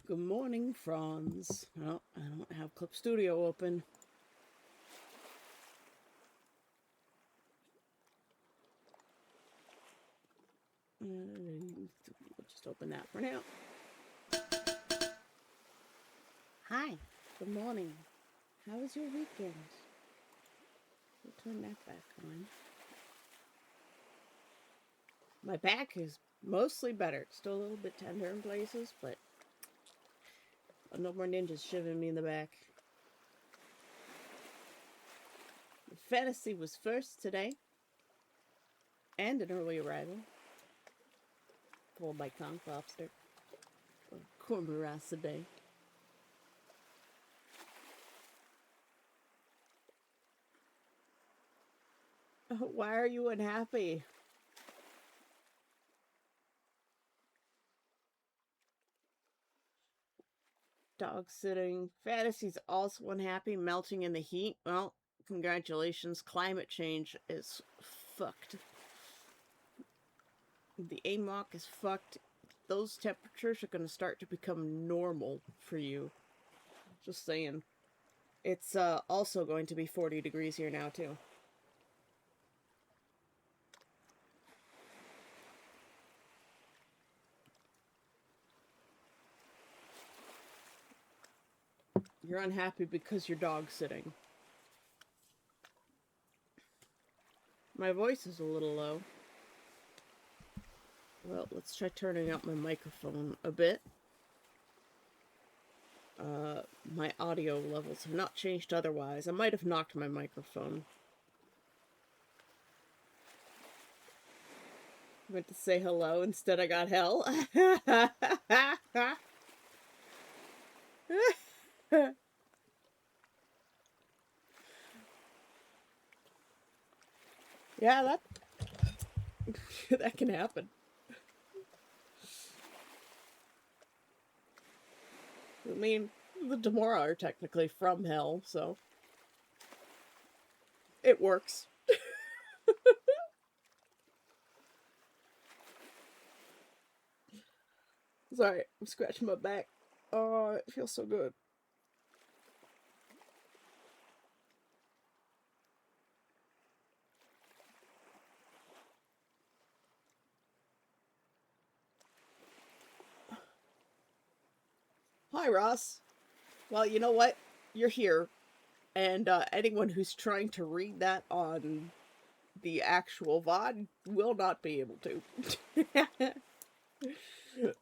Good morning, Franz. Oh, I don't have Clip Studio open. We'll just open that for now. Hi. Good morning. How was your weekend? We'll turn that back on. My back is mostly better. It's still a little bit tender in places, but no more ninjas shivving me in the back. Fantasy was first today, and an early arrival. Followed by Conk Lobster. Or Cormorant. Why are you unhappy? Dog sitting. Fantasy's also unhappy, melting in the heat. Well, congratulations. Climate change is fucked. The AMOC is fucked. Those temperatures are going to start to become normal for you. Just saying. It's also going to be 40 degrees here now, too. You're unhappy because your dog's sitting. My voice is a little low. Well, let's try turning up my microphone a bit. My audio levels have not changed otherwise. I might have knocked my microphone. I went to say hello, instead I got hell. Yeah, that can happen. I mean, the Demora are technically from hell, so it works. Sorry, I'm scratching my back. Oh, it feels so good. Hi, Ross. Well, you know what? You're here. And anyone who's trying to read that on the actual VOD will not be able to.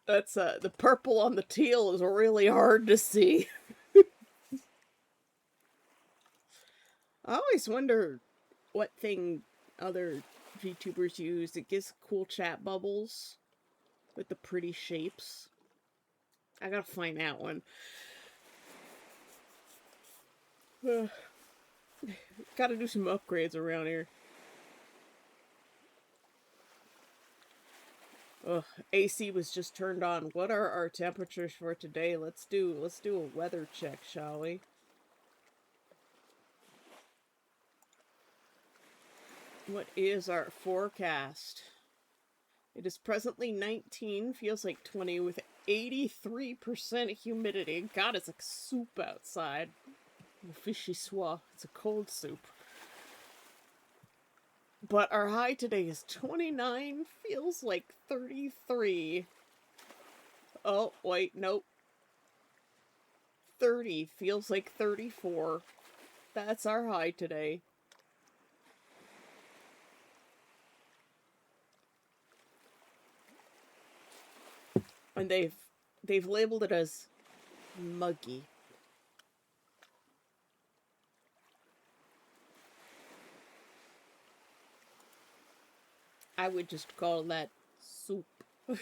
That's the purple on the teal is really hard to see. I always wonder what thing other VTubers use. It gives cool chat bubbles with the pretty shapes. I gotta find that one. Gotta do some upgrades around here. Ugh, AC was just turned on. What are our temperatures for today? Let's do a weather check, shall we? What is our forecast? It is presently 19, feels like 20 with 83% humidity. God, it's like soup outside. Fishy swa. It's a cold soup. But our high today is 29, feels like 33. Oh, wait, nope. 30, feels like 34. That's our high today. And they've labeled it as muggy. I would just call that soup. I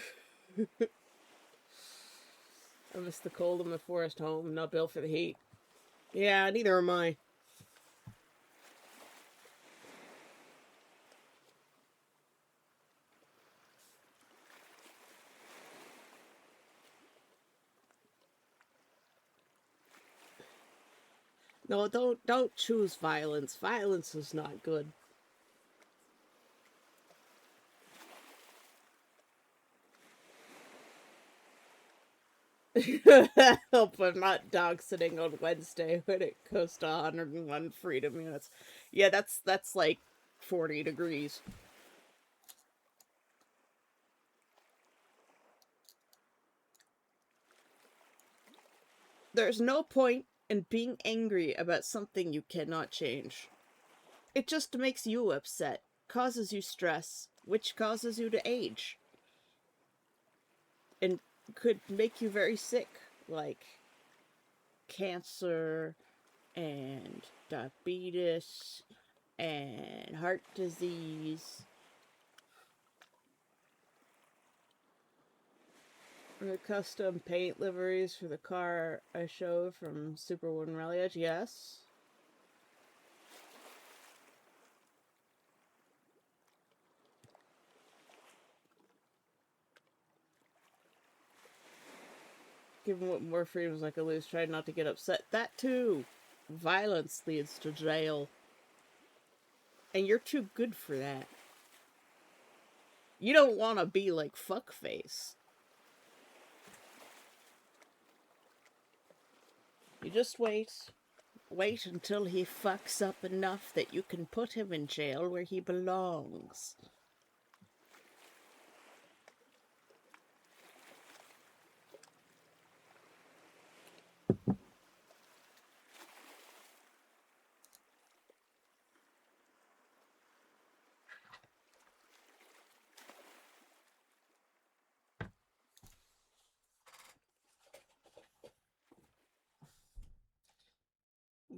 miss the cold of my forest home, not built for the heat. Yeah, neither am I. No, don't choose violence. Violence is not good. Hope I'm not dog sitting on Wednesday when it goes to 101 freedom units. Yeah, that's like 40 degrees. There's no point in being angry about something you cannot change. It just makes you upset, causes you stress, which causes you to age. And could make you very sick, like cancer and diabetes and heart disease. The custom paint liveries for the car I showed from Super Wooden Rally Edge, yes. Given what more freedoms I could lose, try not to get upset. That too! Violence leads to jail. And you're too good for that. You don't want to be like Fuckface. You just wait. Wait until he fucks up enough that you can put him in jail where he belongs.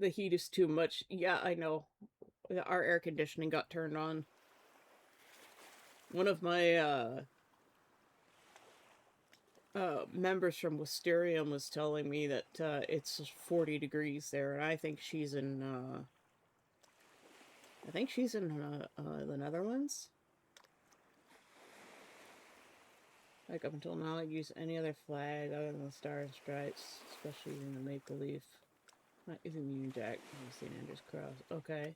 The heat is too much. Yeah, I know. Our air conditioning got turned on. One of my members from Wisterium was telling me that it's 40 degrees there, and I think she's in the Netherlands. Like up until now, I'd use any other flag other than the Star and Stripes, especially using the Maple Leaf. Not using the Union Jack, St. Andrew's Cross. Okay.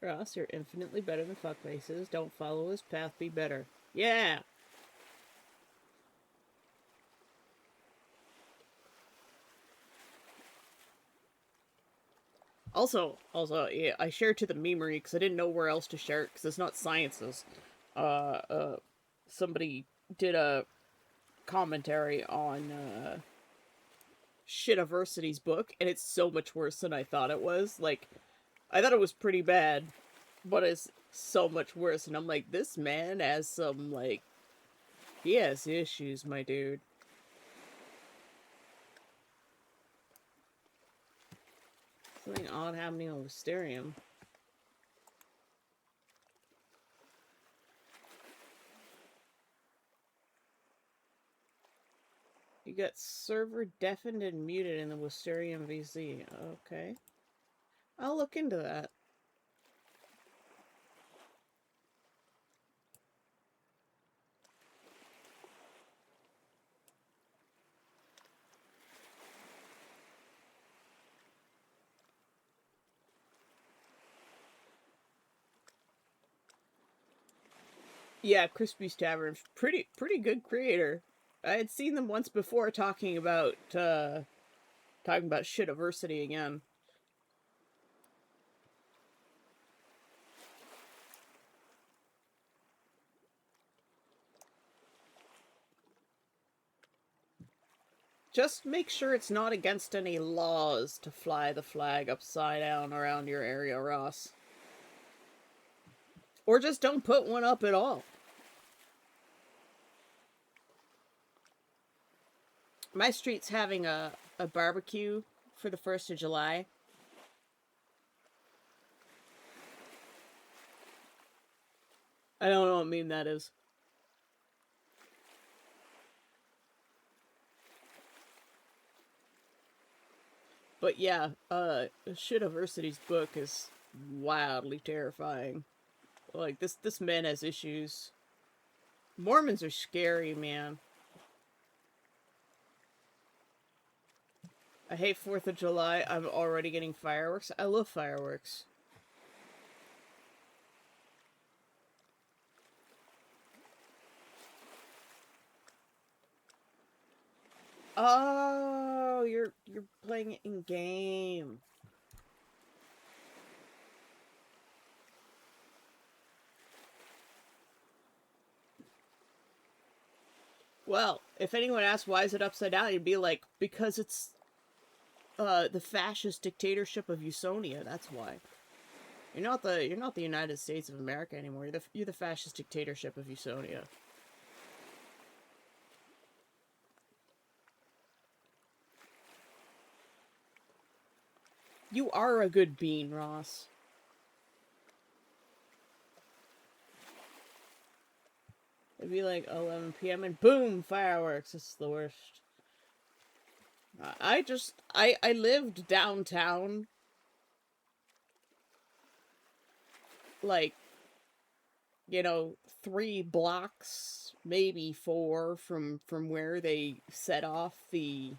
Ross, you're infinitely better than fuckfaces. Don't follow his path, be better. Yeah! Also, yeah, I shared to the memery because I didn't know where else to share it because it's not sciences. Somebody did a commentary on Shitiversity's book, and it's so much worse than I thought it was. Like, I thought it was pretty bad, but it's so much worse. And I'm like, this man has some, like, he has issues, my dude. Something odd happening on Wisterium. You got server deafened and muted in the Wisterium VC. Okay. I'll look into that. Yeah, Crispy's Tavern, pretty good creator. I had seen them once before talking about Shitiversity again. Just make sure it's not against any laws to fly the flag upside down around your area, Ross. Or just don't put one up at all. My street's having a barbecue for the 1st of July. I don't know what meme that is. But yeah, Shitiversity's book is wildly terrifying. Like, this man has issues. Mormons are scary, man. I hate 4th of July. I'm already getting fireworks. I love fireworks. Oh, you're playing it in game. Well, if anyone asks why is it upside down, you'd be like, because it's the fascist dictatorship of Usonia. That's why. You're not the United States of America anymore. You're the fascist dictatorship of Usonia. You are a good bean, Ross. It'd be like 11 p.m. and boom, fireworks. It's the worst. I lived downtown, like, 3 blocks, maybe 4 from where they set off the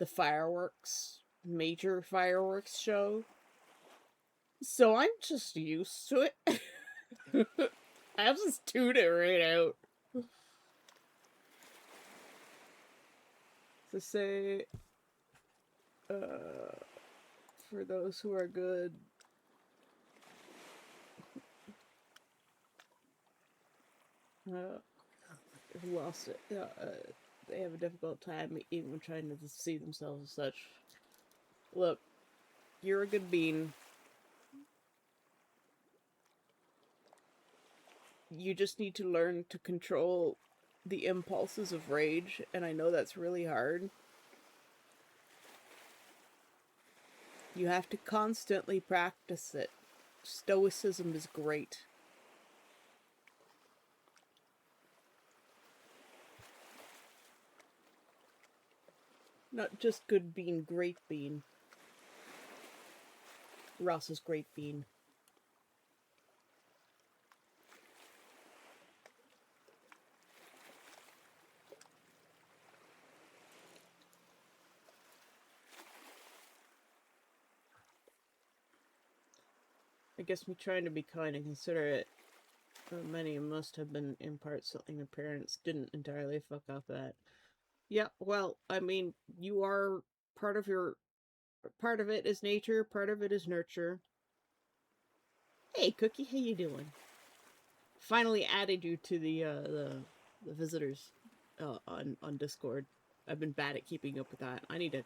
fireworks, major fireworks show. So I'm just used to it. I'll just tune it right out. To say, for those who are good, who lost it, they have a difficult time even trying to see themselves as such. Look, you're a good bean. You just need to learn to control the impulses of rage, and I know that's really hard. You have to constantly practice it. Stoicism is great. Not just good bean, great bean. Ross's great bean. I guess me trying to be kind and considerate, many must have been in part something the parents didn't entirely fuck up at. Yeah, well, I mean, you are part of your part of it is nature, part of it is nurture. Hey, Cookie, how you doing? Finally added you to the visitors on Discord. I've been bad at keeping up with that. I need to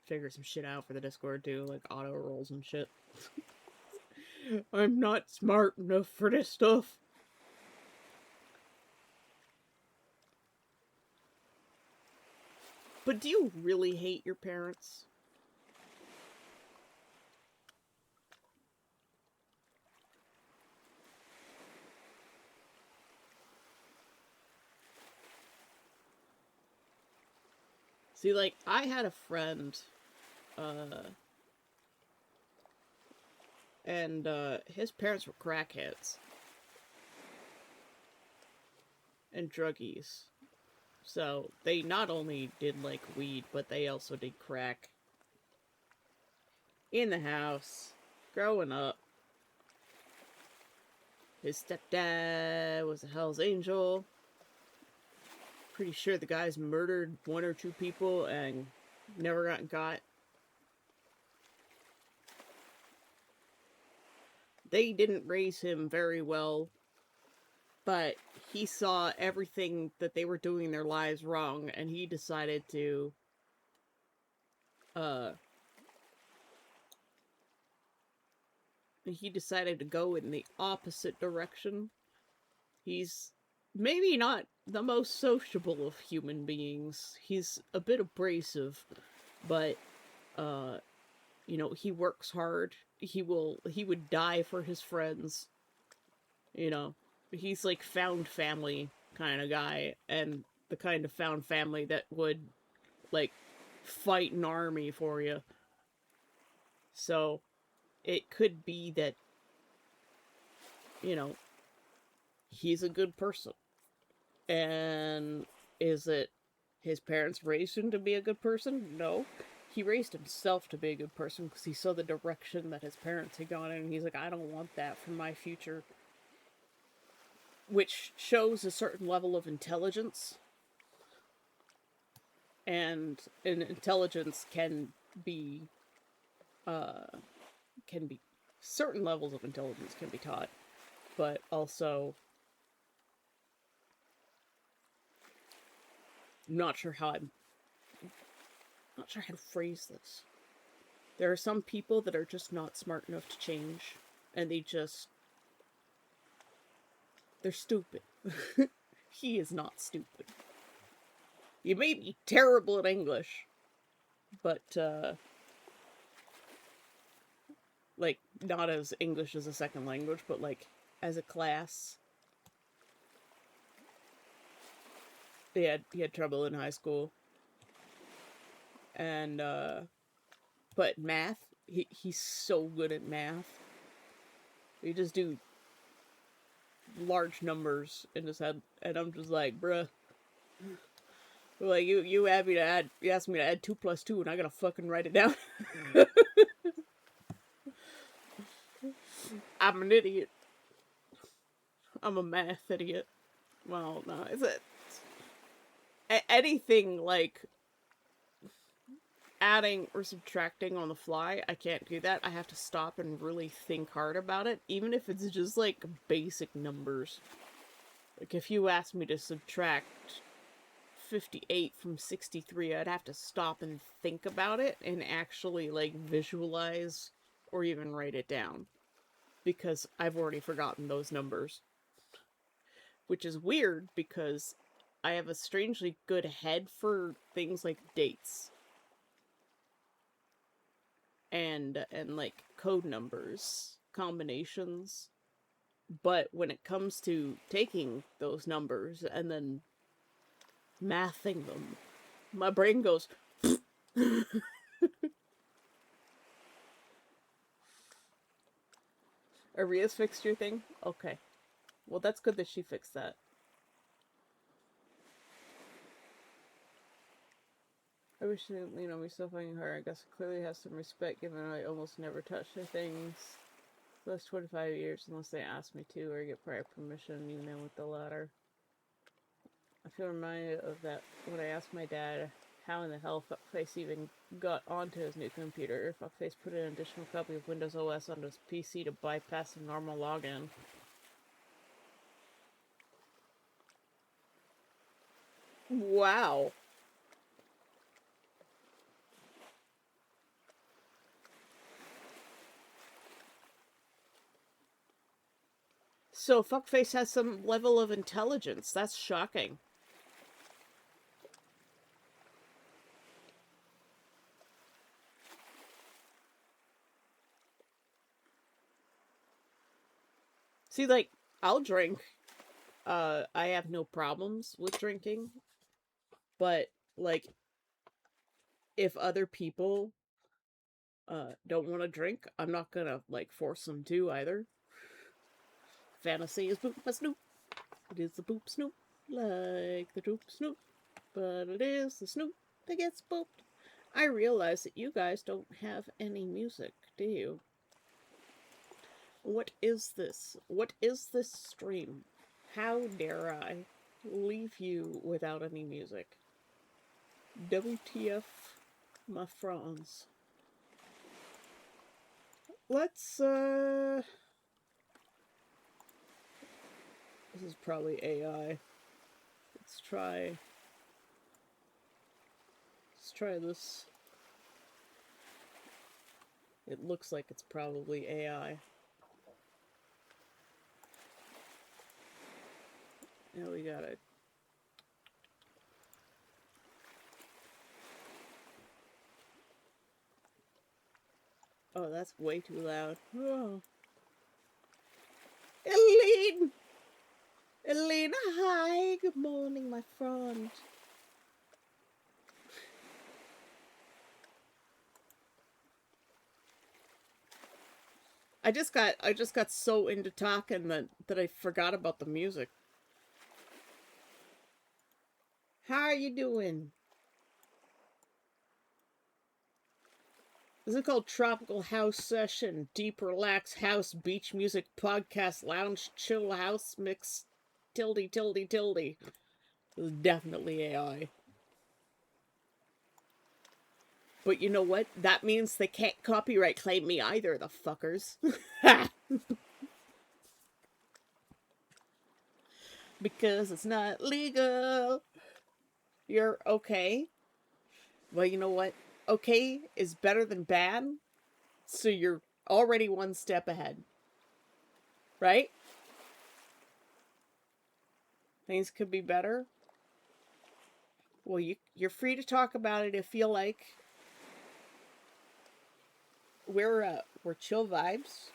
figure some shit out for the Discord too, like auto rolls and shit. I'm not smart enough for this stuff. But do you really hate your parents? See, like, I had a friend, uh, and his parents were crackheads and druggies. So they not only did like weed, but they also did crack in the house growing up. His stepdad was a Hell's Angel. Pretty sure the guy's murdered 1 or 2 people and never gotten caught. They didn't raise him very well, but he saw everything that they were doing in their lives wrong, and he decided to, uh, go in the opposite direction. He's maybe not the most sociable of human beings. He's a bit abrasive, but he works hard. He would die for his friends. You know, he's like found family kind of guy, and the kind of found family that would like fight an army for you. So it could be that, you know, he's a good person. And is it his parents raised him to be a good person? No. He raised himself to be a good person because he saw the direction that his parents had gone in, and he's like, I don't want that for my future. Which shows a certain level of intelligence. and intelligence be uh can be certain levels of intelligence can be taught, but also not sure how I'm not sure how to phrase this. There are some people that are just not smart enough to change, and they're stupid. He is not stupid. You may be terrible at English, but like not as English as a second language, but like as a class. He had trouble in high school, and but math, he's so good at math. He just do large numbers in his head, and I'm just like, bruh. Like you asked me to add 2 plus 2, and I gotta fucking write it down. I'm an idiot. I'm a math idiot. Well, no, is it anything like adding or subtracting on the fly? I can't do that. I have to stop and really think hard about it, even if it's just like basic numbers. Like if you asked me to subtract 58 from 63, I'd have to stop and think about it and actually like visualize or even write it down, because I've already forgotten those numbers. Which is weird because I have a strangely good head for things like dates and like code numbers, combinations. But when it comes to taking those numbers and then mathing them, my brain goes Aria's fixed your thing? Okay. Well, that's good that she fixed that. I wish we still finding her. I guess clearly has some respect given I almost never touch her things. The last 25 years unless they ask me to or get prior permission, with the latter. I feel reminded of that when I asked my dad how in the hell Fuckface even got onto his new computer. Fuckface put an additional copy of Windows OS onto his PC to bypass the normal login. Wow. So Fuckface has some level of intelligence. That's shocking. See, like, I'll drink. I have no problems with drinking. But, like, if other people don't want to drink, I'm not gonna, like, force them to either. Fantasy is boop a snoop. It is the boop snoop, like the droop snoop. But it is the snoop that gets booped. I realize that you guys don't have any music, do you? What is this? What is this stream? How dare I leave you without any music? WTF, my franz. Let's, this is probably AI. Let's try this. It looks like it's probably AI. Now we got it. Oh, that's way too loud. Oh. Elena, hi. Good morning, my friend. I just got so into talking that I forgot about the music. How are you doing? This is called Tropical House Session, Deep Relax House Beach Music Podcast Lounge Chill House Mix tilde. This is definitely AI. But you know what? That means they can't copyright claim me either, the fuckers. Because it's not legal. You're okay. Well, you know what? Okay is better than bad, so you're already one step ahead, right? Things could be better. Well, you're free to talk about it if you like. We're chill vibes,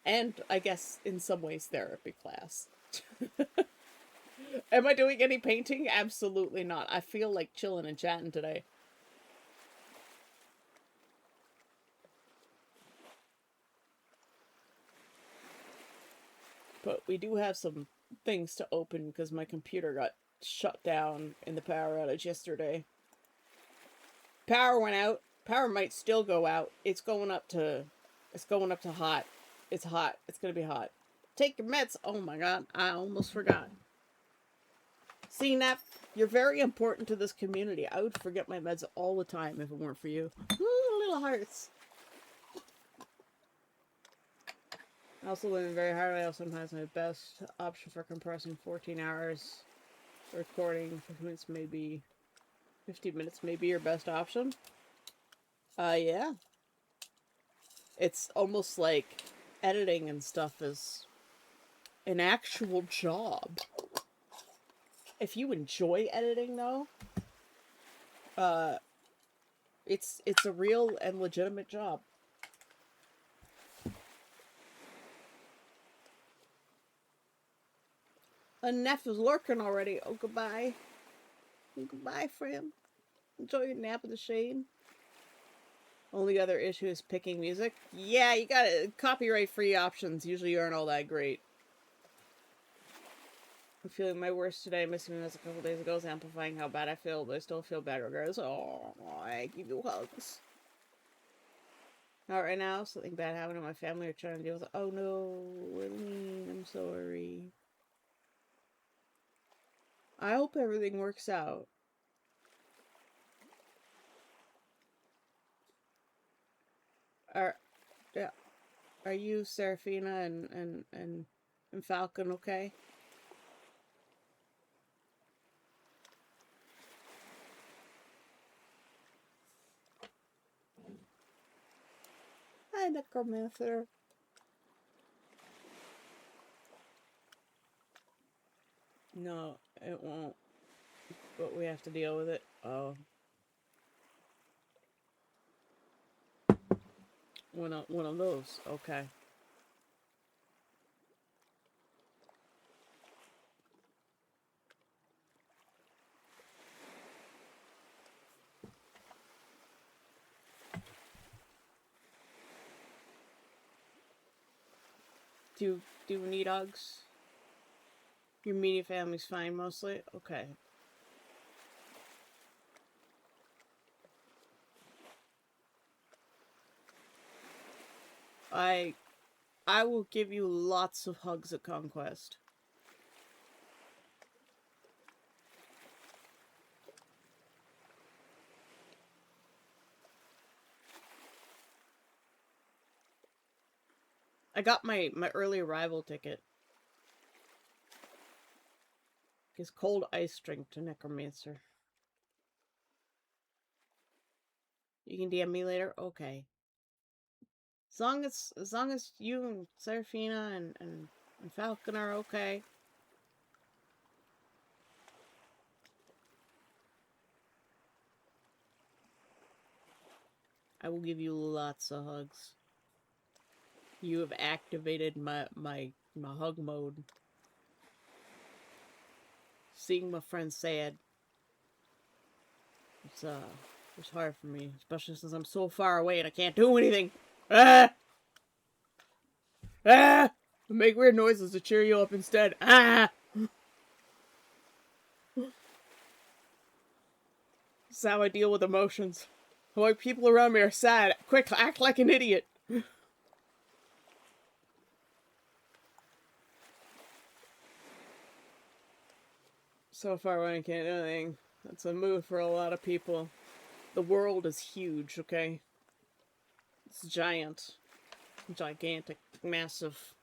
and I guess in some ways therapy class. Am I doing any painting? Absolutely not. I feel like chilling and chatting today. But we do have some things to open because my computer got shut down in the power outage yesterday. Power went out. Power might still go out. It's going up to hot. It's hot. It's gonna be hot. Take your meds. Oh my god, I almost forgot. See, Nap, you're very important to this community. I would forget my meds all the time if it weren't for you. Ooh, little hearts. I also live very hard. I also sometimes my best option for compressing 14 hours. Recording 50 minutes may be your best option. Yeah. It's almost like editing and stuff is an actual job. If you enjoy editing though, uh it's a real and legitimate job. A Neff is lurking already. Oh, goodbye. Goodbye, friend. Enjoy your nap in the shade. Only other issue is picking music. Yeah, you got it. Copyright free options usually aren't all that great. I'm feeling my worst today. Missing this a couple days ago is amplifying how bad I feel, but I still feel bad regardless. Oh, I give you hugs. Not right now. Something bad happened to my family. We're trying to deal with it. Oh no, Eileen, I'm sorry. I hope everything works out. Are yeah, are you Seraphina and Falcon okay? Hi, Necromancer. No, it won't. But we have to deal with it. Oh, one of those. Okay. Do you need hugs? Your immediate family's fine mostly? Okay. I I will give you lots of hugs at Conquest. I got my early arrival ticket. Gives cold ice drink to Necromancer. You can DM me later? Okay. As long as you and Seraphina and Falcon are okay. I will give you lots of hugs. You have activated my hug mode. Seeing my friend sad. It's hard for me, especially since I'm so far away and I can't do anything. Ah! Ah! Make weird noises to cheer you up instead. Ah! This is how I deal with emotions. Like people around me are sad. Quick, act like an idiot. So far away I can't do anything. That's a mood for a lot of people. The world is huge, okay? It's giant. Gigantic. Massive.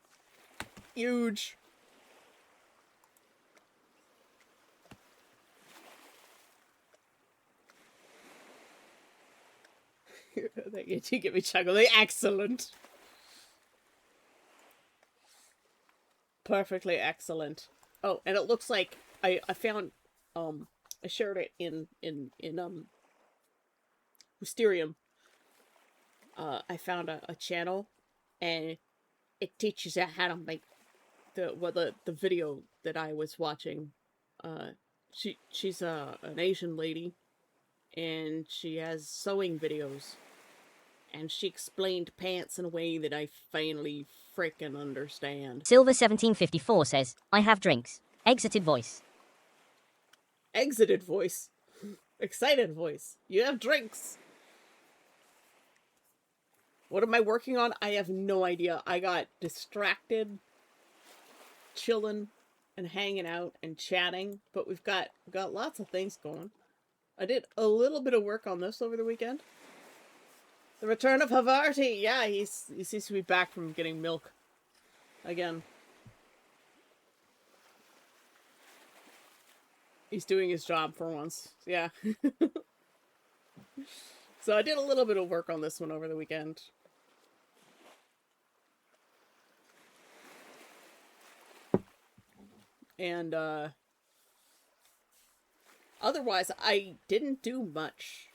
Huge. You get me chuckling. Excellent. Perfectly excellent. Oh, and it looks like I found I shared it in Mysterium. I found a channel, and it teaches you how to make the video that I was watching. Uh, she's an Asian lady, and she has sewing videos, and she explained pants in a way that I finally frickin' understand. Silver1754 says, I have drinks. Exited voice. Exited voice. Excited voice. You have drinks. What am I working on? I have no idea. I got distracted, chilling and hanging out and chatting, but we've got lots of things going. I did a little bit of work on this over the weekend. The return of Havarti. Yeah, he seems to be back from getting milk again. He's doing his job for once. Yeah. So I did a little bit of work on this one over the weekend. And otherwise I didn't do much.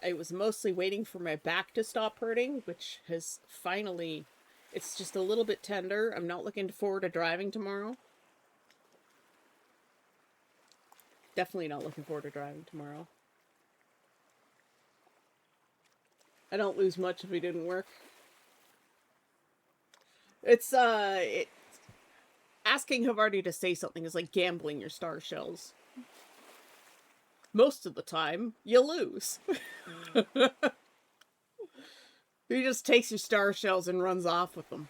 I was mostly waiting for my back to stop hurting, which has finally... It's just a little bit tender. I'm not looking forward to driving tomorrow. Definitely not looking forward to driving tomorrow. I don't lose much if we didn't work. It's, asking Havarti to say something is like gambling your star shells. Most of the time, you lose. He just takes your star shells and runs off with them.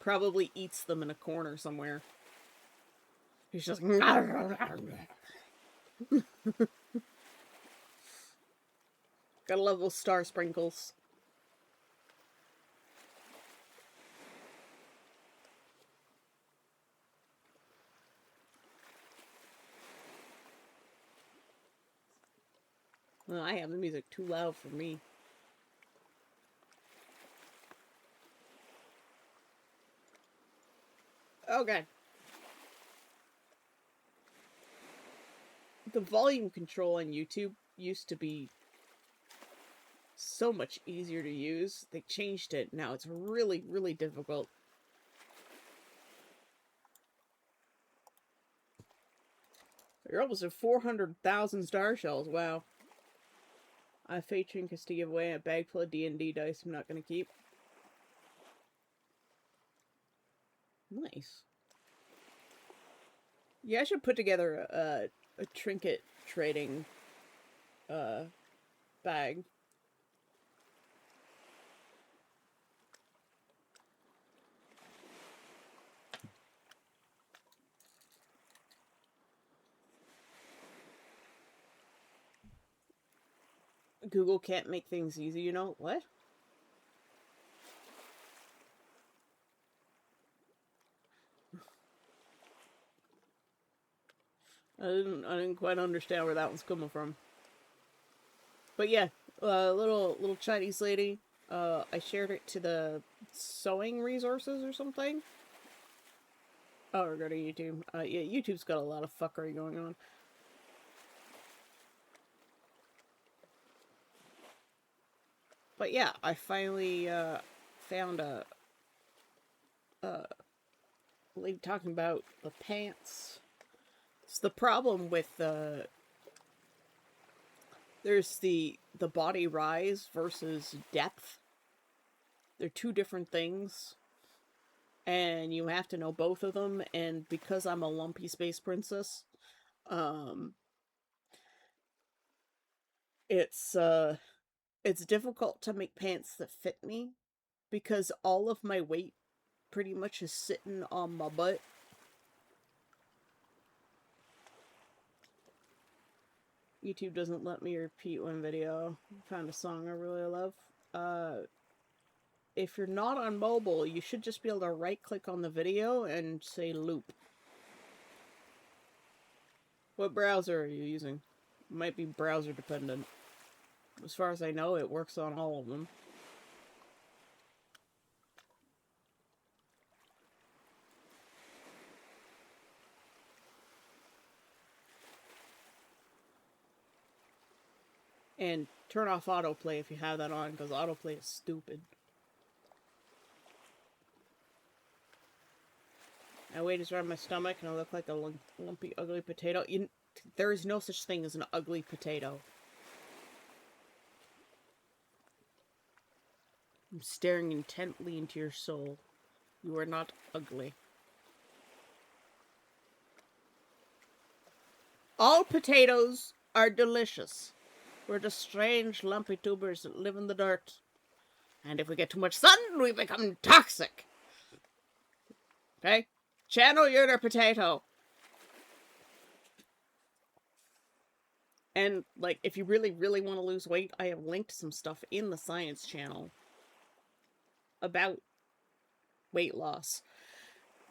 Probably eats them in a corner somewhere. He's just... Gotta love those star sprinkles. Well, I have the music too loud for me. Okay. The volume control on YouTube used to be so much easier to use. They changed it. Now it's really, really difficult. You're almost at 400,000 star shells. Wow. I have Fate Trinkets to give away, a bag full of D&D dice I'm not going to keep. Nice. Yeah, I should put together a trinket trading bag. Google can't make things easy, you know? What? I didn't quite understand where that one's coming from. But yeah, little Chinese lady. I shared it to the sewing resources or something. Oh, or go to YouTube. Yeah, YouTube's got a lot of fuckery going on. But yeah, I finally found a lady talking about the pants. It's the problem with there's the body rise versus depth. They're two different things. And you have to know both of them, and because I'm a lumpy space princess, it's difficult to make pants that fit me, because all of my weight pretty much is sitting on my butt. YouTube doesn't let me repeat one video. Found a song I really love. If you're not on mobile, you should just be able to right-click on the video and say loop. What browser are you using? Might be browser dependent. As far as I know, it works on all of them. And turn off autoplay if you have that on, because autoplay is stupid. My weight is around my stomach and I look like a lumpy, ugly potato. There is no such thing as an ugly potato. I'm staring intently into your soul. You are not ugly. All potatoes are delicious. We're just strange, lumpy tubers that live in the dirt. And if we get too much sun, we become toxic. Okay? Channel your inner potato. And, like, if you really, really want to lose weight, I have linked some stuff in the Science Channel about weight loss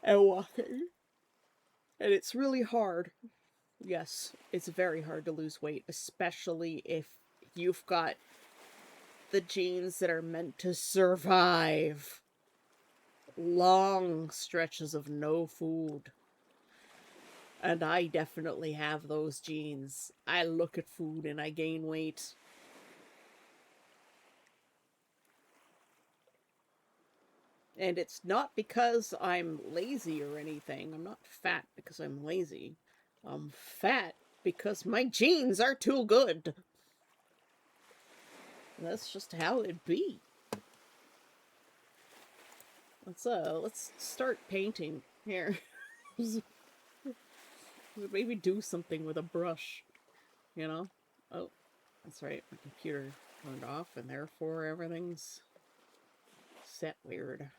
and walking. And it's really hard. Yes, it's very hard to lose weight, especially if you've got the genes that are meant to survive long stretches of no food. And I definitely have those genes. I look at food and I gain weight. And it's not because I'm lazy or anything. I'm not fat because I'm lazy. I'm fat because my genes are too good. That's just how it be. Let's start painting here. Maybe do something with a brush, you know? Oh, that's right. My computer turned off, and therefore everything's set weird.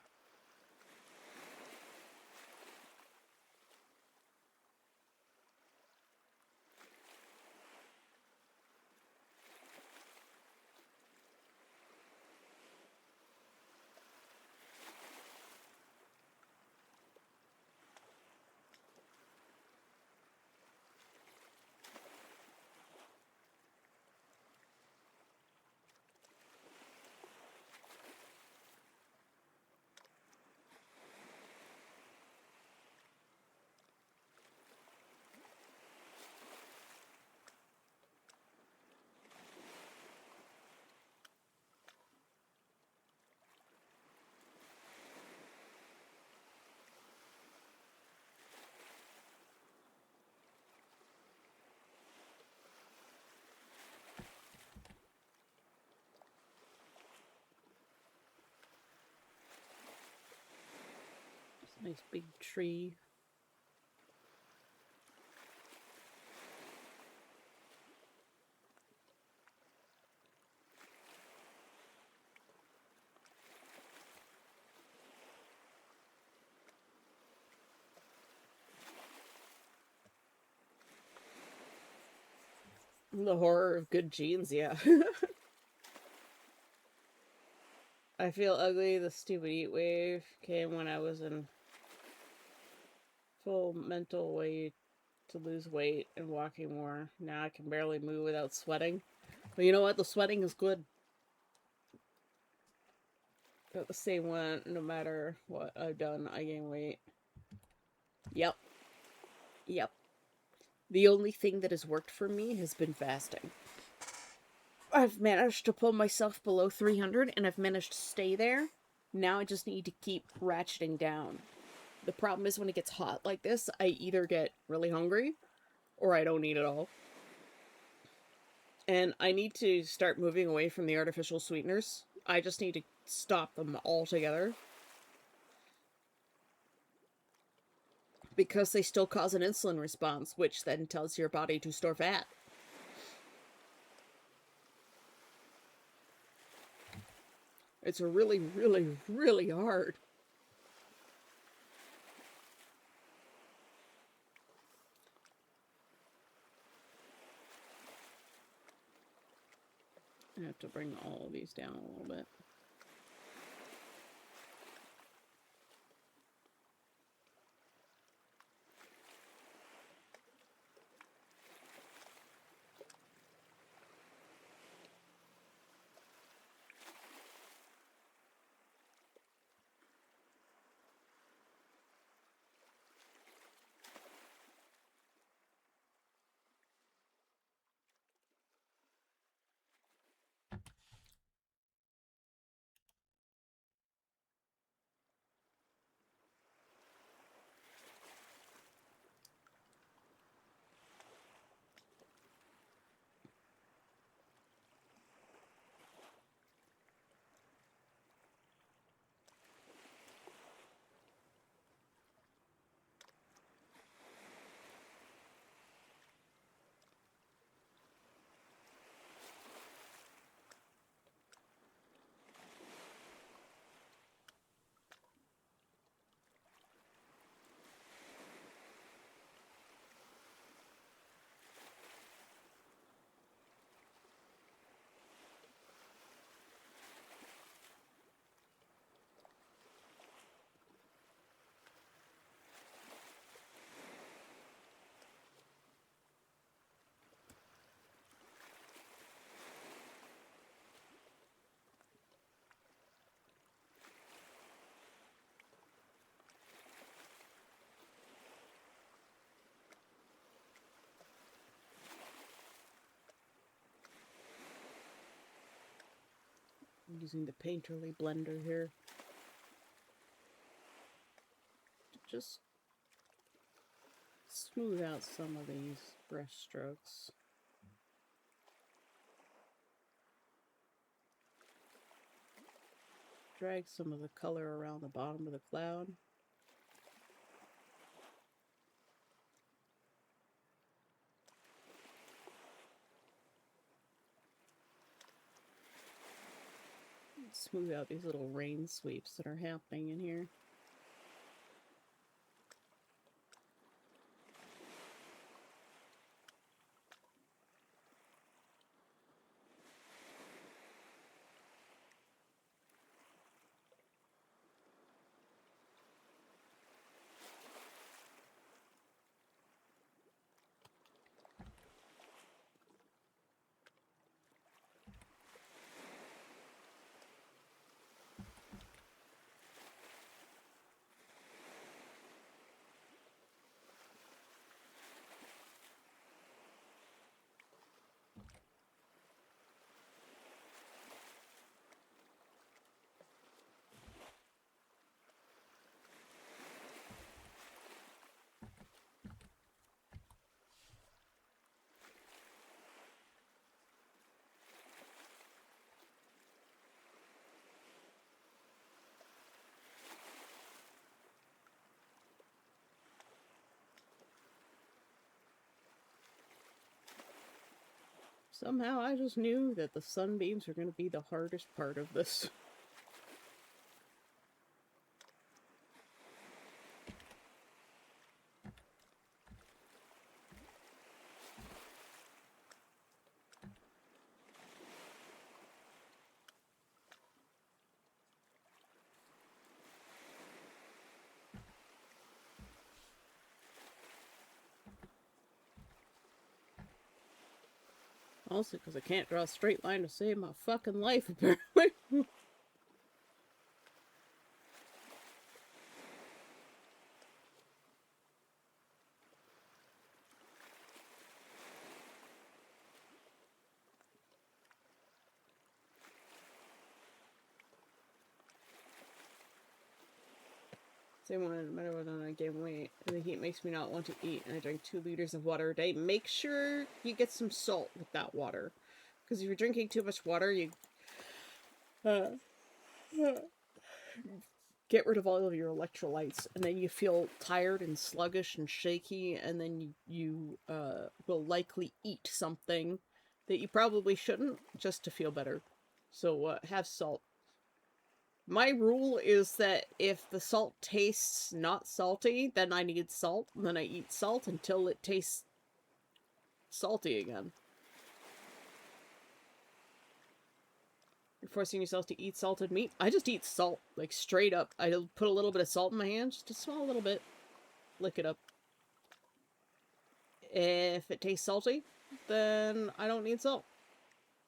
Nice big tree. The horror of good genes, yeah. I feel ugly. The stupid heat wave came when I was in full mental way to lose weight and walking more. Now I can barely move without sweating. But you know what? The sweating is good. Got the same one no matter what I've done. I gain weight. Yep. Yep. The only thing that has worked for me has been fasting. I've managed to pull myself below 300 and I've managed to stay there. Now I just need to keep ratcheting down. The problem is when it gets hot like this, I either get really hungry or I don't eat at all. And I need to start moving away from the artificial sweeteners. I just need to stop them altogether. Because they still cause an insulin response, which then tells your body to store fat. It's really, really, really hard. I have to bring all of these down a little bit. I'm using the Painterly blender here to just smooth out some of these brush strokes. Drag some of the color around the bottom of the cloud. Smooth out these little rain sweeps that are happening in here. Somehow I just knew that the sunbeams are going to be the hardest part of this. Also, because I can't draw a straight line to save my fucking life, apparently. Same one, no matter what, I gain weight. And the heat makes me not want to eat, and I drink 2 liters of water a day. Make sure you get some salt with that water. Because if you're drinking too much water, you get rid of all of your electrolytes, and then you feel tired and sluggish and shaky, and then you will likely eat something that you probably shouldn't, just to feel better. So have salt. My rule is that if the salt tastes not salty, then I need salt, and then I eat salt until it tastes salty again. You're forcing yourself to eat salted meat. I just eat salt, like straight up. I put a little bit of salt in my hand, just a small little bit. Lick it up. If it tastes salty, then I don't need salt.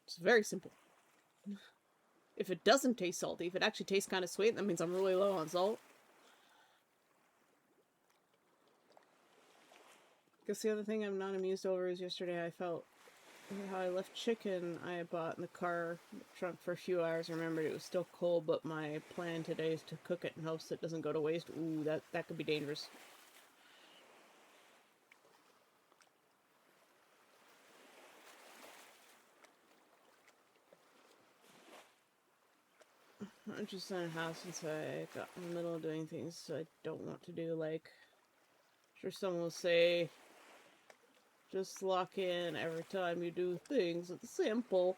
It's very simple. If it doesn't taste salty, if it actually tastes kind of sweet, that means I'm really low on salt. Guess the other thing I'm not amused over is yesterday I felt how I left chicken I had bought in the car trunk for a few hours. I remembered it was still cold, but my plan today is to cook it in hopes it doesn't go to waste. Ooh, that could be dangerous. I'm just in a house since I got in the middle of doing things I don't want to do, like, I'm sure someone will say, just lock in every time you do things. It's simple.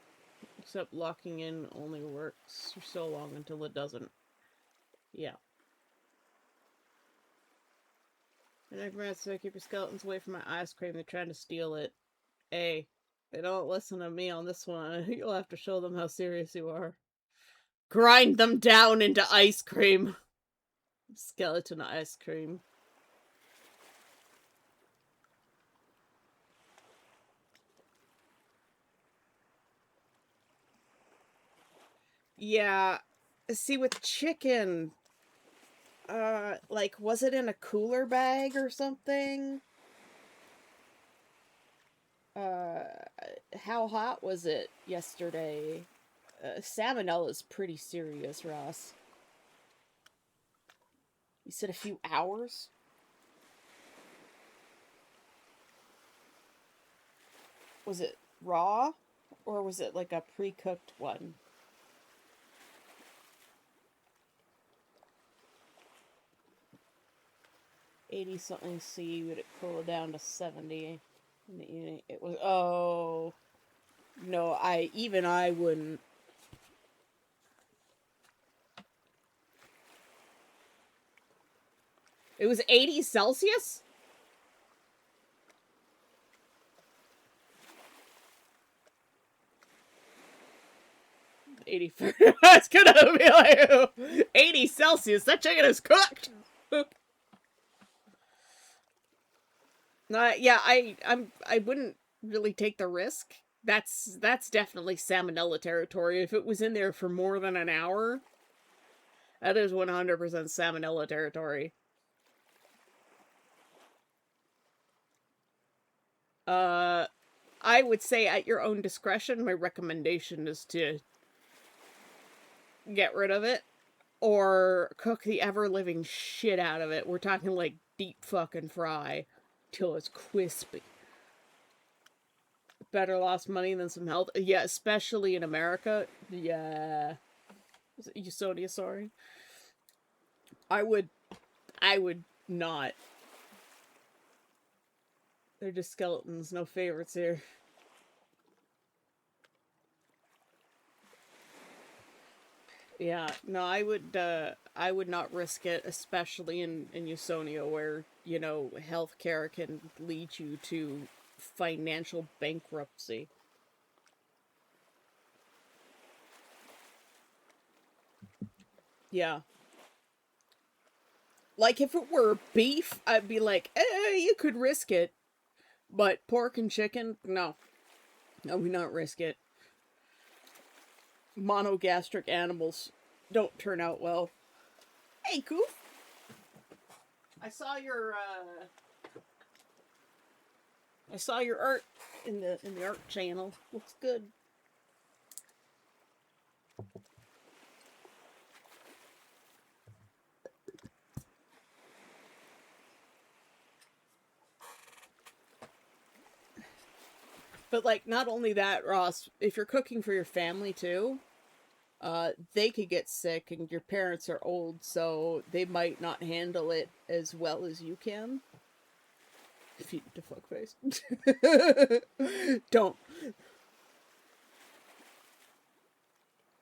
Except locking in only works for so long until it doesn't. Yeah. And I forgot to keep your skeletons away from my ice cream. They're trying to steal it. Hey, they don't listen to me on this one. You'll have to show them how serious you are. Grind them down into ice cream. Skeleton ice cream. Yeah. See, with chicken, like, was it in a cooler bag or something? How hot was it yesterday? Salmonella's pretty serious, Ross. You said a few hours? Was it raw? Or was it like a pre-cooked one? $80 something C, would it cool down to 70 in the evening? It was, oh. No, I wouldn't. It was 80 Celsius? I was gonna be like, 80 Celsius, that chicken is cooked! Yeah, I wouldn't really take the risk. That's definitely salmonella territory. If it was in there for more than an hour, that is 100% salmonella territory. I would say at your own discretion, my recommendation is to get rid of it or cook the ever-living shit out of it. We're talking like deep fucking fry till it's crispy. Better lost money than some health. Yeah, especially in America. Yeah. Usonia, sorry. I would not. They're just skeletons, no favorites here. Yeah, no, I would not risk it, especially in Usonia where, you know, healthcare can lead you to financial bankruptcy. Yeah. Like, if it were beef, I'd be like, you could risk it. But pork and chicken, no. I would not risk it. Monogastric animals don't turn out well. Hey, Goof! I saw your art in the art channel. Looks good. But, like, not only that, Ross, if you're cooking for your family, too, they could get sick, and your parents are old, so they might not handle it as well as you can. Feed to fuckface. Don't.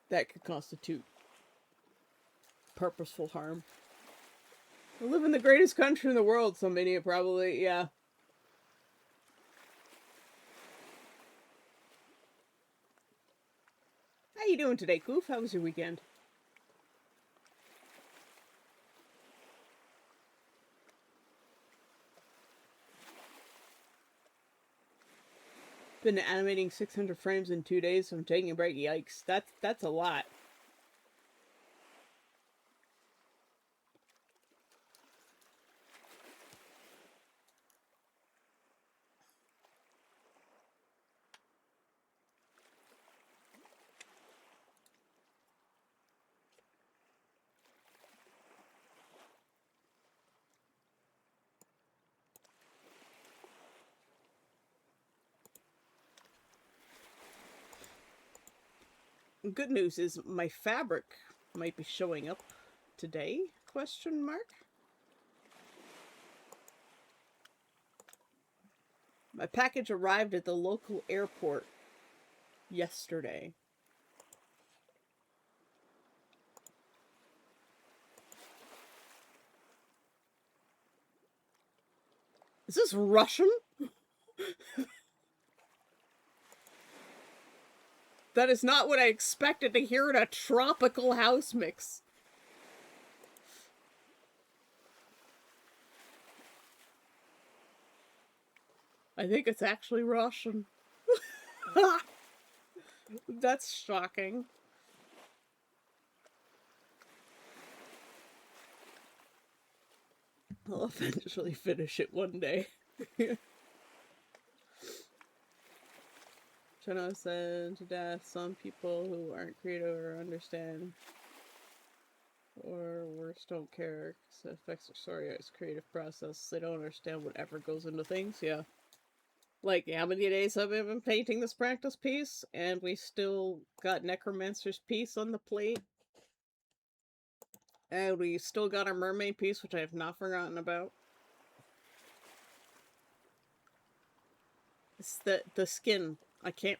That could constitute purposeful harm. We live in the greatest country in the world, some idiot probably, yeah. you doing today, Goof? How was your weekend? Been animating 600 frames in 2 days, so I'm taking a break. Yikes. That's a lot. Good news is my fabric might be showing up today? Question mark. My package arrived at the local airport yesterday. Is this Russian? That is not what I expected to hear in a tropical house mix. I think it's actually Russian. That's shocking. I'll eventually finish it one day. Trying to send to death some people who aren't creative or understand, or worse, don't care, because it affects their story or its creative process. They don't understand whatever goes into things, yeah. Like, how many days have I been painting this practice piece, and we still got Necromancer's piece on the plate? And we still got our mermaid piece, which I have not forgotten about. It's the skin. I can't...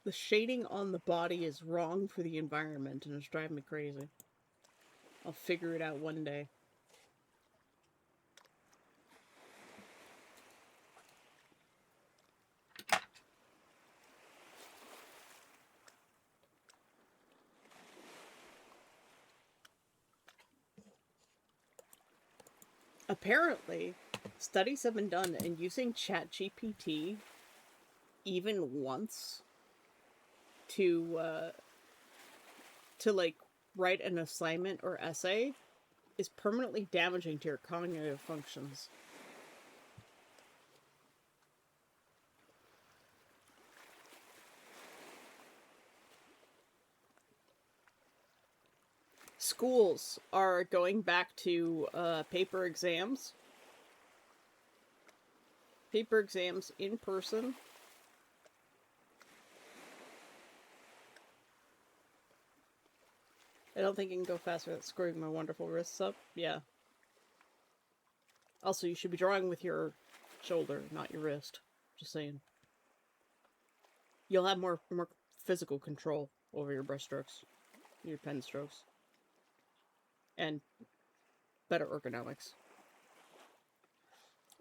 The shading on the body is wrong for the environment, and it's driving me crazy. I'll figure it out one day. Apparently, studies have been done, and using ChatGPT even once to like write an assignment or essay is permanently damaging to your cognitive functions. Schools are going back to paper exams. Paper exams in person. I don't think you can go faster without screwing my wonderful wrists up. Yeah. Also, you should be drawing with your shoulder, not your wrist. Just saying. You'll have more physical control over your brush strokes, your pen strokes, and better ergonomics.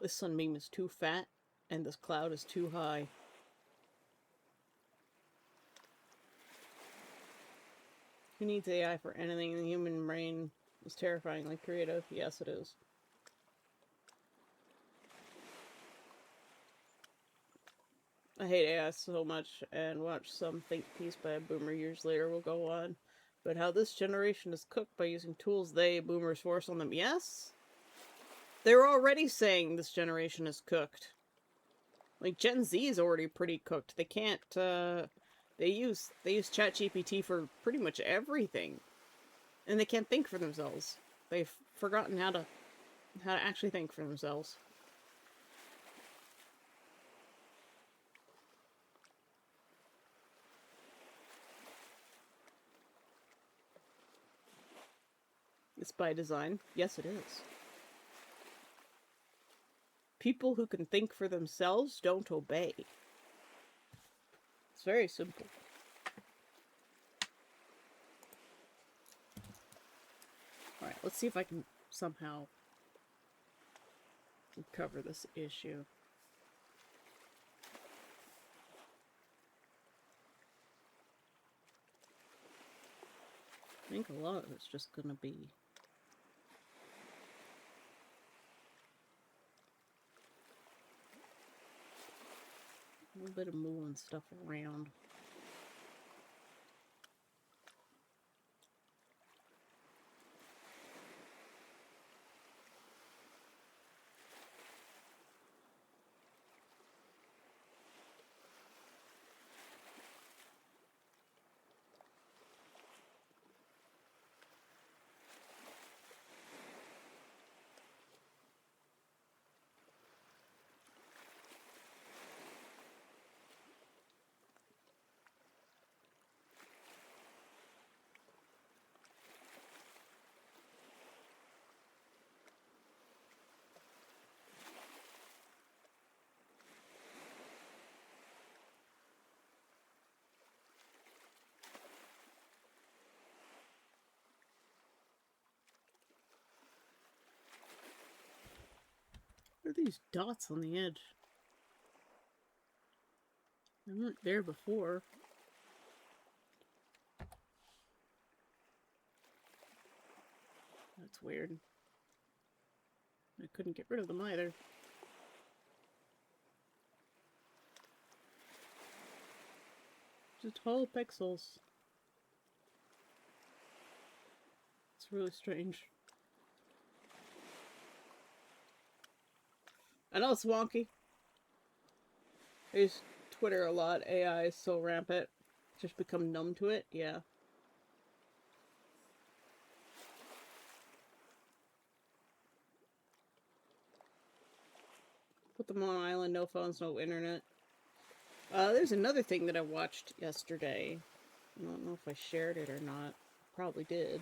This sunbeam is too fat, and this cloud is too high. Who needs AI for anything? The human brain is terrifyingly creative. Yes, it is. I hate AI so much, and watch some think piece by a boomer years later will go on. But how this generation is cooked by using tools they, boomers, force on them. Yes? They're already saying this generation is cooked. Like, Gen Z is already pretty cooked. They can't, they use ChatGPT for pretty much everything. And they can't think for themselves. They've forgotten how to actually think for themselves. It's by design. Yes, it is. People who can think for themselves don't obey. It's very simple. Alright, let's see if I can somehow cover this issue. think a lot of it's just gonna be a little bit of moving stuff around. What are these dots on the edge? They weren't there before. That's weird. I couldn't get rid of them either. Just whole pixels. It's really strange. I know it's wonky. I use Twitter a lot. AI is so rampant. Just become numb to it. Yeah. Put them on an island, no phones, no internet. There's another thing that I watched yesterday. I don't know if I shared it or not. Probably did,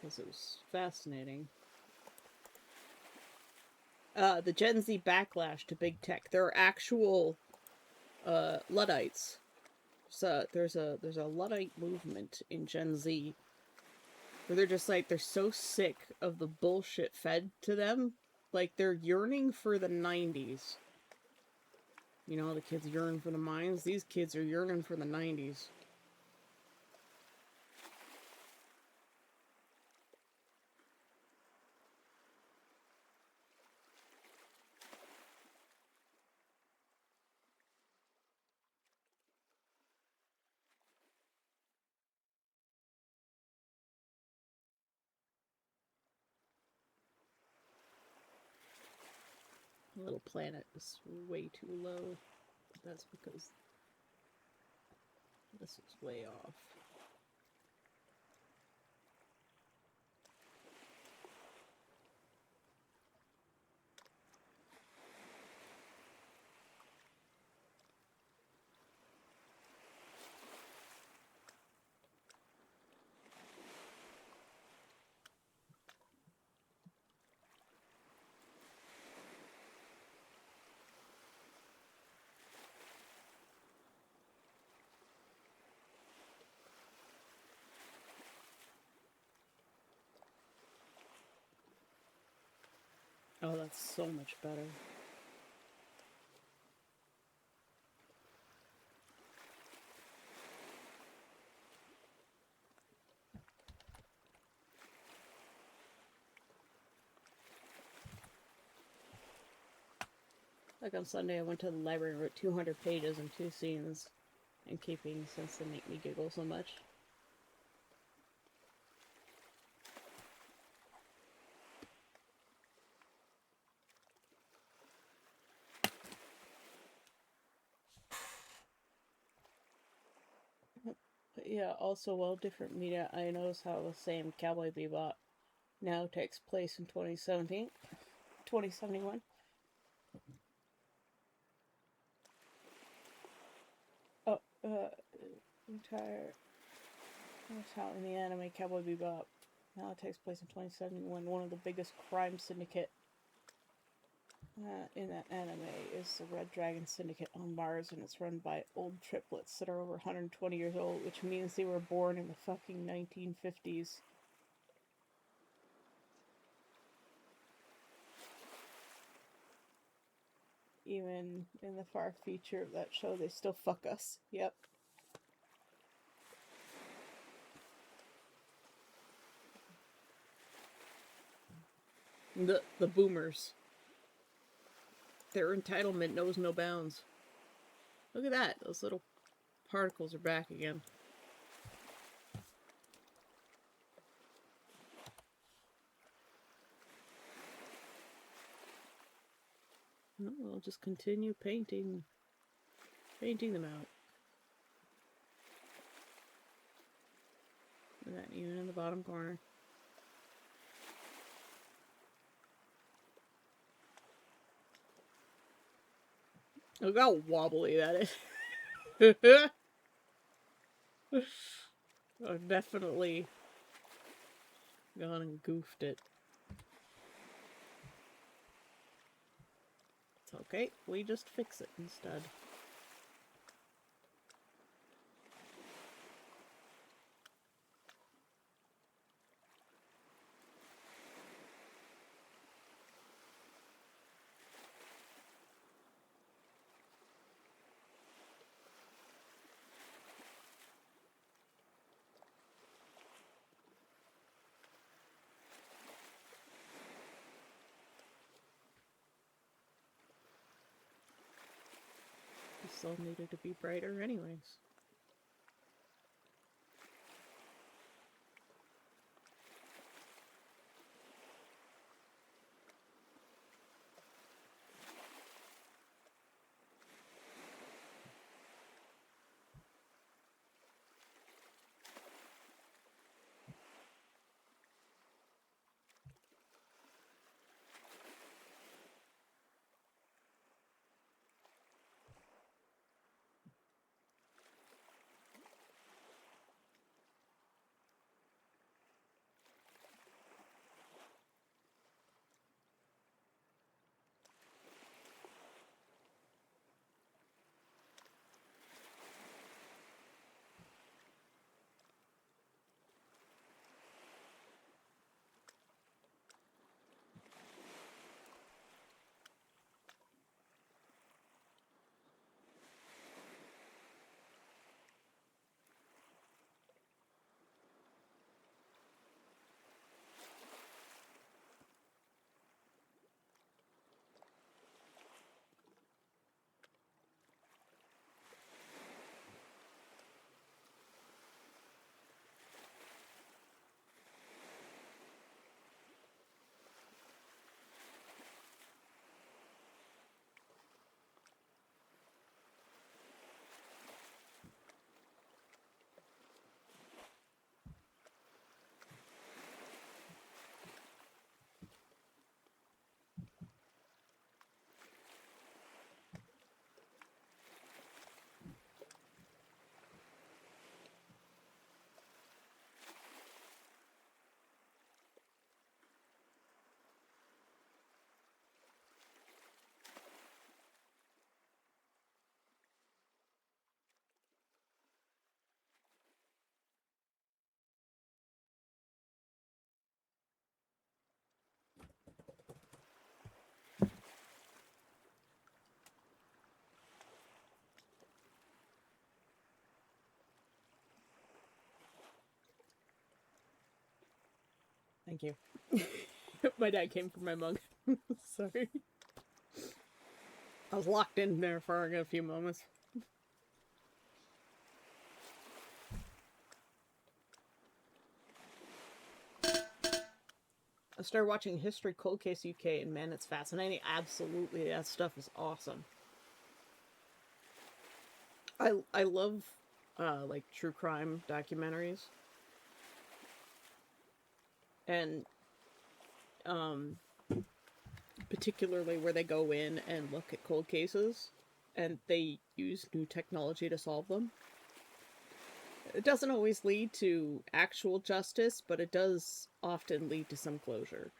because it was fascinating. The Gen Z backlash to big tech. There are actual Luddites. So there's a Luddite movement in Gen Z where they're just like, they're so sick of the bullshit fed to them. Like, they're yearning for the 90s. You know, the kids yearn for the mines. These kids are yearning for the 90s. Little planet is way too low. That's because this is way off. Oh, that's so much better. Like on Sunday, I went to the library and wrote 200 pages and 2 scenes in keeping since they make me giggle so much. But yeah, also, while different media, I notice how the same Cowboy Bebop now takes place in 2071. Oh, entire. That's how in the anime Cowboy Bebop now it takes place in 2071. One of the biggest crime syndicate in that anime is the Red Dragon Syndicate on Mars, and it's run by old triplets that are over 120 years old, which means they were born in the fucking 1950s. Even in the far future of that show, they still fuck us. Yep. The boomers. Their entitlement knows no bounds. Look at that. Those little particles are back again. No, I'll just continue painting them out. Look at that, even in the bottom corner. Look how wobbly that is. I've definitely gone and goofed it. It's okay, we just fix it instead. This all needed to be brighter anyways. Thank you. My dad came for my mug. Sorry. I was locked in there for a few moments. I started watching History Cold Case UK, and man, it's fascinating. Absolutely, that stuff is awesome. I love like true crime documentaries, and particularly where they go in and look at cold cases, and they use new technology to solve them. It doesn't always lead to actual justice, but it does often lead to some closure.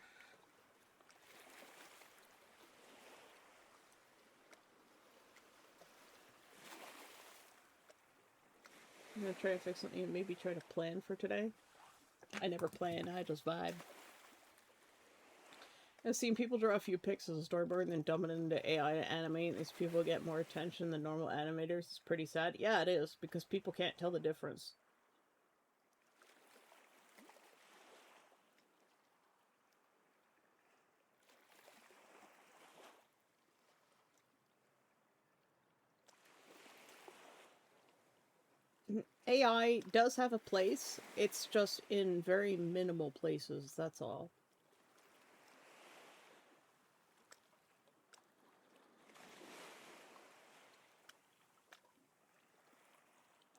I'm gonna try to fix something and maybe try to plan for today. I never plan, I just vibe. I've seen people draw a few pics as a storyboard and then dump it into AI to animate. These people get more attention than normal animators. It's pretty sad. Yeah, it is, because people can't tell the difference. AI does have a place. It's just in very minimal places, that's all.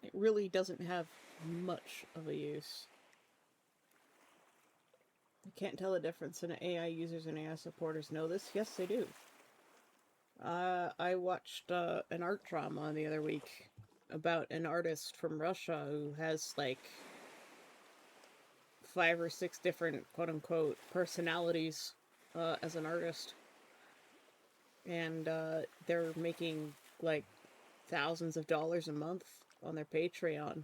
It really doesn't have much of a use. I can't tell the difference in AI users and AI supporters know this. Yes, they do. I watched an art drama the other week about an artist from Russia who has like 5 or 6 different quote-unquote personalities as an artist. And they're making like thousands of dollars a month on their Patreon.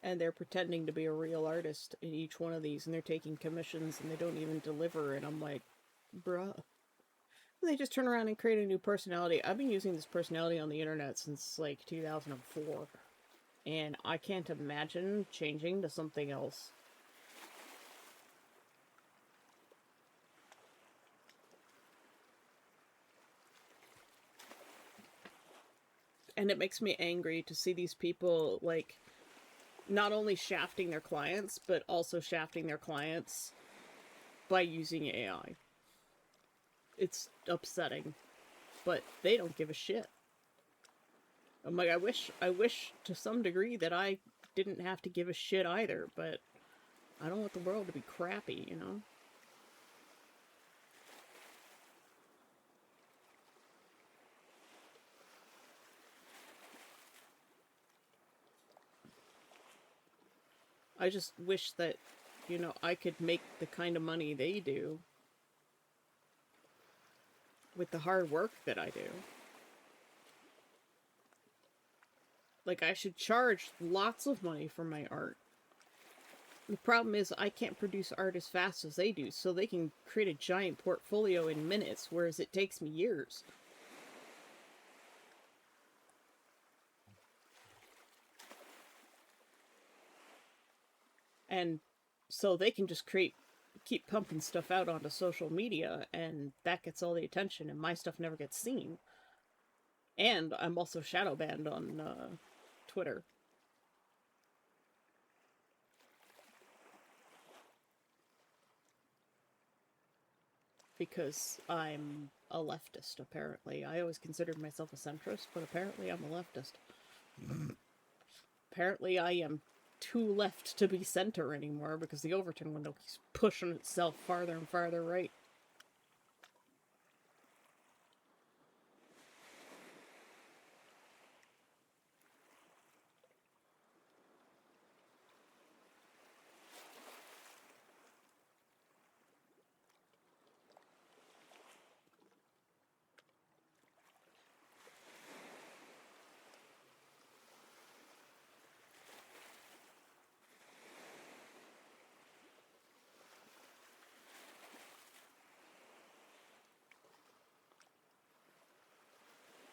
And they're pretending to be a real artist in each one of these, and they're taking commissions, and they don't even deliver, and I'm like, bruh. And they just turn around and create a new personality. I've been using this personality on the internet since, like, 2004, and I can't imagine changing to something else. And it makes me angry to see these people, like, not only shafting their clients, but also shafting their clients by using AI. It's upsetting, but they don't give a shit. I'm like, I wish to some degree that I didn't have to give a shit either, but I don't want the world to be crappy, you know? I just wish that, you know, I could make the kind of money they do with the hard work that I do. Like, I should charge lots of money for my art. The problem is I can't produce art as fast as they do, so they can create a giant portfolio in minutes, whereas it takes me years. And so they can just keep pumping stuff out onto social media, and that gets all the attention, and my stuff never gets seen. And I'm also shadow banned on Twitter. Because I'm a leftist, apparently. I always considered myself a centrist, but apparently I'm a leftist. Apparently I am too left to be center anymore because the Overton window keeps pushing itself farther and farther right.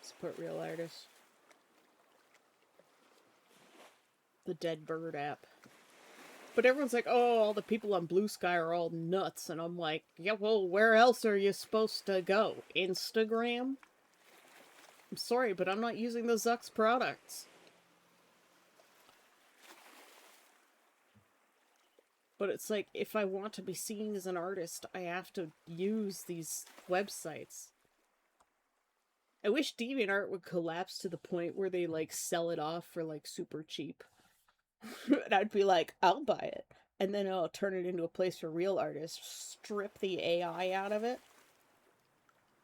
Support real artists. The Dead Bird app. But everyone's like, oh, all the people on Blue Sky are all nuts. And I'm like, yeah, well, where else are you supposed to go? Instagram? I'm sorry, but I'm not using the Zuck's products. But it's like, if I want to be seen as an artist, I have to use these websites. I wish DeviantArt would collapse to the point where they, like, sell it off for, like, super cheap. And I'd be like, I'll buy it. And then I'll turn it into a place for real artists, strip the AI out of it.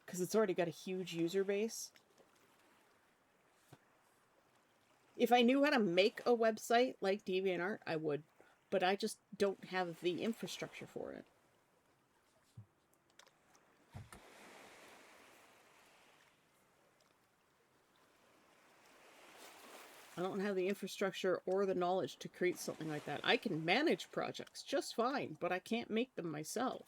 Because it's already got a huge user base. If I knew how to make a website like DeviantArt, I would. But I just don't have the infrastructure for it. I don't have the infrastructure or the knowledge to create something like that. I can manage projects just fine, but I can't make them myself.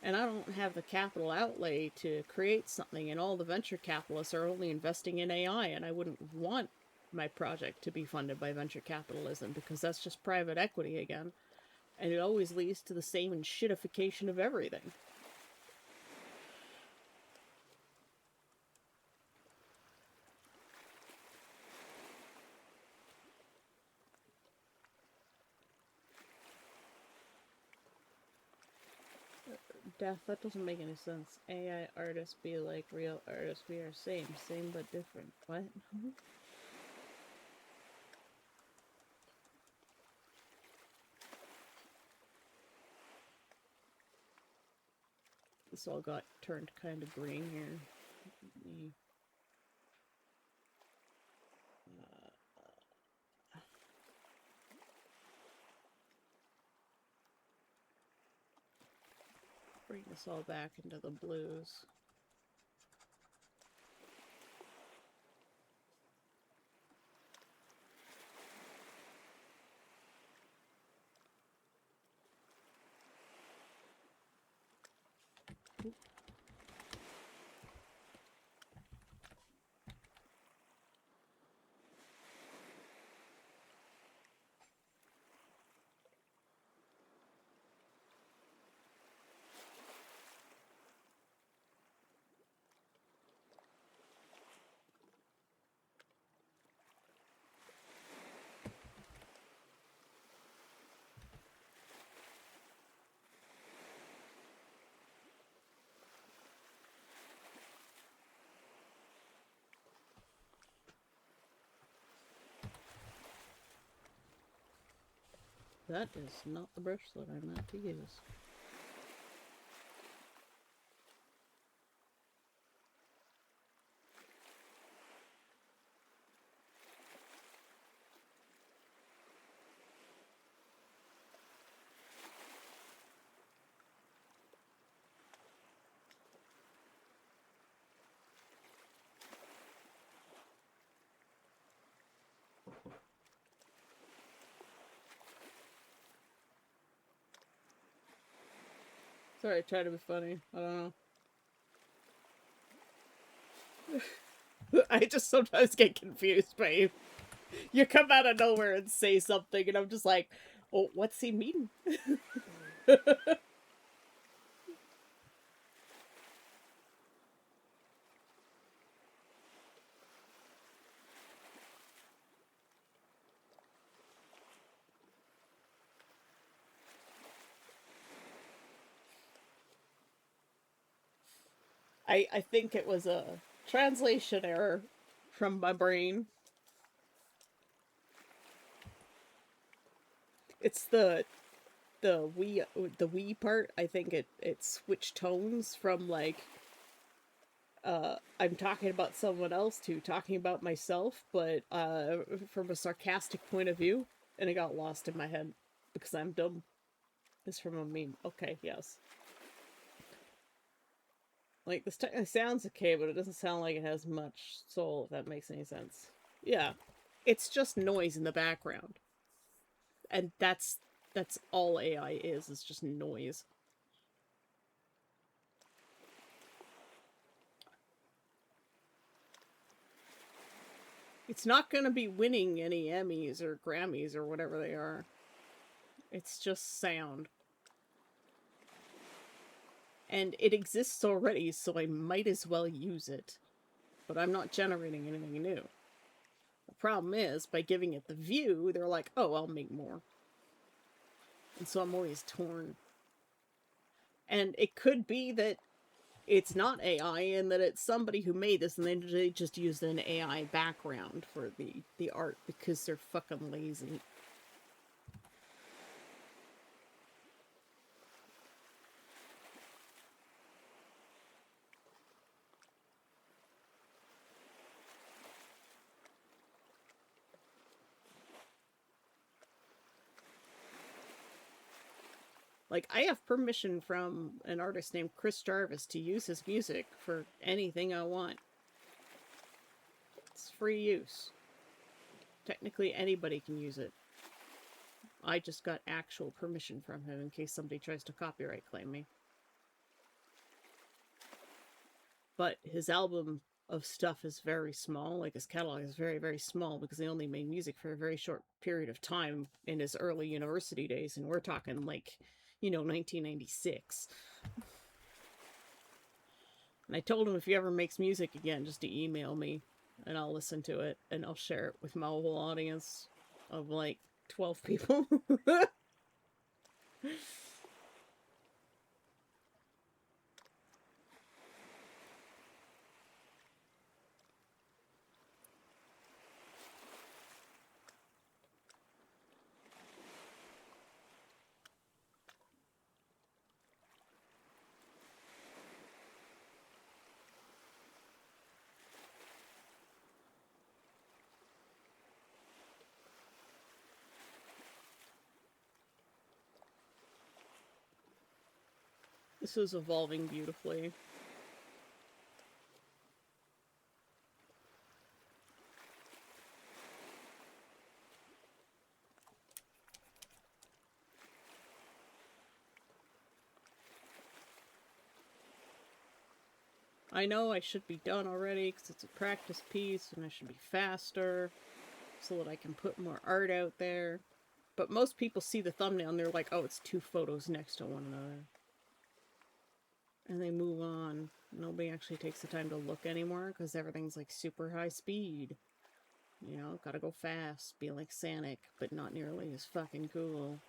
And I don't have the capital outlay to create something, and all the venture capitalists are only investing in AI, and I wouldn't want my project to be funded by venture capitalism, because that's just private equity again. And it always leads to the same shitification of everything. Death, that doesn't make any sense. AI artists be like real artists. We are same but different. What? This all got turned kind of green here. Bring this all back into the blues. That is not the brush that I meant to use. Sorry, I try to be funny. I don't know. I just sometimes get confused by you. You come out of nowhere and say something, and I'm just like, oh, what's he mean? I think it was a translation error from my brain. It's the we part. I think it switched tones from like I'm talking about someone else to talking about myself, but from a sarcastic point of view, and it got lost in my head because I'm dumb. It's from a meme. Okay, yes. Like, this technically sounds okay, but it doesn't sound like it has much soul, if that makes any sense. Yeah. It's just noise in the background. And that's all AI is just noise. It's not gonna be winning any Emmys or Grammys or whatever they are. It's just sound. And it exists already, so I might as well use it. But I'm not generating anything new. The problem is, by giving it the view, they're like, oh, I'll make more. And so I'm always torn. And it could be that it's not AI and that it's somebody who made this and they just used an AI background for the art because they're fucking lazy. Like, I have permission from an artist named Chris Jarvis to use his music for anything I want. It's free use. Technically, anybody can use it. I just got actual permission from him in case somebody tries to copyright claim me. But his album of stuff is very small. Like, his catalog is very, very small because he only made music for a very short period of time in his early university days. And we're talking, like, 1996. And I told him if he ever makes music again, just to email me and I'll listen to it and I'll share it with my whole audience of like 12 people. This is evolving beautifully. I know I should be done already because it's a practice piece and I should be faster so that I can put more art out there. But most people see the thumbnail and they're like, oh, it's 2 photos next to one another. And they move on. Nobody actually takes the time to look anymore because everything's like super high speed. You know, gotta go fast, be like Sonic, but not nearly as fucking cool.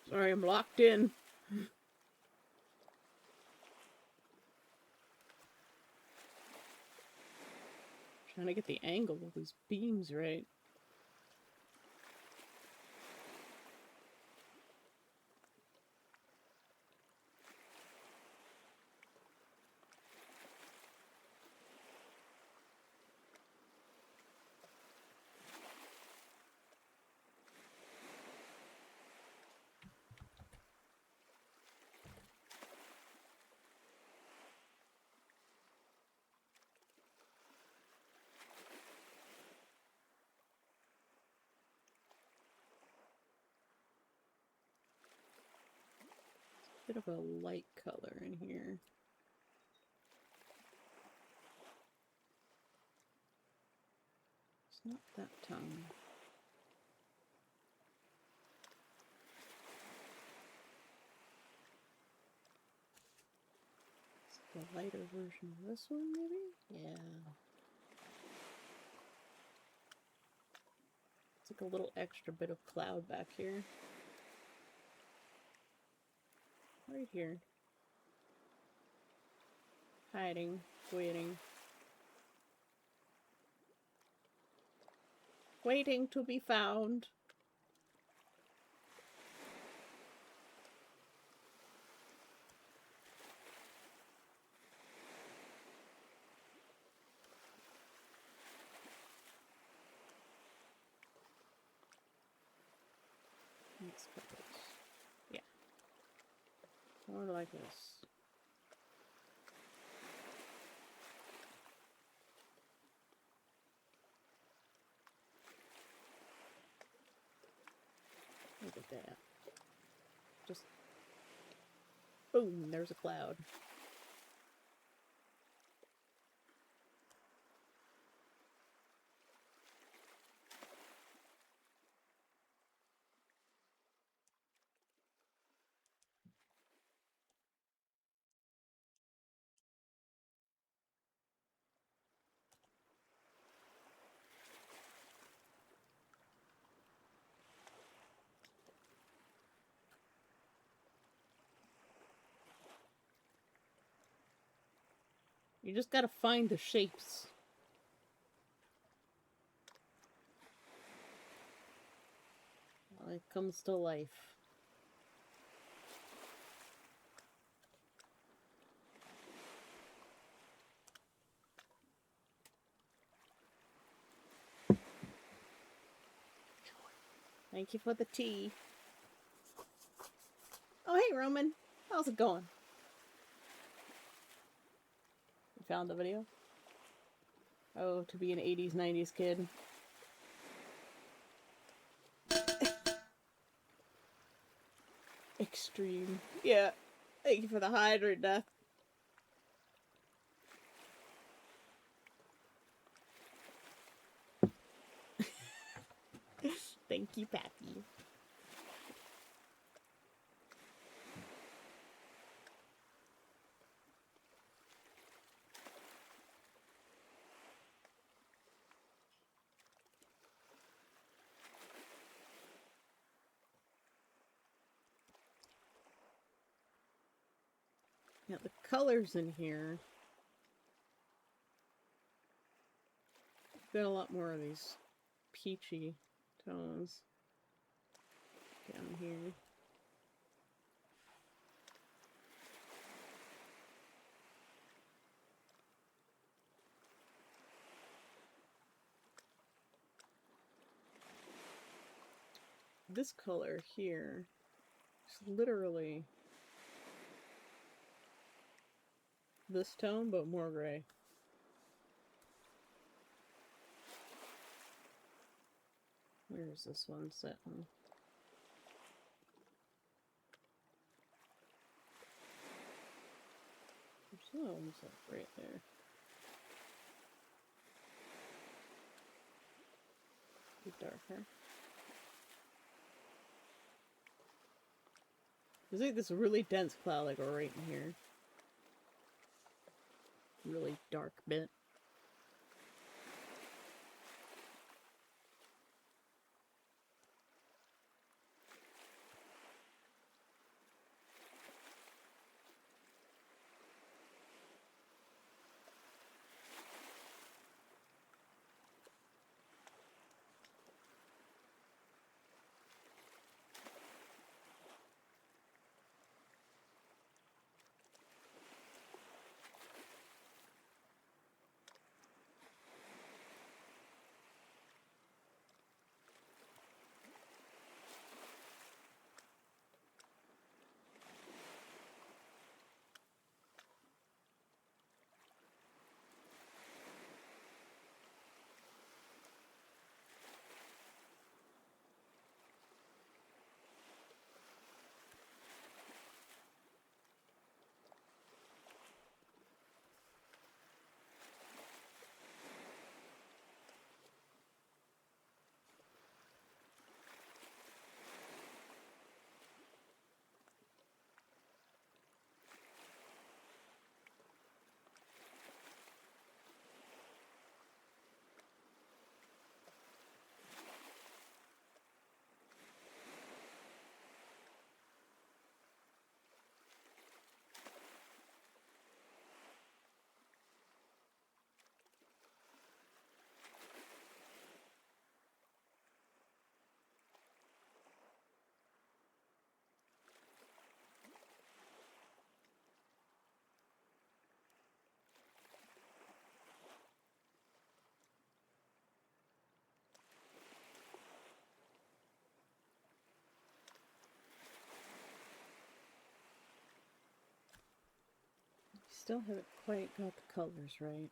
Sorry, I'm locked in. Trying to get the angle of these beams right. Bit of a light color in here. It's not that tongue. It's the lighter version of this one, maybe? Yeah. It's like a little extra bit of cloud back here. Right here. Hiding, waiting. Waiting to be found. Let's put this. Yeah. More like this. Look at that. Just boom, there's a cloud. You just gotta find the shapes. Well, it comes to life. Thank you for the tea. Oh, hey, Roman. How's it going? You found the video? Oh, to be an 80s, 90s kid. Extreme. Yeah. Thank you for the hydrant death. Thank you, Pappy. Yeah, the colors in here. Got a lot more of these peachy tones down here. This color here is literally this tone, but more gray. Where is this one sitting? There's another one set right there. Be darker. There's like this really dense cloud like right in here. Really dark bit. Still haven't quite got the colors right.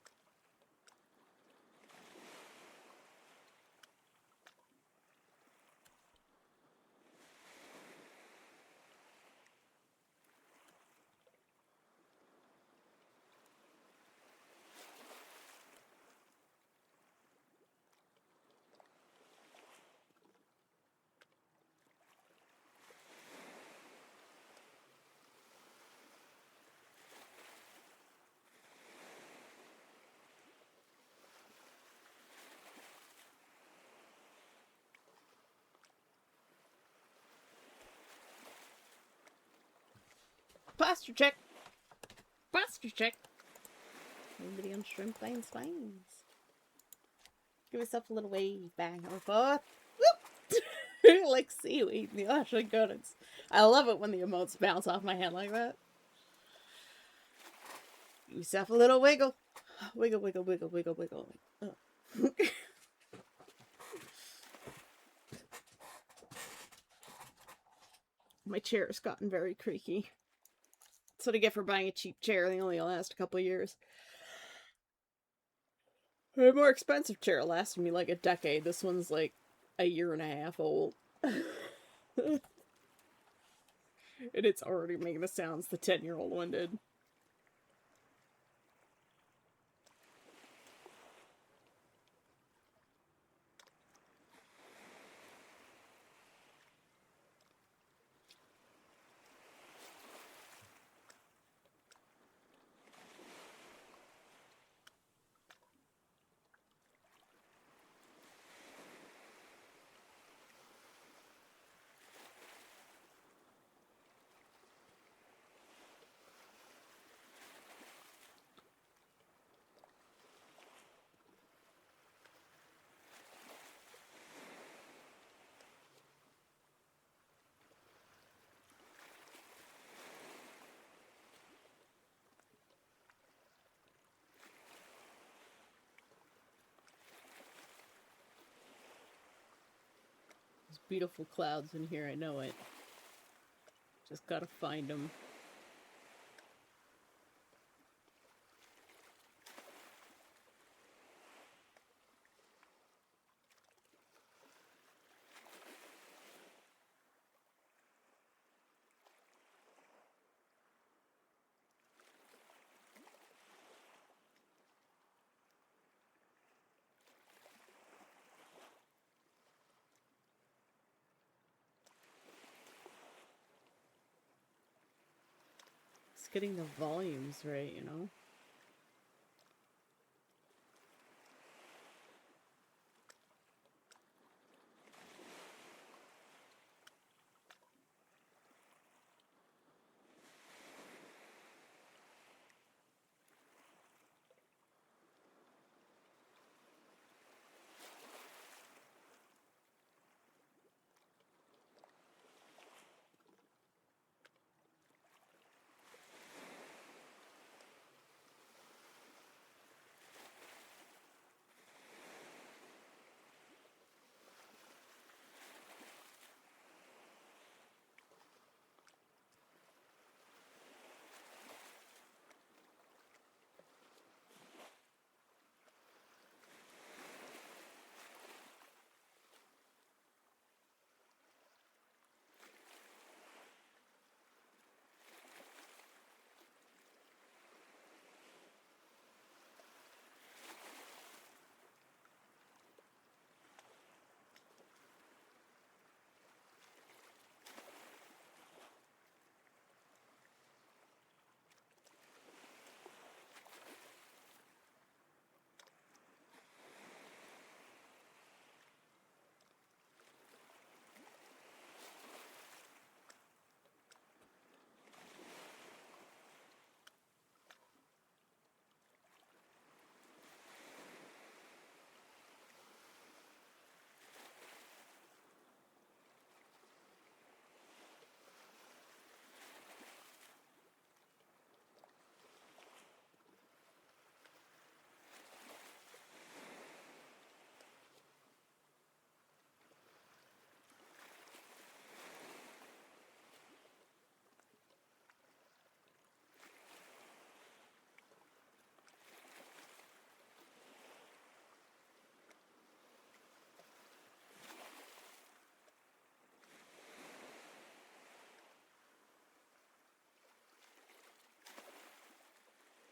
Posture check! Posture check! Anybody on shrimp lane spines? Give yourself a little wave back and forth. Whoop! Like seaweed in the ocean currents. I love it when the emotes bounce off my head like that. Give yourself a little wiggle. Wiggle, wiggle, wiggle, wiggle, wiggle. Oh. My chair has gotten very creaky. That's what I get for buying a cheap chair. They only last a couple of years. A more expensive chair lasted me like a decade. This one's like a year and a half old. And it's already making the sounds the 10-year-old one did. There's beautiful clouds in here, I know it. Just gotta find them. It's getting the volumes right, you know?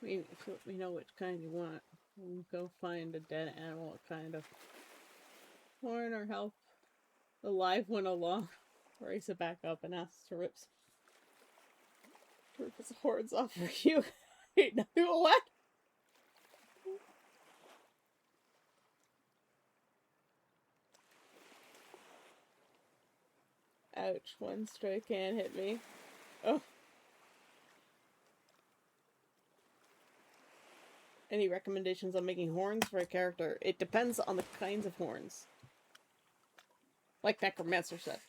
We know which kind you want. We'll go find a dead animal, what kind of horn or help the live one along. Race it back up and ask to rip his horns off for you. Wait, no, what? Ouch, one strike can't hit me. Oh. Any recommendations on making horns for a character? It depends on the kinds of horns. Like Necromancer said.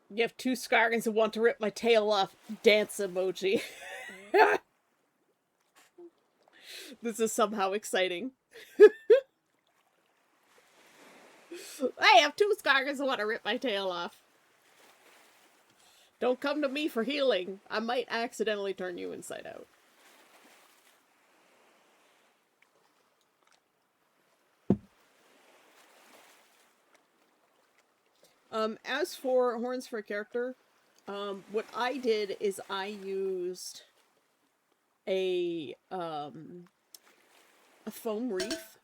You have two Skargans who want to rip my tail off. Dance emoji. This is somehow exciting. I have two Skargans who want to rip my tail off. Don't come to me for healing. I might accidentally turn you inside out. As for horns for a character, what I did is I used a foam wreath.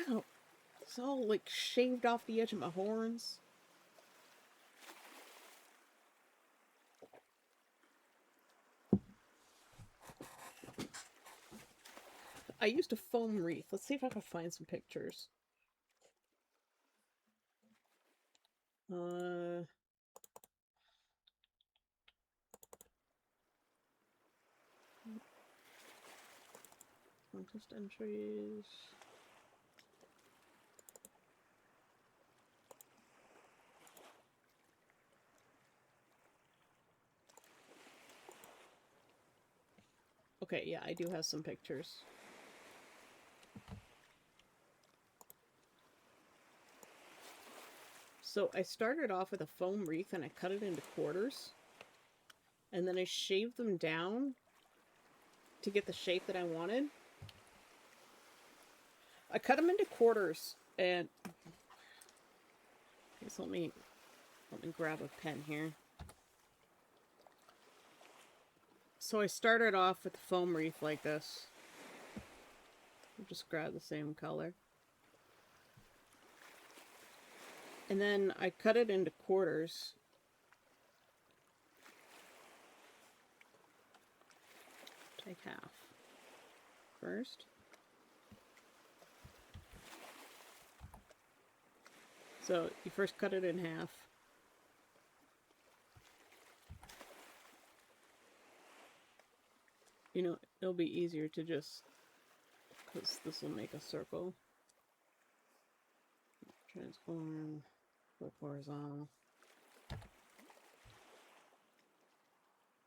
Ow! It's all like shaved off the edge of my horns. I used a foam wreath. Let's see if I can find some pictures. Contest entries. Okay, yeah, I do have some pictures. So I started off with a foam wreath and I cut it into quarters. And then I shaved them down to get the shape that I wanted. I cut them into quarters and... Okay, so let me grab a pen here. So I started off with the foam wreath like this. I'll just grab the same color. And then I cut it into quarters. Take half first. So you first cut it in half. You know, it'll be easier to just, because this will make a circle. Transform, flip horizontal.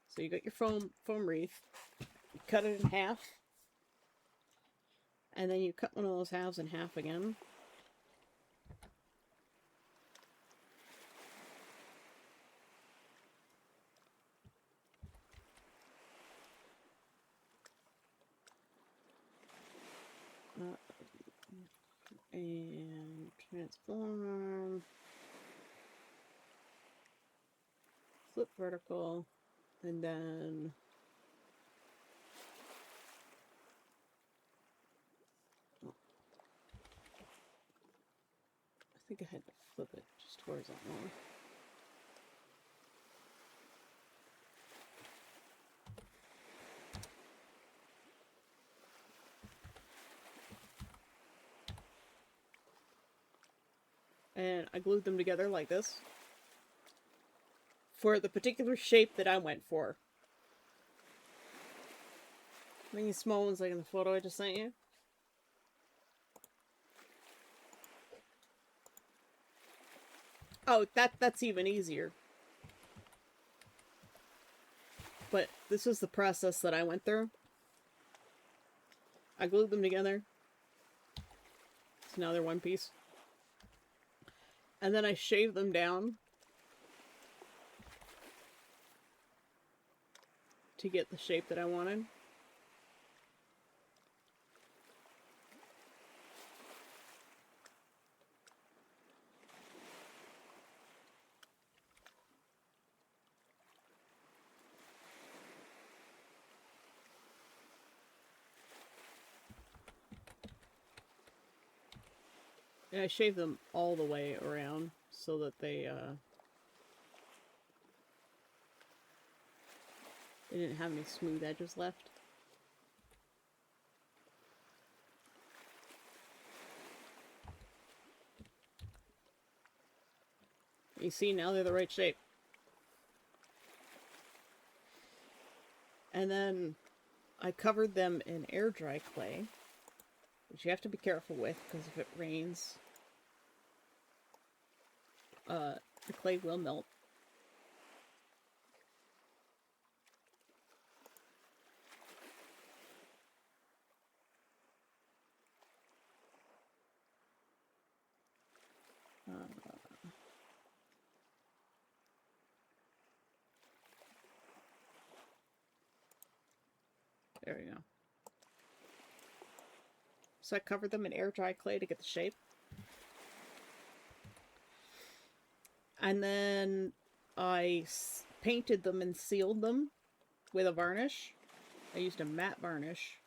So you got your foam wreath. You cut it in half. And then you cut one of those halves in half again. And transform. Flip vertical. And then I think I had to flip it just horizontally. And I glued them together like this for the particular shape that I went for. These small ones like in the photo I just sent you. Oh, that's even easier. But this is the process that I went through. I glued them together. So now they're one piece. And then I shaved them down to get the shape that I wanted. And I shaved them all the way around so that they didn't have any smooth edges left. You see, now they're the right shape. And then I covered them in air dry clay, which you have to be careful with because if it rains, the clay will melt. There we go. So I covered them in air dry clay to get the shape. And then I painted them and sealed them with a varnish. I used a matte varnish.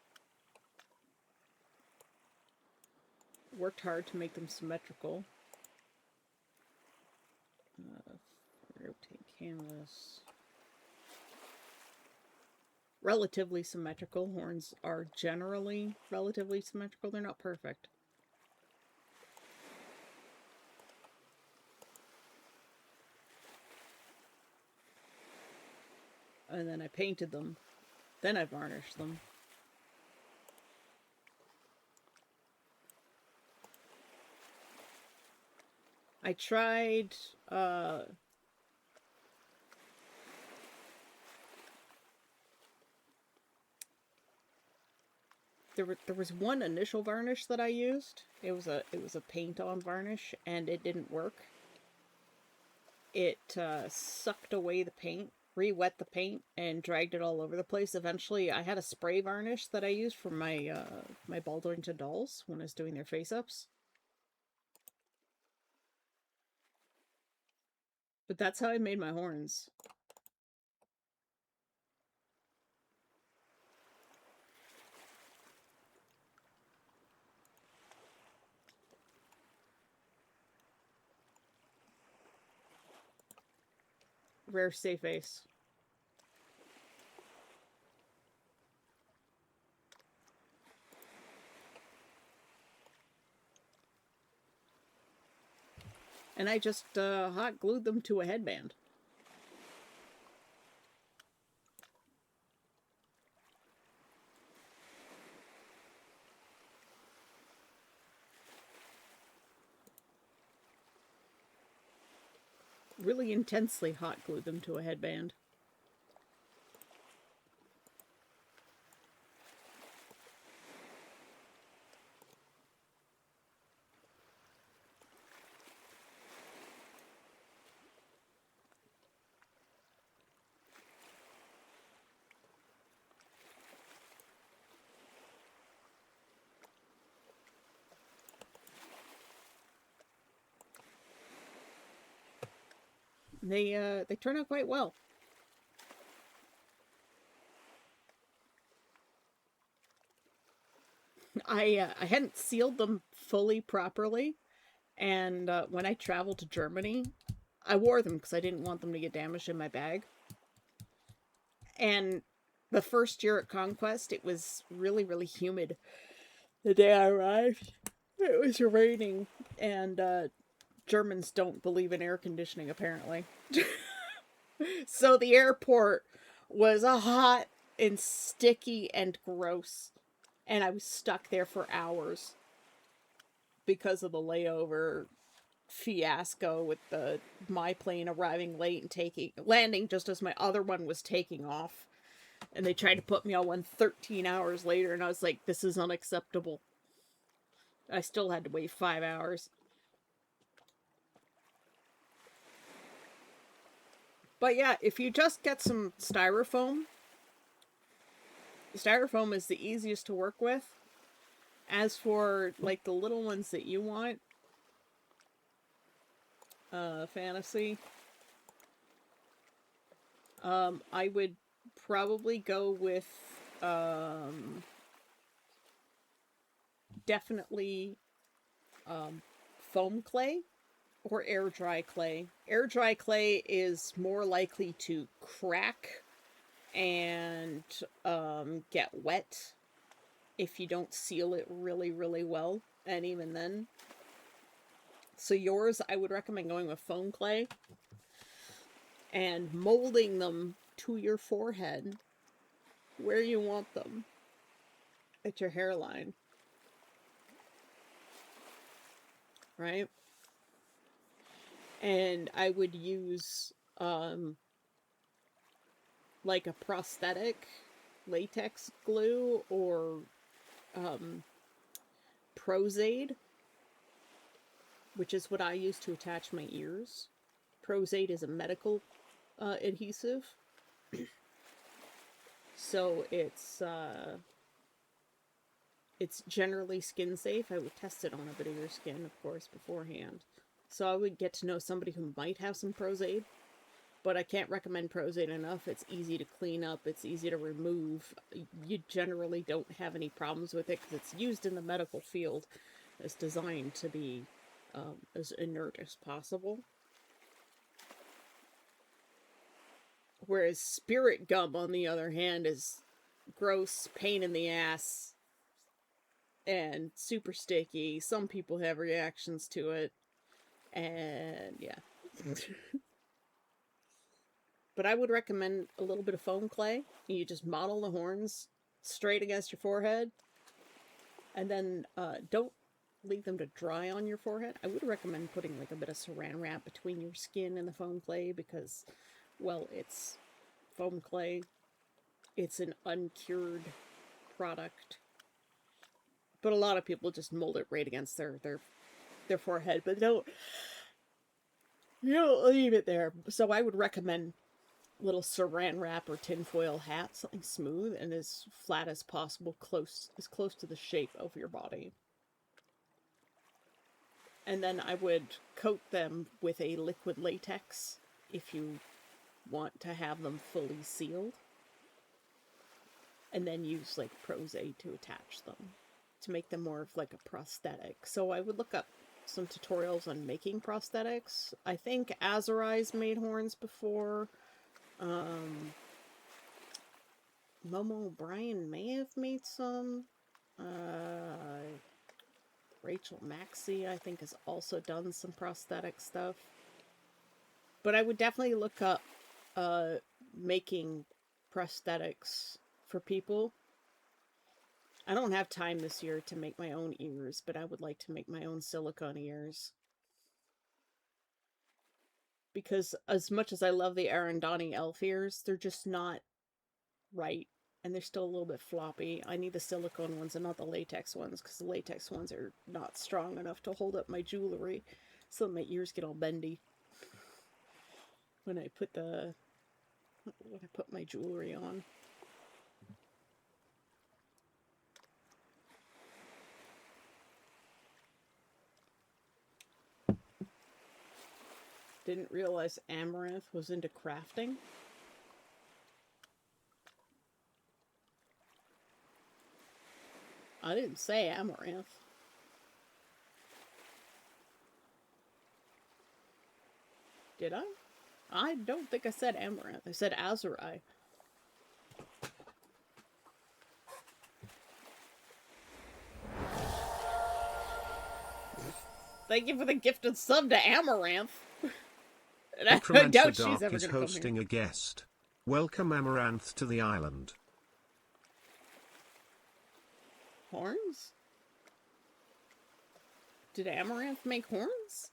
Worked hard to make them symmetrical. Rotate canvas. Relatively symmetrical. Horns are generally relatively symmetrical. They're not perfect. And then I painted them. Then I varnished them. I tried, there was one initial varnish that I used. It was a paint-on varnish, and it didn't work. It sucked away the paint, re-wet the paint, and dragged it all over the place. Eventually, I had a spray varnish that I used for my my Baldwinton dolls when I was doing their face-ups. But that's how I made my horns. Rare stay face. And I just hot glued them to a headband. Really intensely hot glued them to a headband. They turn out quite well. I hadn't sealed them fully properly, and when I traveled to Germany, I wore them because I didn't want them to get damaged in my bag. And the first year at Conquest, it was really, really humid. The day I arrived, it was raining, and Germans don't believe in air conditioning, apparently. So the airport was hot and sticky and gross. And I was stuck there for hours because of the layover fiasco with my plane arriving late and landing just as my other one was taking off. And they tried to put me on one 13 hours later, and I was like, this is unacceptable. I still had to wait 5 hours. But yeah, if you just get some styrofoam is the easiest to work with. As for, like, the little ones that you want, fantasy, I would probably go with, definitely, foam clay or air dry clay. Air dry clay is more likely to crack and get wet if you don't seal it really, really well. And even then. So yours, I would recommend going with foam clay and molding them to your forehead where you want them at your hairline, right? And I would use like a prosthetic latex glue or Pros-Aide, which is what I use to attach my ears. Pros-Aide is a medical adhesive, so it's generally skin safe. I would test it on a bit of your skin, of course, beforehand. So I would get to know somebody who might have some Pros-Aide, but I can't recommend Pros-Aide enough. It's easy to clean up, it's easy to remove. You generally don't have any problems with it because it's used in the medical field. It's designed to be as inert as possible. Whereas spirit gum, on the other hand, is gross, pain in the ass, and super sticky. Some people have reactions to it, and yeah. But I would recommend a little bit of foam clay. You just model the horns straight against your forehead, and then don't leave them to dry on your forehead. I would recommend putting like a bit of saran wrap between your skin and the foam clay because, well, it's foam clay. It's an uncured product. But a lot of people just mold it right against their forehead, but don't leave it there. So I would recommend little saran wrap or tinfoil hat, something smooth and as flat as possible, as close to the shape of your body. And then I would coat them with a liquid latex if you want to have them fully sealed. And then use like Pros-Aide to attach them to make them more of like a prosthetic. So I would look up some tutorials on making prosthetics. I think Azurai's made horns before. Momo O'Brien may have made some. Rachel Maxey, I think, has also done some prosthetic stuff. But I would definitely look up making prosthetics for people. I don't have time this year to make my own ears, but I would like to make my own silicone ears. Because as much as I love the Arandani elf ears, they're just not right. And they're still a little bit floppy. I need the silicone ones and not the latex ones, because the latex ones are not strong enough to hold up my jewelry. So my ears get all bendy when I put my jewelry on. Didn't realize Amaranth was into crafting. I didn't say Amaranth. Did I? I don't think I said Amaranth. I said Azurai. Thank you for the gifted sub to Amaranth. And I doubt she's ever going to hosting a guest. Welcome Amaranth to the island. Horns? Did Amaranth make horns?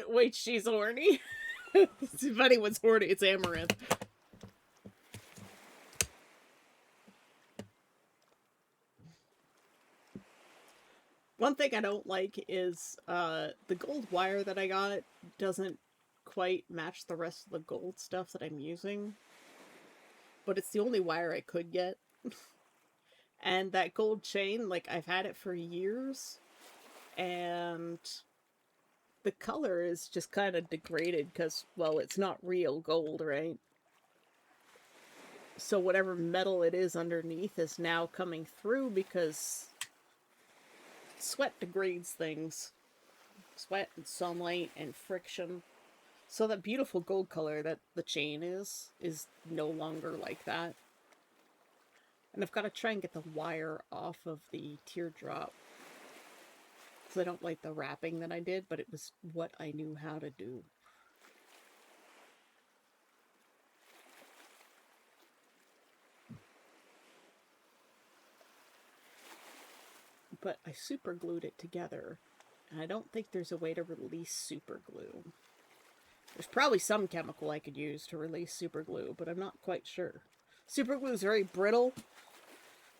Wait, she's horny? If anyone's horny, it's Amaranth. One thing I don't like is the gold wire that I got doesn't quite match the rest of the gold stuff that I'm using. But it's the only wire I could get. And that gold chain, like, I've had it for years. And the color is just kind of degraded because, well, it's not real gold, right? So whatever metal it is underneath is now coming through because sweat degrades things. Sweat and sunlight and friction. So that beautiful gold color that the chain is no longer like that. And I've got to try and get the wire off of the teardrop. Because I don't like the wrapping that I did, but it was what I knew how to do. But I super glued it together. And I don't think there's a way to release super glue. There's probably some chemical I could use to release super glue, but I'm not quite sure. Super glue is very brittle,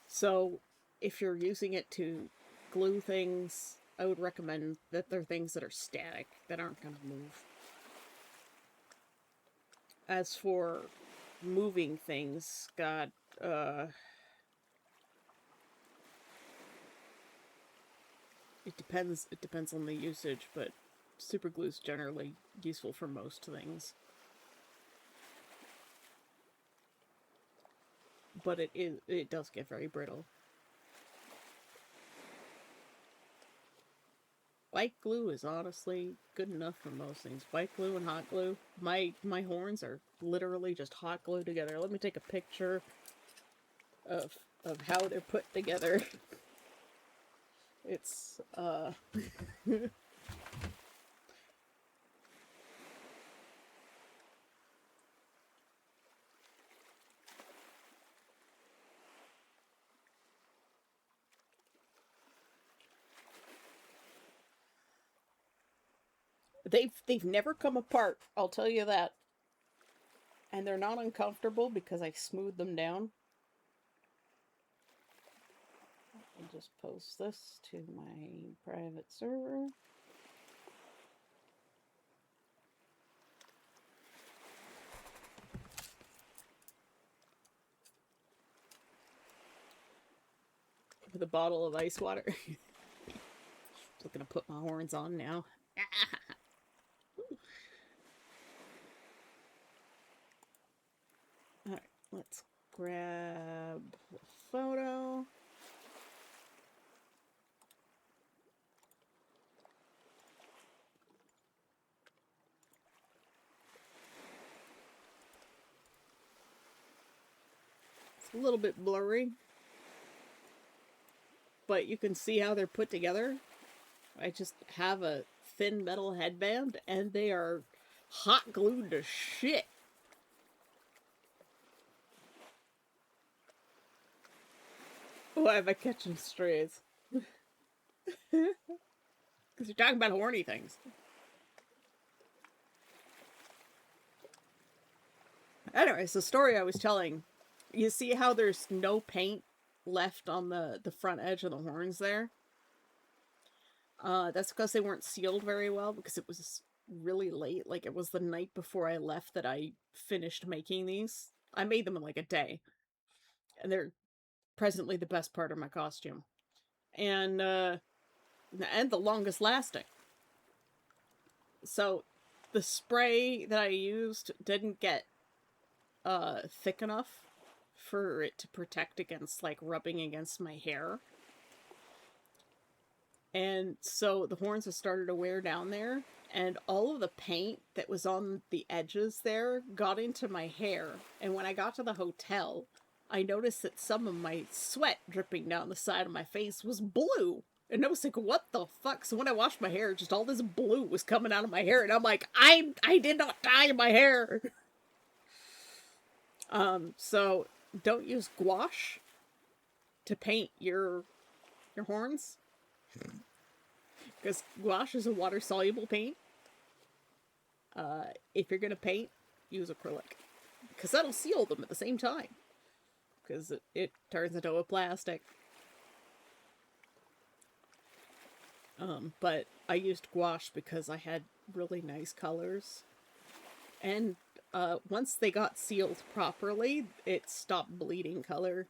so if you're using it to glue things, I would recommend that they're things that are static, that aren't going to move. As for moving things, God, it depends on the usage, but super glue is generally useful for most things. But it does get very brittle. White glue is honestly good enough for most things. White glue and hot glue. My horns are literally just hot glue together. Let me take a picture of how they're put together. It's they've never come apart, I'll tell you that. And they're not uncomfortable because I smoothed them down. I'll just post this to my private server. With a bottle of ice water. Just gonna put my horns on now. Alright, let's grab the photo. It's a little bit blurry, but you can see how they're put together. I just have a thin metal headband, and they are hot glued to shit. Why am I catching strays? Because you're talking about horny things. Anyways, the story I was telling, you see how there's no paint left on the front edge of the horns there? That's because they weren't sealed very well, because it was really late. Like, it was the night before I left that I finished making these. I made them in like a day. And they're presently the best part of my costume. And the longest lasting. So, the spray that I used didn't get thick enough for it to protect against, like, rubbing against my hair. And so the horns have started to wear down there, and all of the paint that was on the edges there got into my hair. And when I got to the hotel, I noticed that some of my sweat dripping down the side of my face was blue. And I was like, what the fuck? So when I washed my hair, just all this blue was coming out of my hair, and I'm like, I did not dye my hair. So don't use gouache to paint your horns. Because gouache is a water-soluble paint. If you're going to paint, use acrylic. Because that'll seal them at the same time. Because it turns into a plastic. But I used gouache because I had really nice colors. And once they got sealed properly, it stopped bleeding color.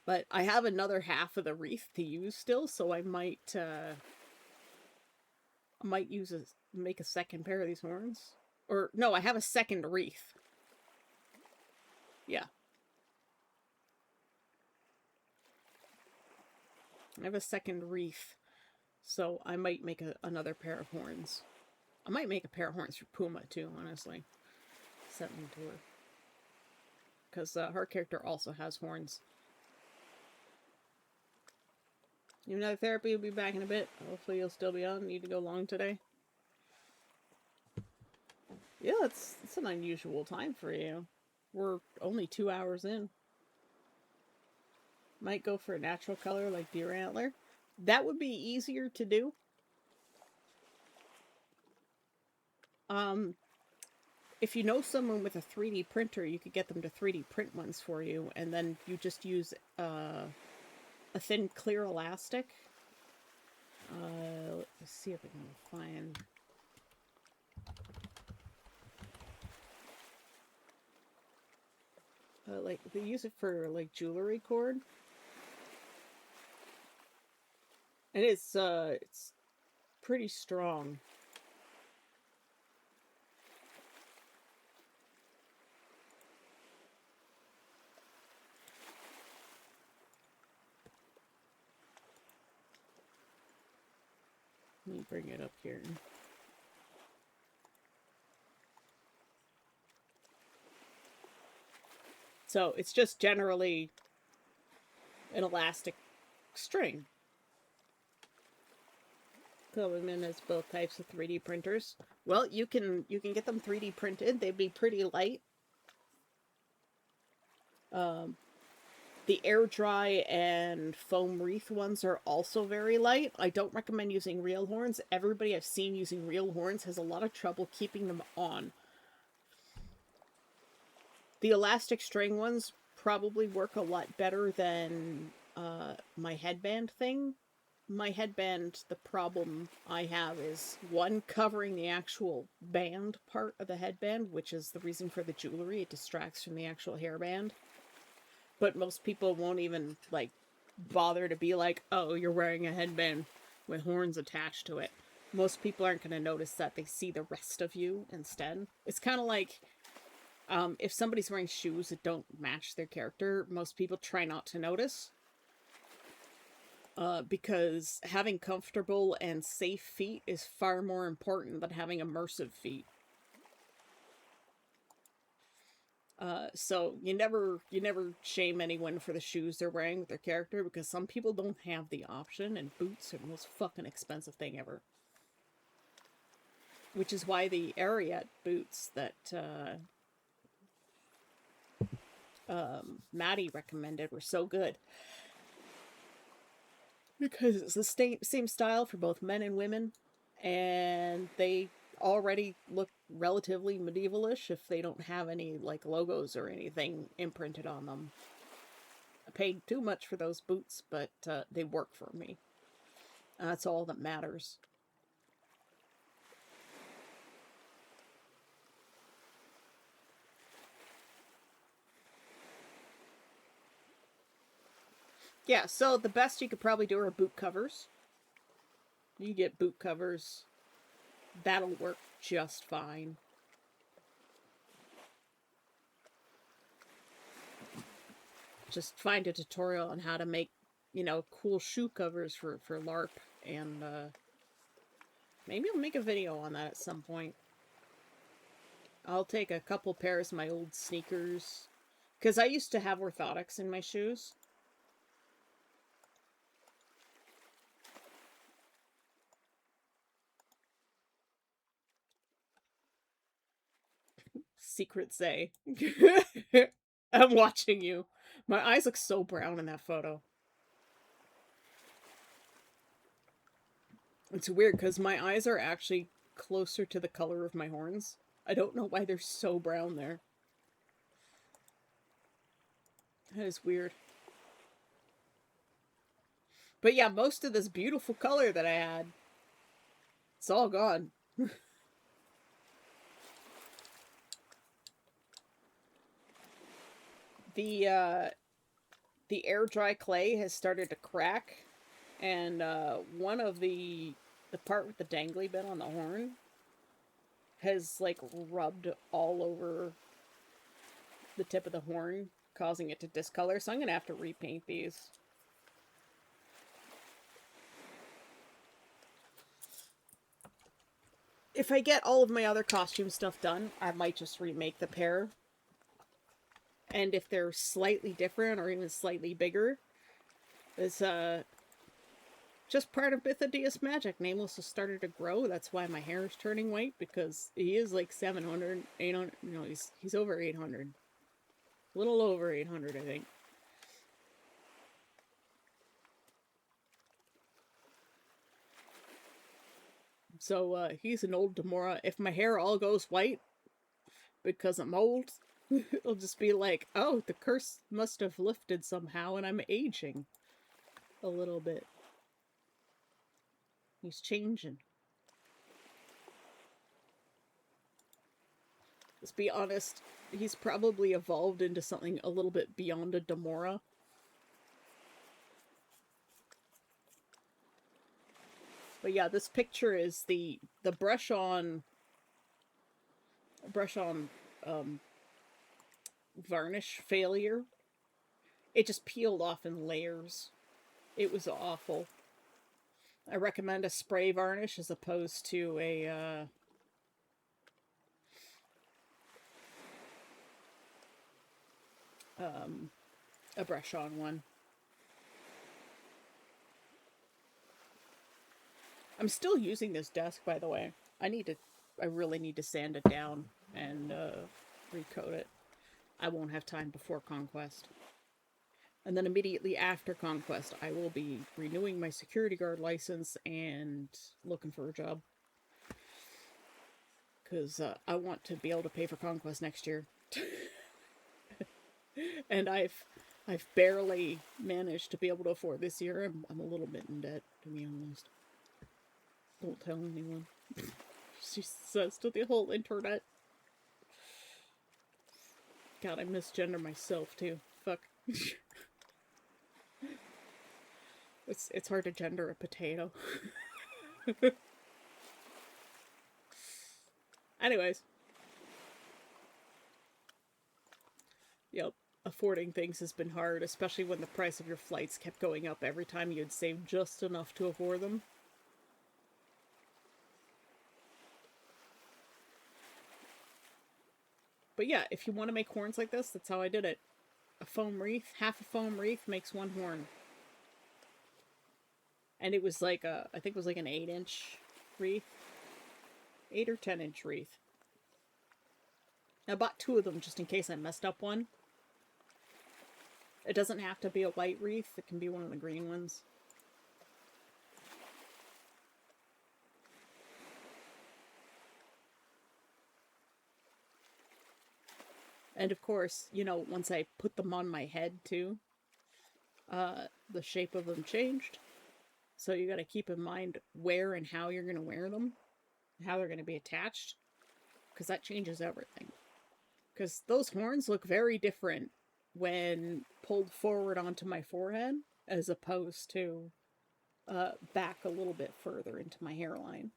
But I have another half of the wreath to use still, so I might make a second pair of these horns. Or, no, I have a second wreath. Yeah. I have a second wreath, so I might make another pair of horns. I might make a pair of horns for Puma too, honestly. Send them to her. Because her character also has horns. Even though therapy will be back in a bit. Hopefully you'll still be on. Need to go long today. Yeah, it's an unusual time for you. We're only 2 hours in. Might go for a natural color like deer antler. That would be easier to do. If you know someone with a 3D printer, you could get them to 3D print ones for you, and then you just use a thin clear elastic. Let's see if I can find... like, they use it for, like, jewelry cord. And it's pretty strong. Let me bring it up here. So it's just generally an elastic string. Coming in as both types of 3D printers. Well, you can get them 3D printed. They'd be pretty light. The air dry and foam wreath ones are also very light. I don't recommend using real horns. Everybody I've seen using real horns has a lot of trouble keeping them on. The elastic string ones probably work a lot better than my headband thing. My headband, the problem I have is, one, covering the actual band part of the headband, which is the reason for the jewelry. It distracts from the actual hairband. But most people won't even, like, bother to be like, oh, you're wearing a headband with horns attached to it. Most people aren't going to notice that. They see the rest of you instead. It's kind of like, if somebody's wearing shoes that don't match their character, most people try not to notice. Because having comfortable and safe feet is far more important than having immersive feet. So you never shame anyone for the shoes they're wearing with their character, because some people don't have the option, and boots are the most fucking expensive thing ever. Which is why the Ariat boots that Maddie recommended were so good. Because it's the same style for both men and women, and they already look relatively medievalish if they don't have any, like, logos or anything imprinted on them. I paid too much for those boots, but they work for me. That's all that matters. Yeah, so the best you could probably do are boot covers. You get boot covers. That'll work just fine. Just find a tutorial on how to make, cool shoe covers for LARP, and maybe I'll make a video on that at some point. I'll take a couple pairs of my old sneakers, because I used to have orthotics in my shoes. Secret Zay. I'm watching you. My eyes look so brown in that photo. It's weird because my eyes are actually closer to the color of my horns. I don't know why they're so brown there. That is weird. But yeah, most of this beautiful color that I had, it's all gone. The air dry clay has started to crack, and one of the part with the dangly bit on the horn has, like, rubbed all over the tip of the horn, causing it to discolor. So I'm gonna have to repaint these. if I get all of my other costume stuff done, I might just remake the pair. And if they're slightly different or even slightly bigger, it's just part of Mythodius magic. Nameless has started to grow. That's why my hair is turning white, because he is like 700, 800. No, he's over 800. A little over 800, I think. So he's an old Demora. If my hair all goes white because I'm old, it'll just be like, oh, the curse must have lifted somehow and I'm aging a little bit. He's changing. Let's be honest, he's probably evolved into something a little bit beyond a Demora. But yeah, this picture is the brush on varnish failure. It just peeled off in layers. It was awful. I recommend a spray varnish as opposed to a brush on one. I'm still using this desk, by the way. I really need to sand it down and recoat it. I won't have time before Conquest. And then immediately after Conquest, I will be renewing my security guard license and looking for a job. Because I want to be able to pay for Conquest next year. And I've barely managed to be able to afford this year. I'm a little bit in debt, to be honest. Don't tell anyone. She says to the whole internet. God, I misgender myself too. Fuck. It's hard to gender a potato. Anyways. Yep. Affording things has been hard, especially when the price of your flights kept going up every time you'd save just enough to afford them. But yeah, if you want to make horns like this, that's how I did it. A foam wreath, half a foam wreath makes one horn. And it was like I think it was like an 8-inch wreath. 8 or 10-inch wreath. I bought 2 of them just in case I messed up one. It doesn't have to be a white wreath, it can be one of the green ones. And of course, you know, once I put them on my head too, the shape of them changed. So you gotta keep in mind where and how you're gonna wear them, how they're gonna be attached, because that changes everything. Because those horns look very different when pulled forward onto my forehead, as opposed to back a little bit further into my hairline.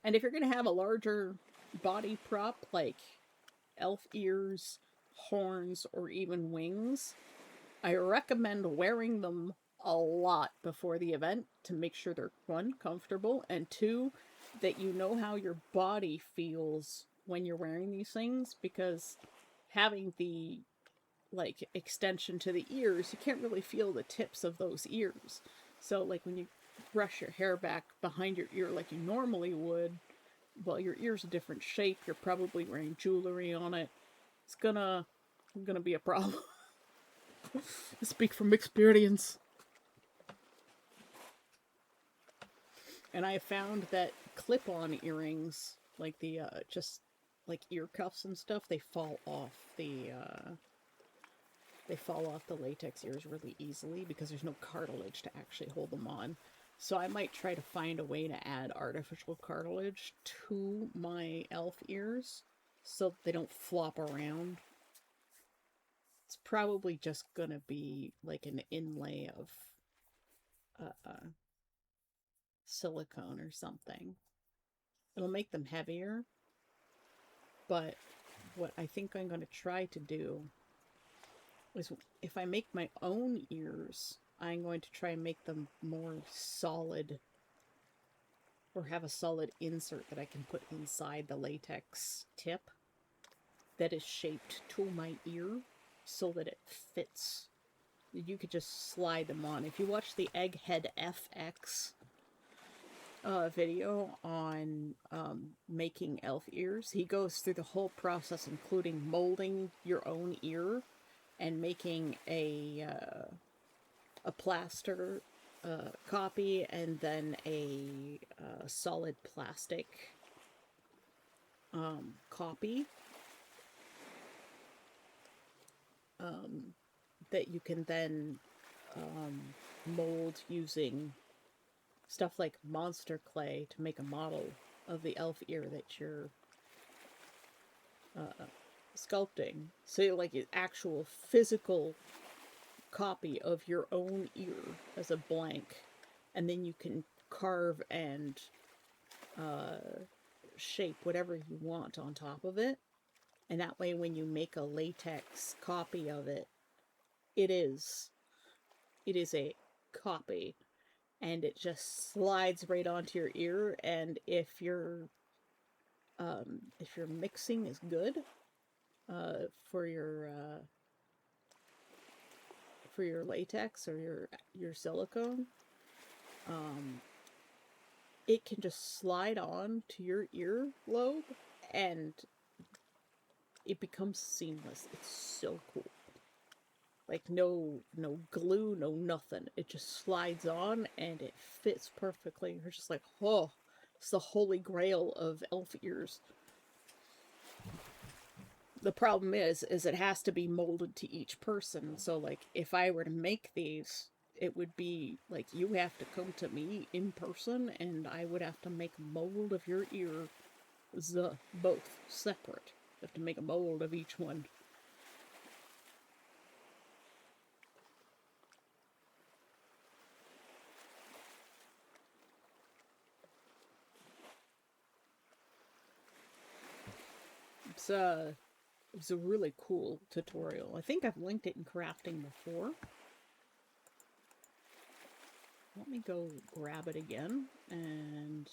And if you're going to have a larger body prop, like elf ears, horns, or even wings, I recommend wearing them a lot before the event to make sure they're, 1, comfortable, and 2, that you know how your body feels when you're wearing these things, because having the, like, extension to the ears, you can't really feel the tips of those ears. So, like, when you brush your hair back behind your ear like you normally would, well, your ear's a different shape, you're probably wearing jewelry on it, it's gonna be a problem. I speak from experience. And I found that clip-on earrings, like the, just, like ear cuffs and stuff, they fall off the latex ears really easily because there's no cartilage to actually hold them on. So I might try to find a way to add artificial cartilage to my elf ears so they don't flop around. It's probably just gonna be like an inlay of silicone or something. It'll make them heavier, but what I think I'm going to try to do is if I make my own ears, I'm going to try and make them more solid, or have a solid insert that I can put inside the latex tip that is shaped to my ear so that it fits. You could just slide them on. If you watch the Egghead FX video on making elf ears, he goes through the whole process, including molding your own ear and making a plaster copy, and then a solid plastic copy that you can then mold using stuff like monster clay to make a model of the elf ear that you're sculpting. So like an actual physical copy of your own ear as a blank, and then you can carve and shape whatever you want on top of it, and that way when you make a latex copy of it, it is a copy, and it just slides right onto your ear. And if your mixing is good for your latex or your silicone, it can just slide on to your ear lobe and it becomes seamless. It's so cool. Like no glue, no nothing. It just slides on and it fits perfectly. You're just like, oh, it's the holy grail of elf ears. The problem is it has to be molded to each person. So like if I were to make these, it would be like you have to come to me in person and I would have to make a mold of your ear, both separate. You have to make a mold of each one. It's a really cool tutorial. I think I've linked it in crafting before. Let me go grab it again and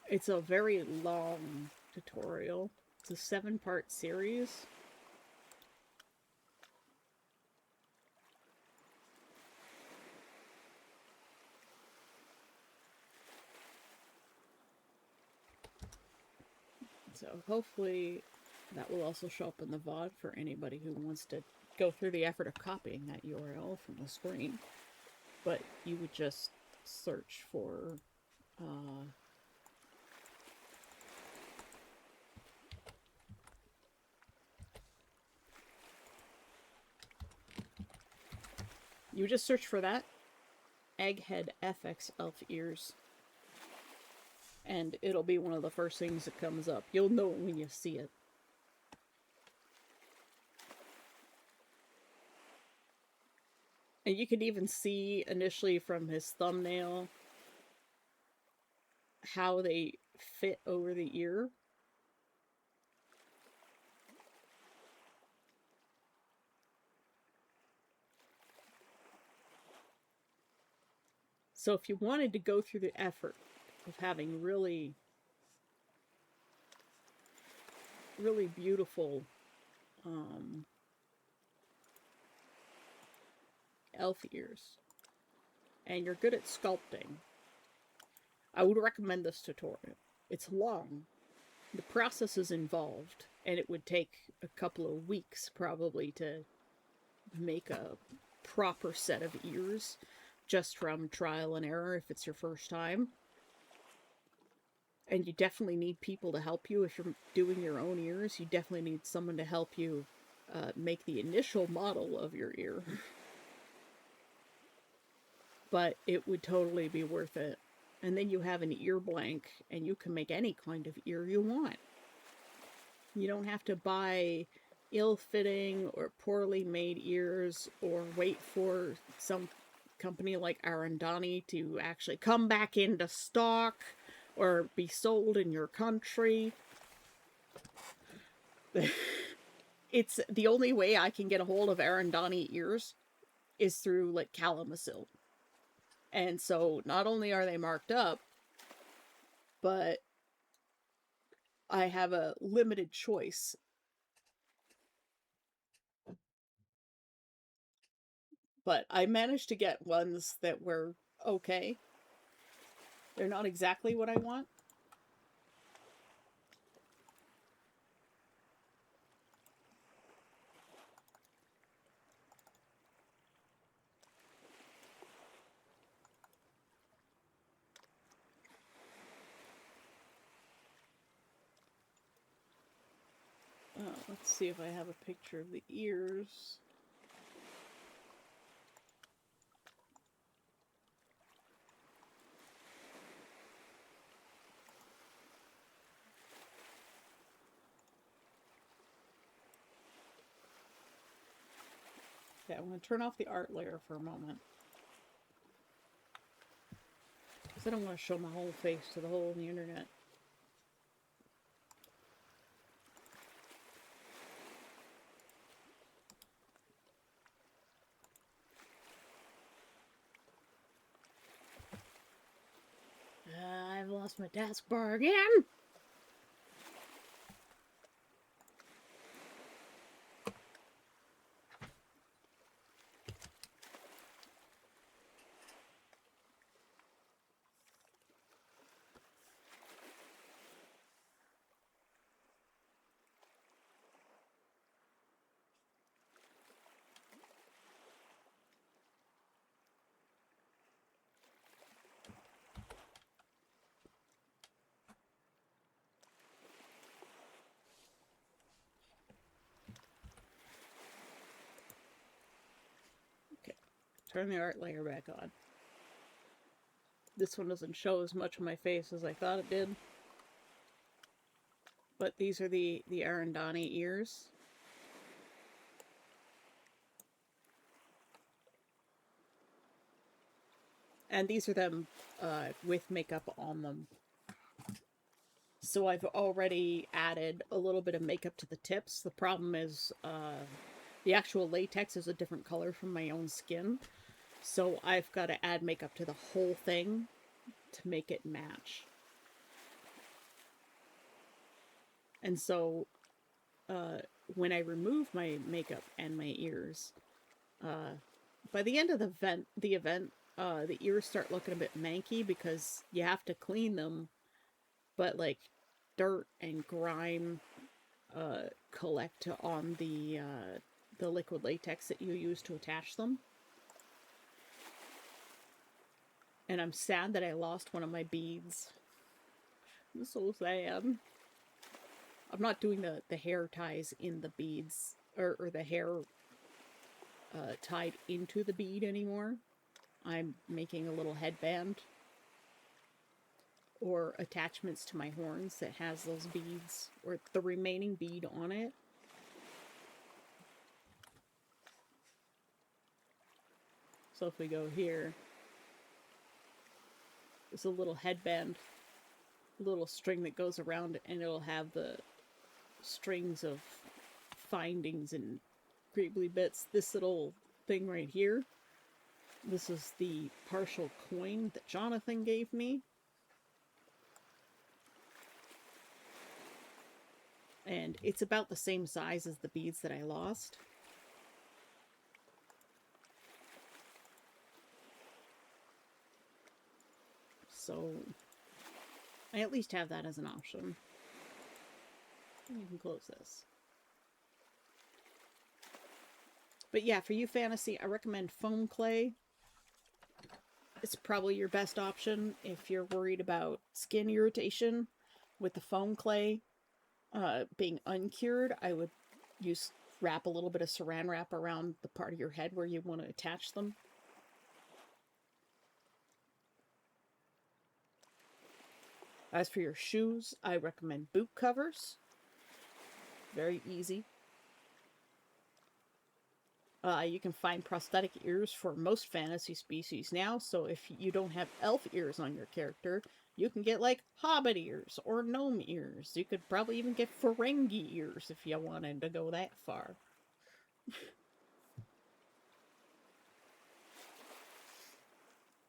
it's a very long tutorial. It's a 7-part series. So hopefully that will also show up in the VOD for anybody who wants to go through the effort of copying that URL from the screen. But you would just search for you just search for that, Egghead FX elf ears, and it'll be one of the first things that comes up. You'll know it when you see it. And you can even see initially from his thumbnail how they fit over the ear. So if you wanted to go through the effort of having really beautiful elf ears, and you're good at sculpting, I would recommend this tutorial. It's long. The process is involved, and it would take a couple of weeks probably to make a proper set of ears, just from trial and error if it's your first time. And you definitely need people to help you if you're doing your own ears. You definitely need someone to help you make the initial model of your ear. But it would totally be worth it And then you have an ear blank, and you can make any kind of ear you want. You don't have to buy ill-fitting or poorly made ears or wait for some company like Arandani to actually come back into stock or be sold in your country. It's the only way I can get a hold of Arandani ears is through like Kalamazoo. And so not only are they marked up, but I have a limited choice. But I managed to get ones that were okay. They're not exactly what I want. Let's see if I have a picture of the ears. Okay, I'm going to turn off the art layer for a moment. Because I don't want to show my whole face to the whole of the internet. I've lost my taskbar again! Turn the art layer back on. This one doesn't show as much of my face as I thought it did. But these are the Arandani ears. And these are them with makeup on them. So I've already added a little bit of makeup to the tips. The problem is the actual latex is a different color from my own skin. So I've got to add makeup to the whole thing to make it match. And so when I remove my makeup and my ears, by the end of the event, the ears start looking a bit manky because you have to clean them, but like dirt and grime collect on the liquid latex that you use to attach them. And I'm sad that I lost one of my beads. I'm so sad. I'm not doing the hair ties in the beads, or the hair tied into the bead anymore. I'm making a little headband or attachments to my horns that has those beads, or the remaining bead on it. So if we go here, there's a little headband, little string that goes around it, and it'll have the strings of findings and greebly bits. This little thing right here, this is the partial coin that Jonathan gave me. And it's about the same size as the beads that I lost. So I at least have that as an option. And you can close this. But yeah, for you fantasy, I recommend foam clay. It's probably your best option if you're worried about skin irritation. With the foam clay being uncured, I would wrap a little bit of saran wrap around the part of your head where you want to attach them. As for your shoes, I recommend boot covers. Very easy. You can find prosthetic ears for most fantasy species now, so if you don't have elf ears on your character, you can get like hobbit ears or gnome ears. You could probably even get Ferengi ears if you wanted to go that far.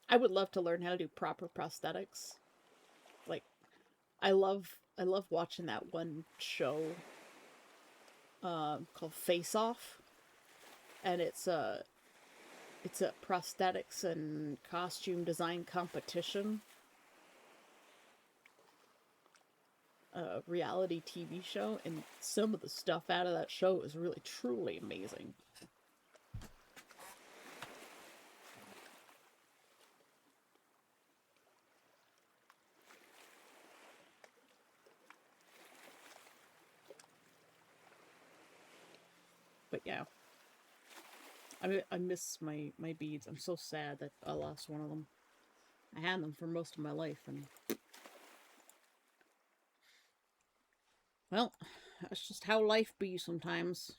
I would love to learn how to do proper prosthetics. Like, I love watching that one show called Face Off, and it's a prosthetics and costume design competition. Reality TV show, and some of the stuff out of that show is really truly amazing. But yeah, I miss my beads. I'm so sad that I lost one of them. I had them for most of my life, and well, that's just how life be sometimes.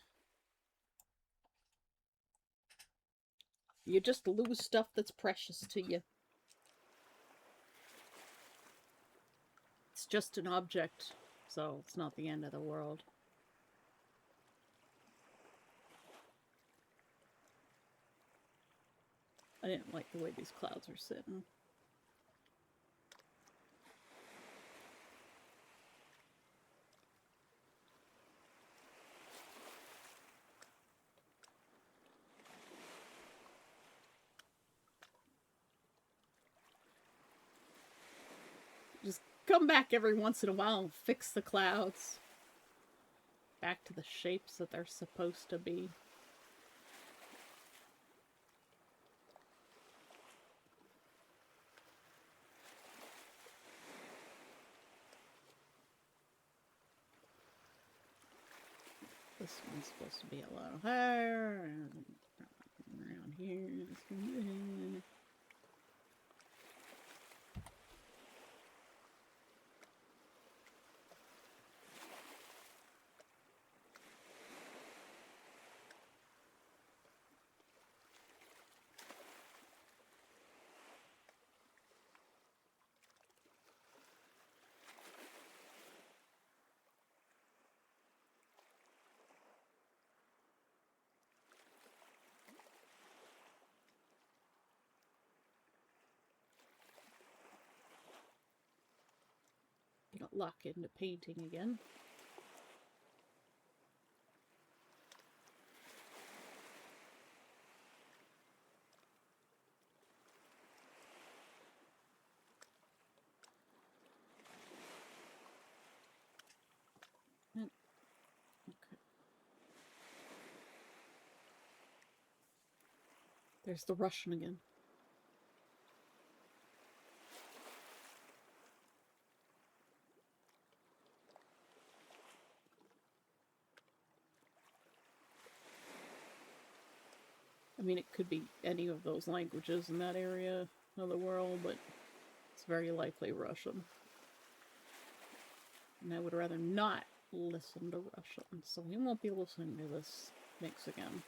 You just lose stuff that's precious to you. It's just an object, so it's not the end of the world. I didn't like the way these clouds are sitting. Just come back every once in a while and fix the clouds back to the shapes that they're supposed to be. This one's supposed to be a little higher, and around here. Lock into painting again. Okay. There's the Russian again. I mean, it could be any of those languages in that area of the world, but it's very likely Russian. And I would rather not listen to Russian, so we won't be listening to this mix again.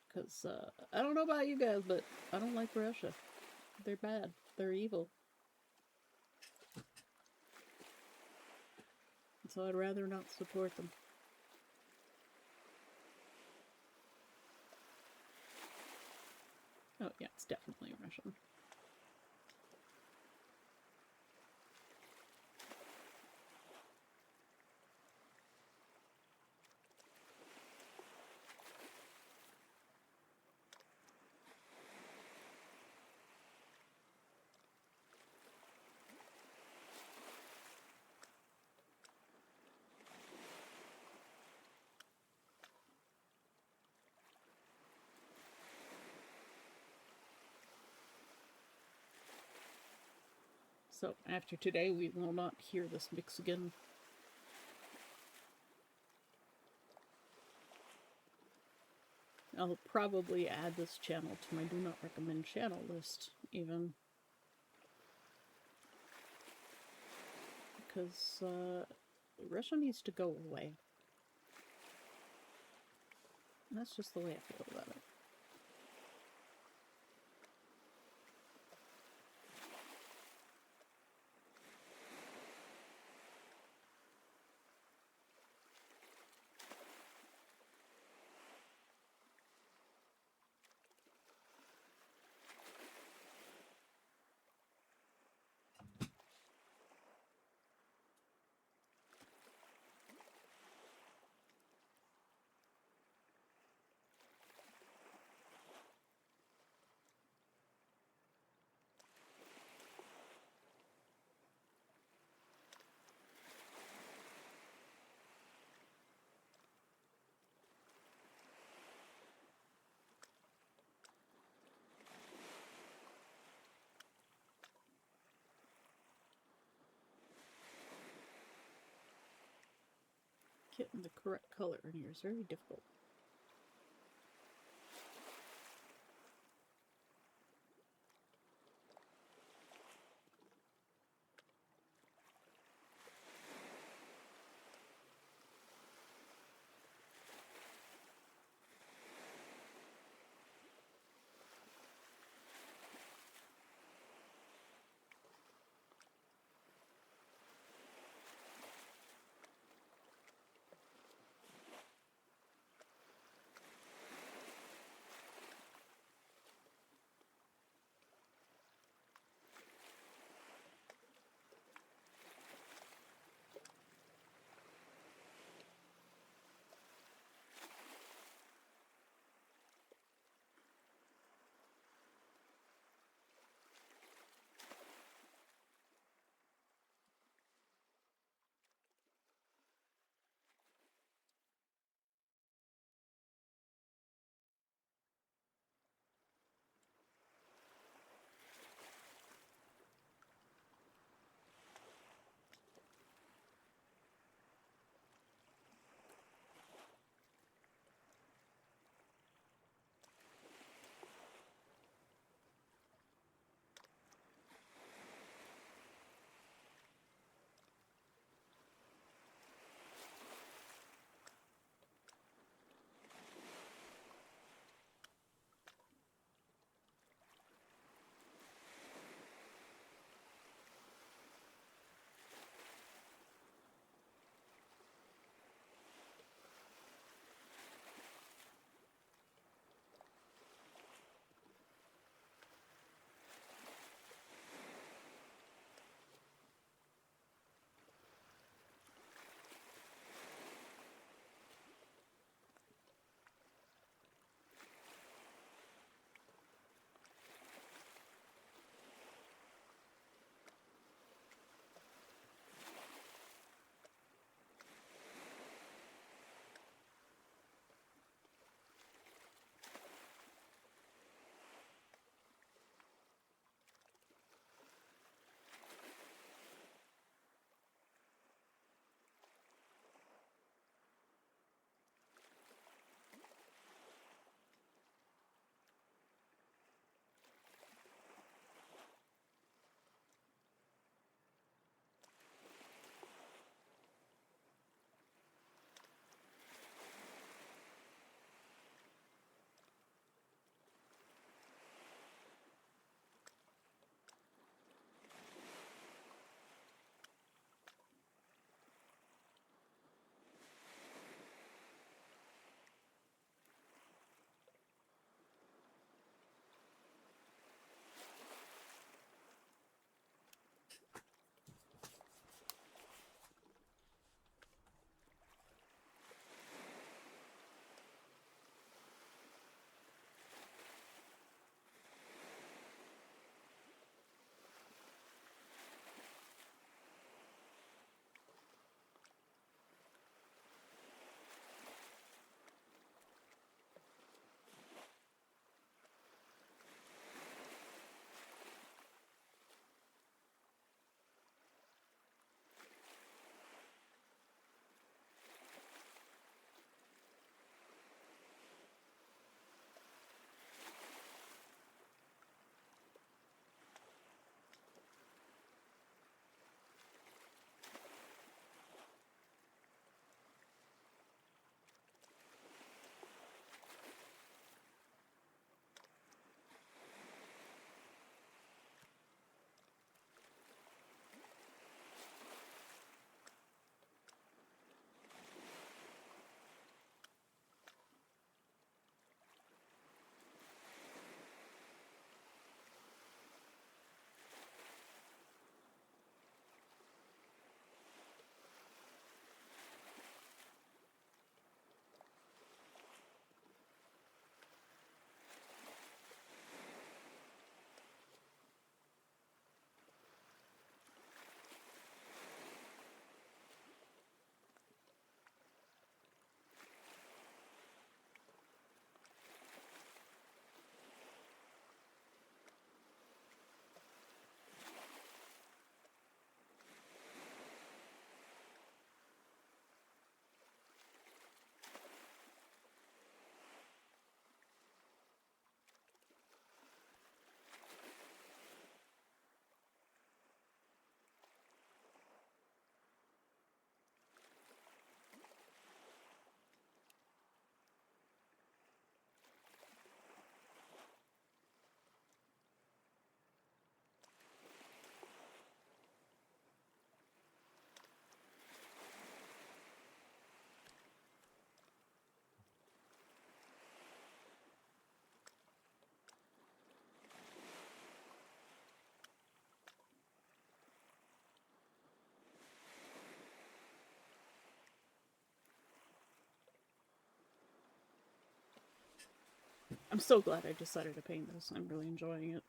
Because, I don't know about you guys, but I don't like Russia. They're bad. They're evil. So I'd rather not support them. Oh, yeah, it's definitely Russian. So after today, we will not hear this mix again. I'll probably add this channel to my do not recommend channel list, even. because Russia needs to go away. And that's just the way I feel about it. Getting the correct color in here is very difficult. I'm so glad I decided to paint this. I'm really enjoying it.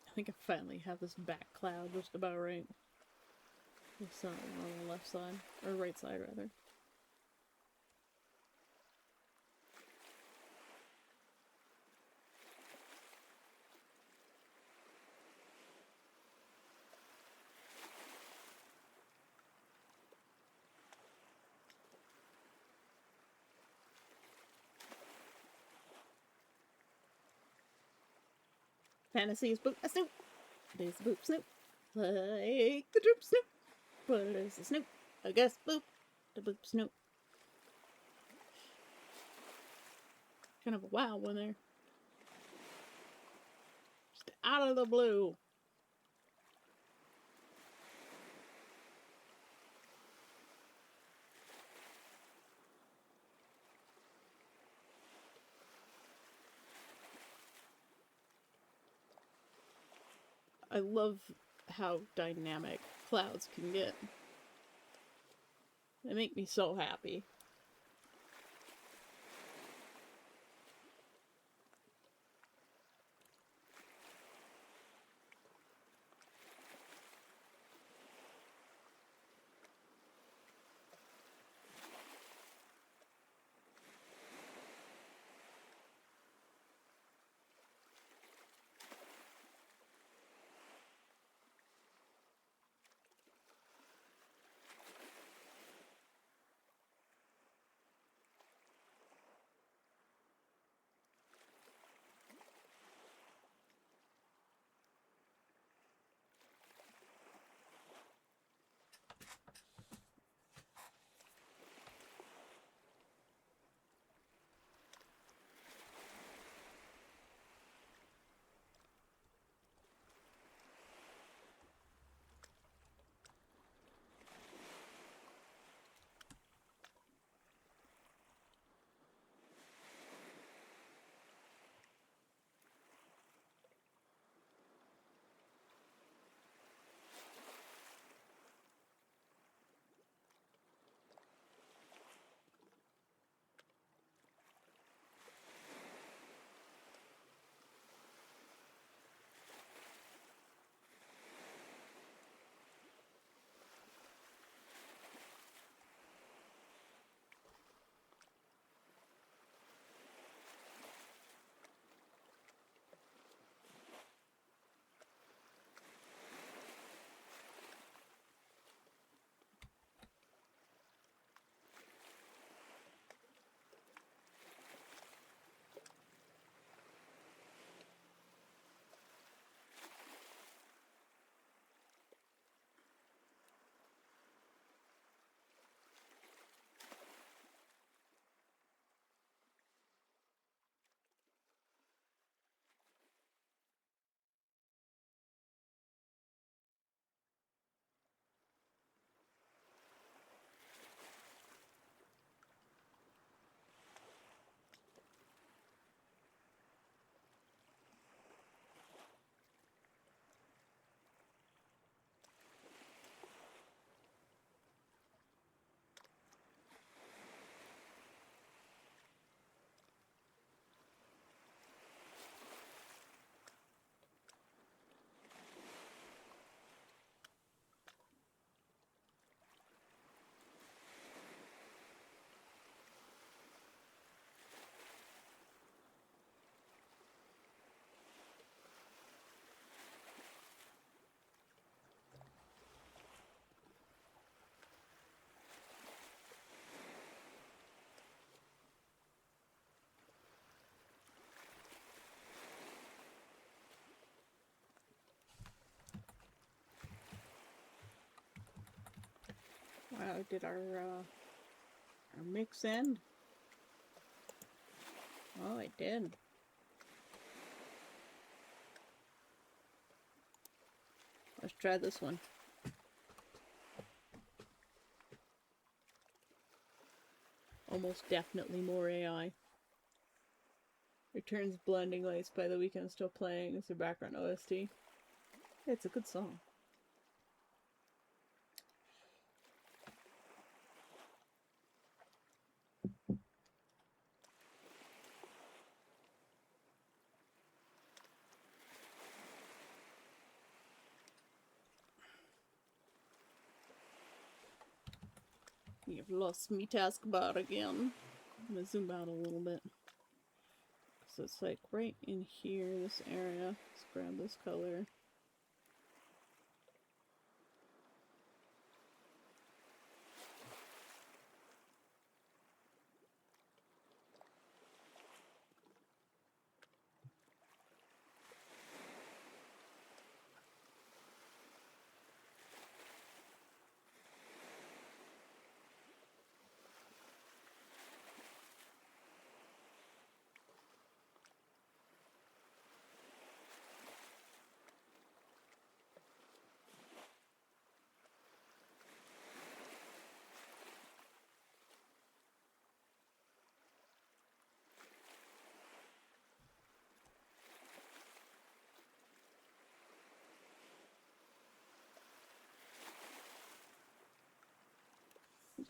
I think I finally have this back cloud just about right. This on the left side, or right side rather. Fantasy is boop a snoop. There's a boop snoop. Like the droop snoop. But it's a snoop. I guess boop. The boop snoop. Kind of a wow one there. Just out of the blue. I love how dynamic clouds can get. They make me so happy. did our mix end? Oh, it did. Let's try this one. Almost definitely more AI. Returns blending lights by the weekend, still playing as your background OST. It's a good song. You've lost me taskbar again. I'm gonna zoom out a little bit. So it's like right in here, this area. Let's grab this color.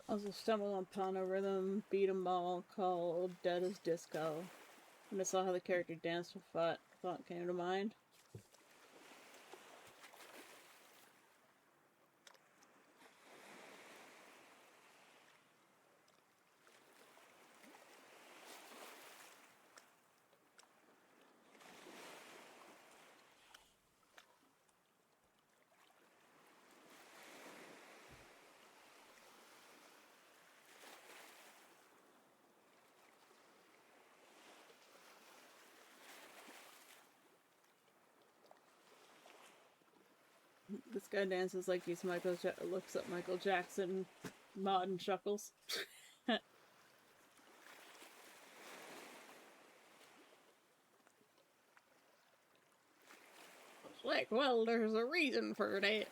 Also stumbled upon a rhythm beat 'em all called Dead as Disco. When I saw how the character danced with thought came to mind. This guy dances like he's looks at Michael Jackson, Maud and chuckles. It's like, well, there's a reason for that.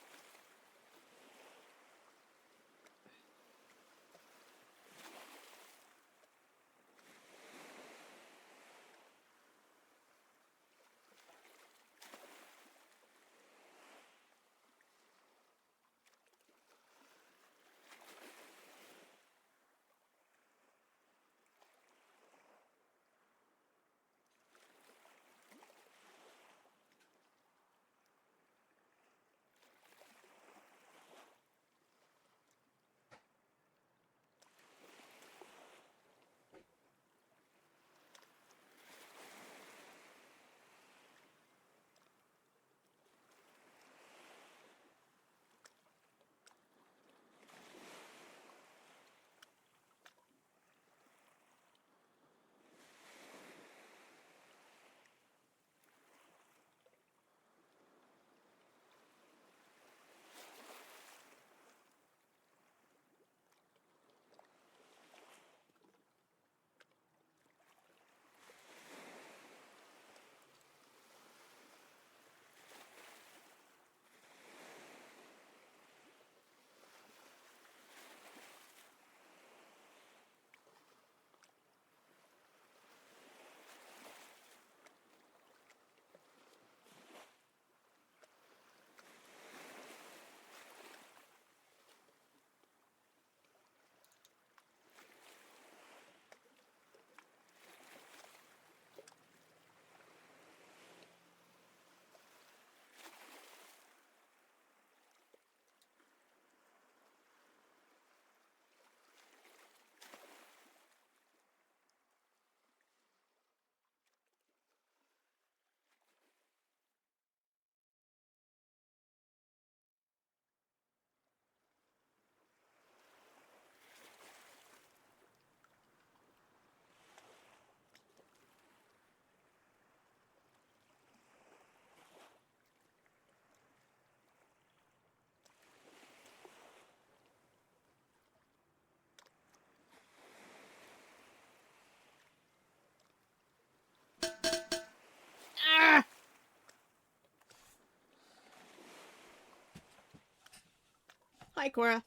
Hi, Cora.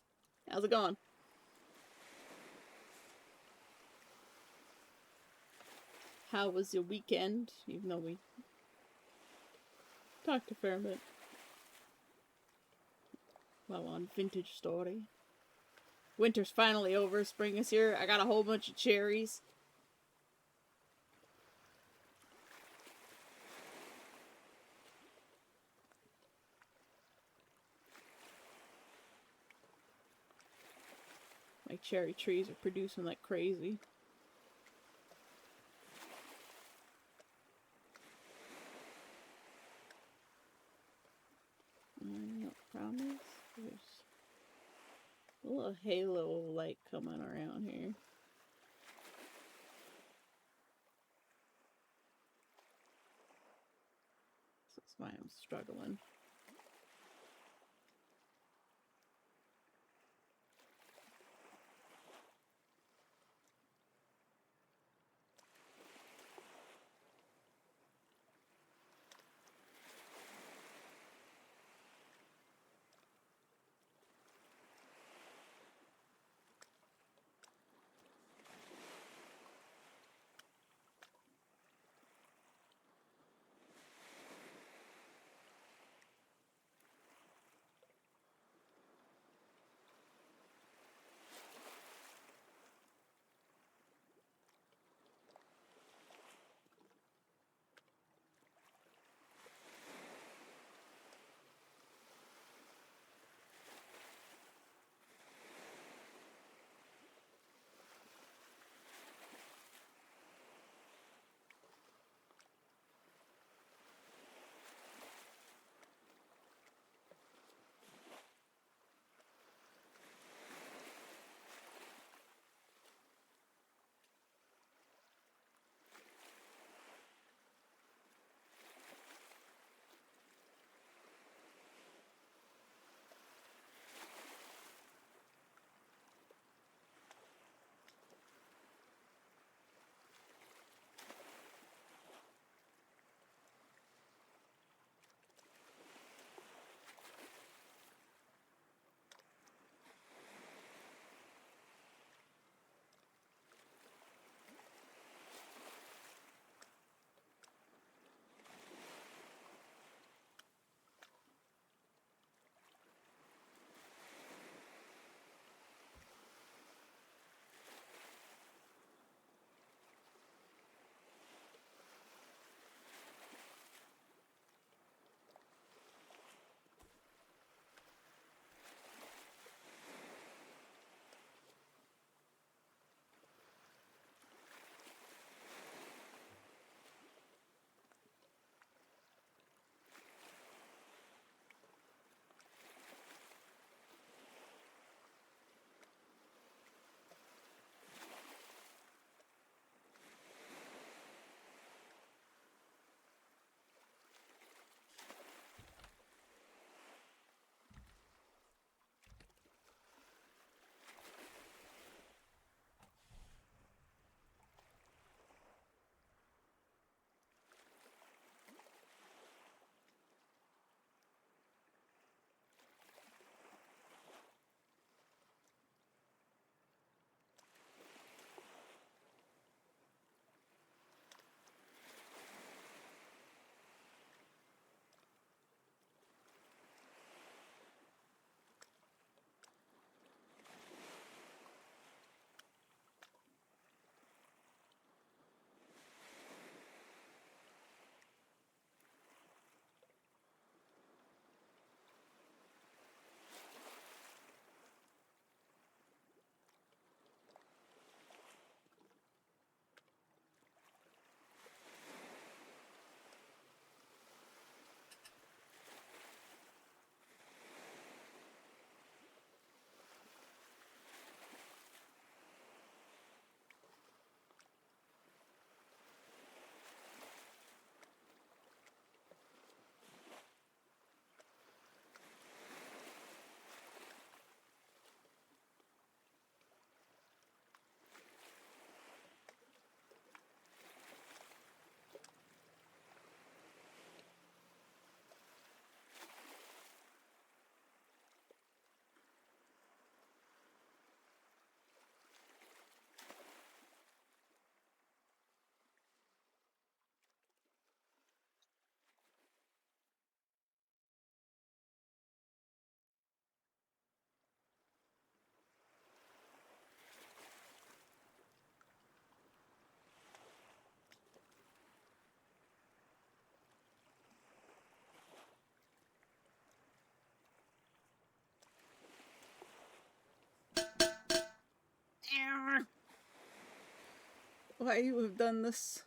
How's it going? How was your weekend? Even though we talked a fair bit. Well, on Vintage Story. Winter's finally over. Spring is here. I got a whole bunch of cherries. My cherry trees are producing like crazy. I promise. There's a little halo of light coming around here. That's why I'm struggling. why you have done this.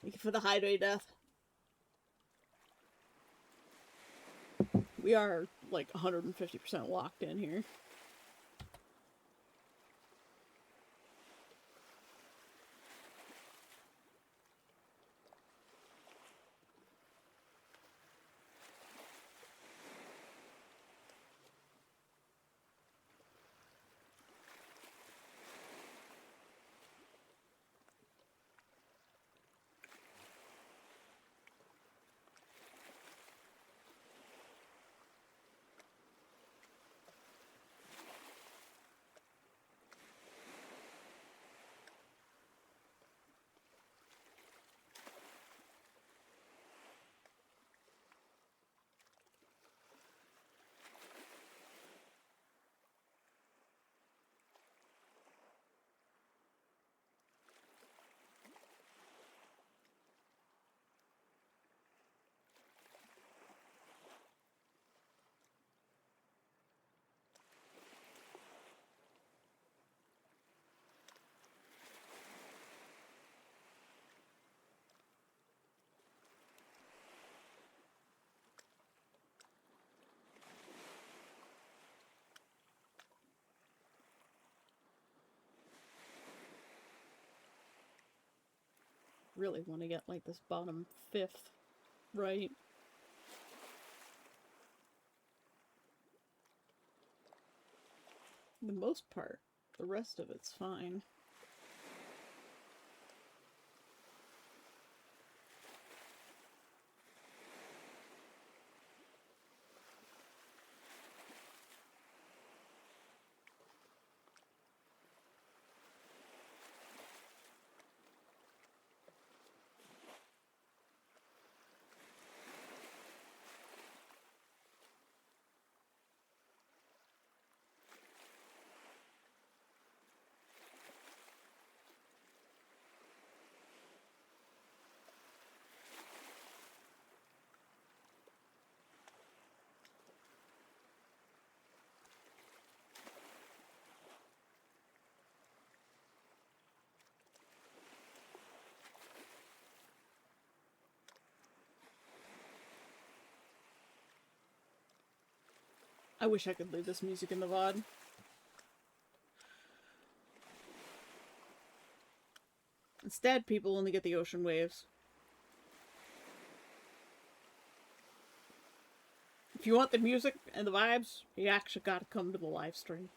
Thank you for the hydrate death. We are like 150% locked in here. Really want to get like this bottom fifth right. The most part, the rest of it's fine. I wish I could leave this music in the VOD. Instead, people only get the ocean waves. If you want the music and the vibes, you actually gotta come to the live stream.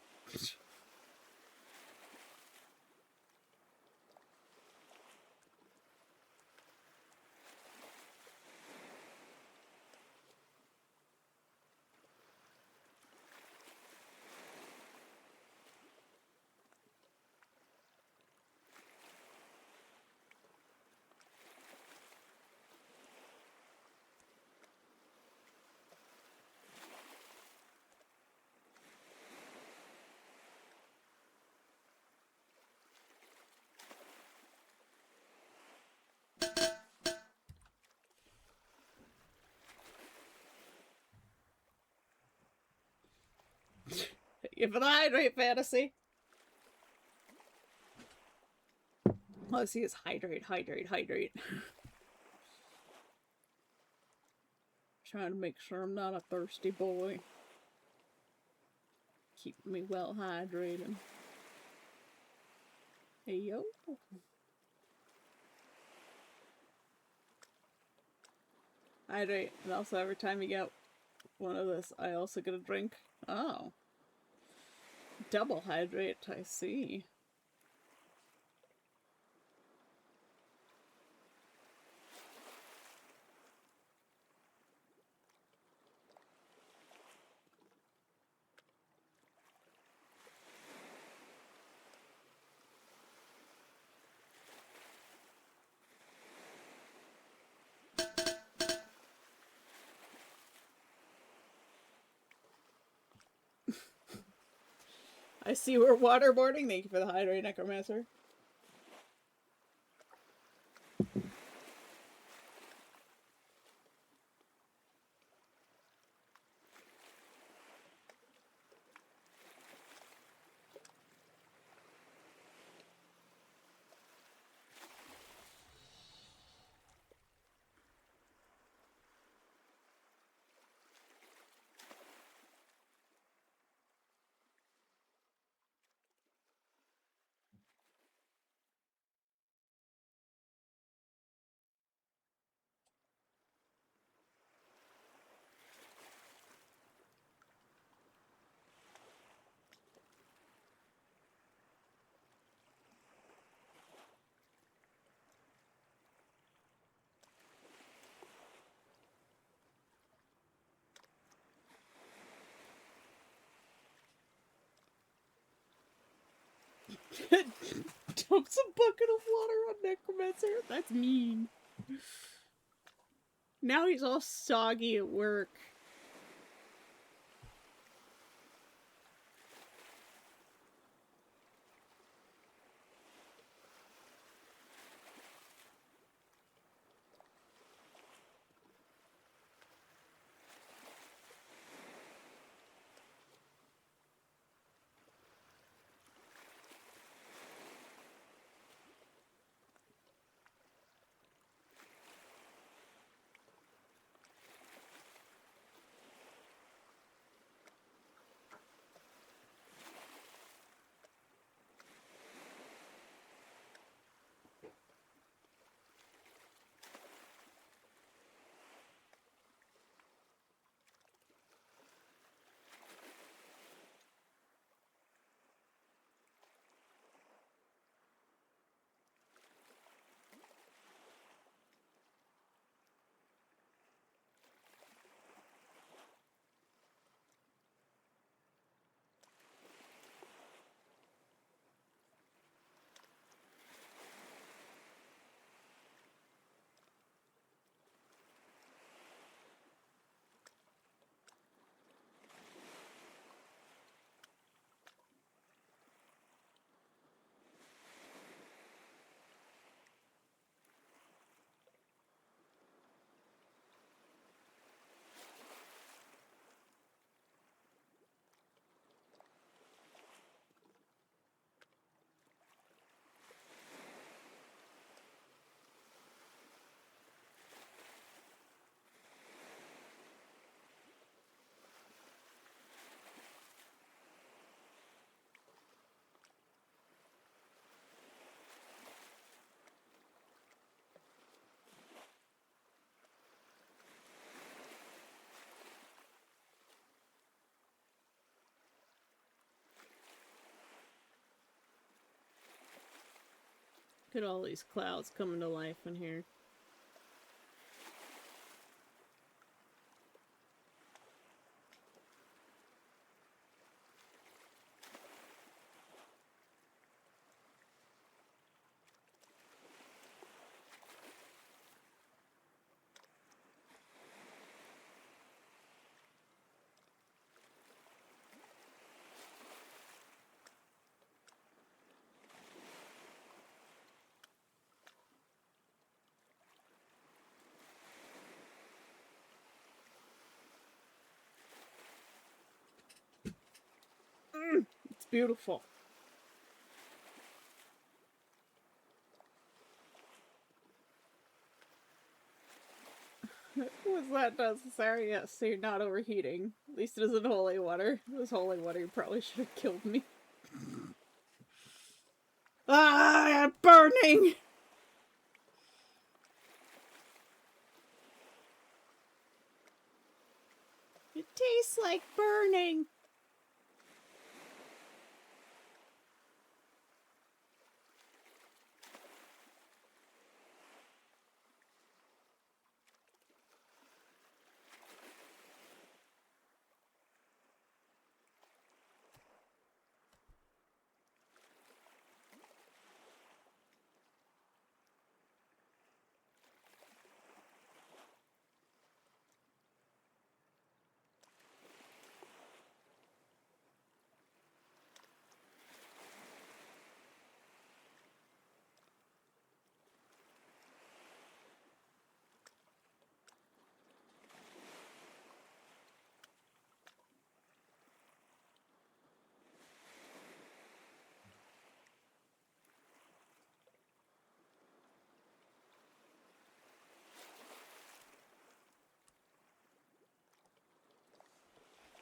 If an hydrate fantasy. All I see is hydrate, hydrate, hydrate. Trying to make sure I'm not a thirsty boy. Keep me well hydrated. Hey yo. Hydrate. And also every time you get one of this, I also get a drink. Oh. Double hydrate, I see. I see we're waterboarding. Thank you for the hydrate, Necromancer. Dumps a bucket of water on Necromancer? That's mean. Now he's all soggy at work. Look at all these clouds coming to life in here. It's beautiful. Was that necessary? Yes, so you're not overheating. At least it isn't holy water. If it was holy water, you probably should have killed me. Ah, I'm burning! It tastes like burning.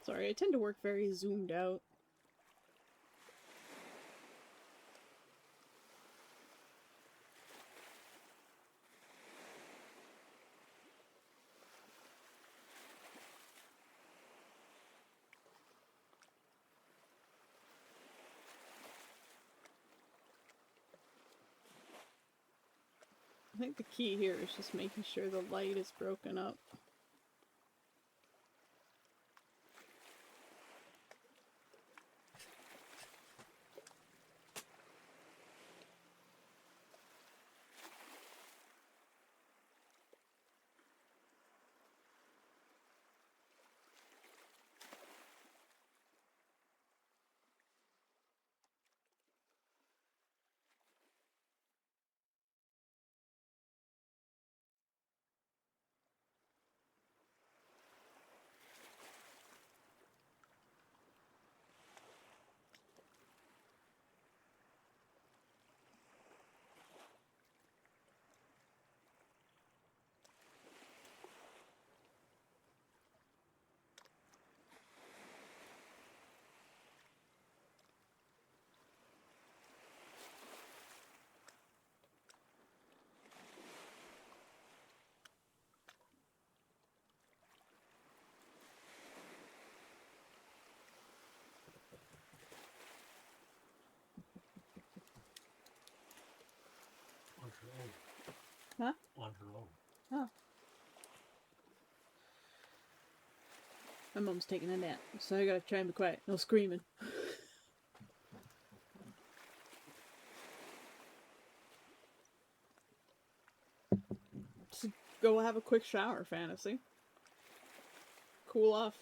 Sorry, I tend to work very zoomed out. I think the key here is just making sure the light is broken up. Huh? On her own. Oh. My mom's taking a nap, so I gotta try and be quiet. No screaming. Just go have a quick shower, Fantasy. Cool off.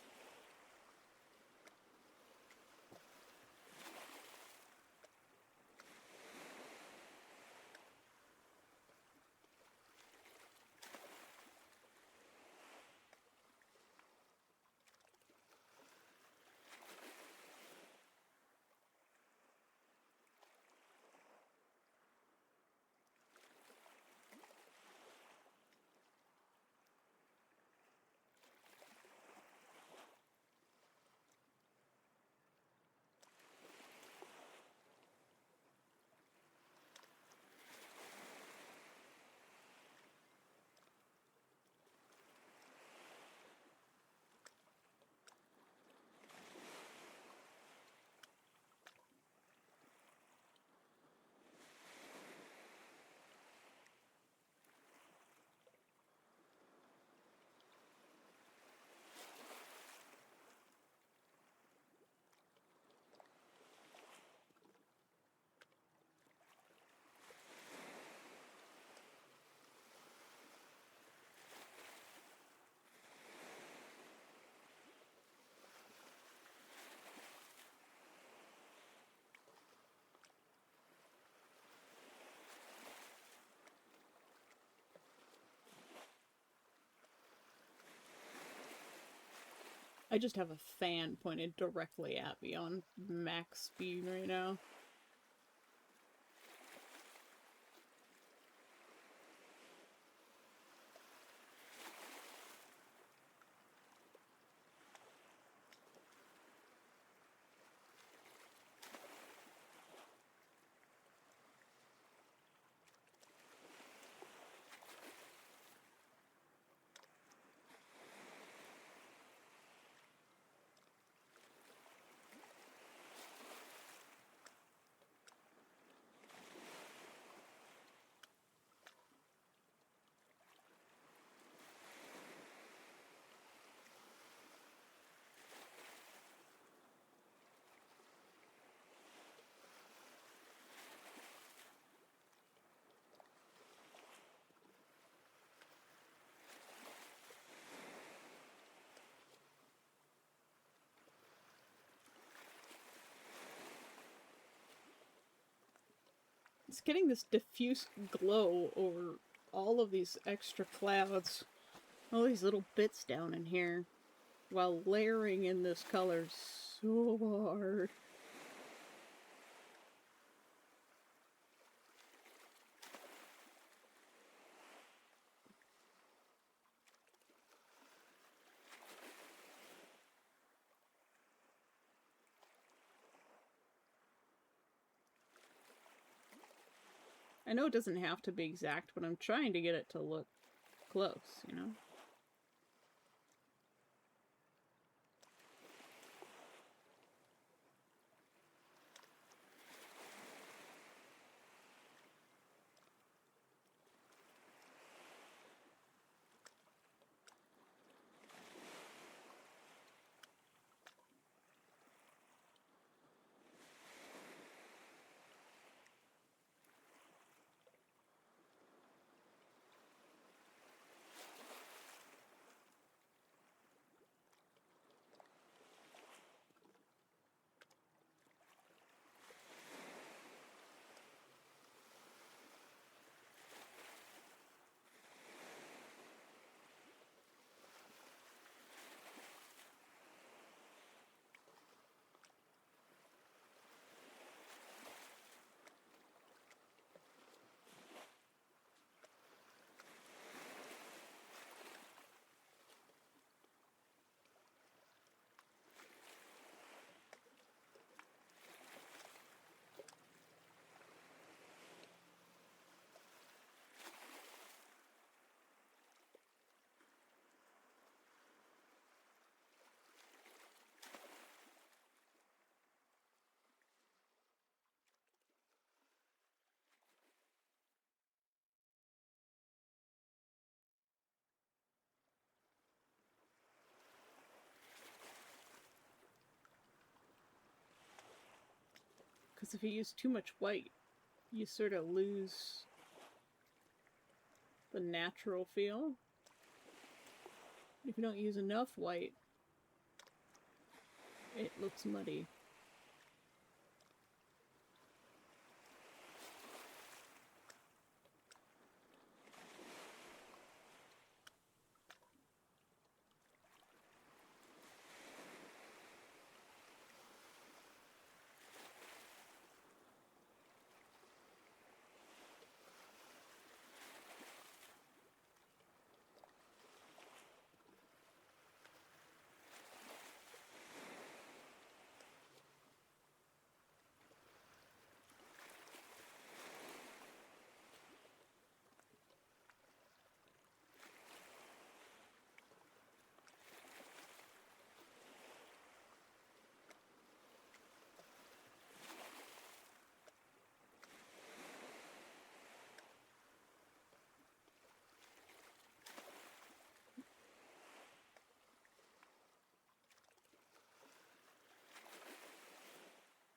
I just have a fan pointed directly at me on max speed right now. It's getting this diffuse glow over all of these extra clouds. All these little bits down in here. While layering in this color so hard. I know it doesn't have to be exact, but I'm trying to get it to look close, you know? Because if you use too much white, you sort of lose the natural feel. If you don't use enough white, it looks muddy.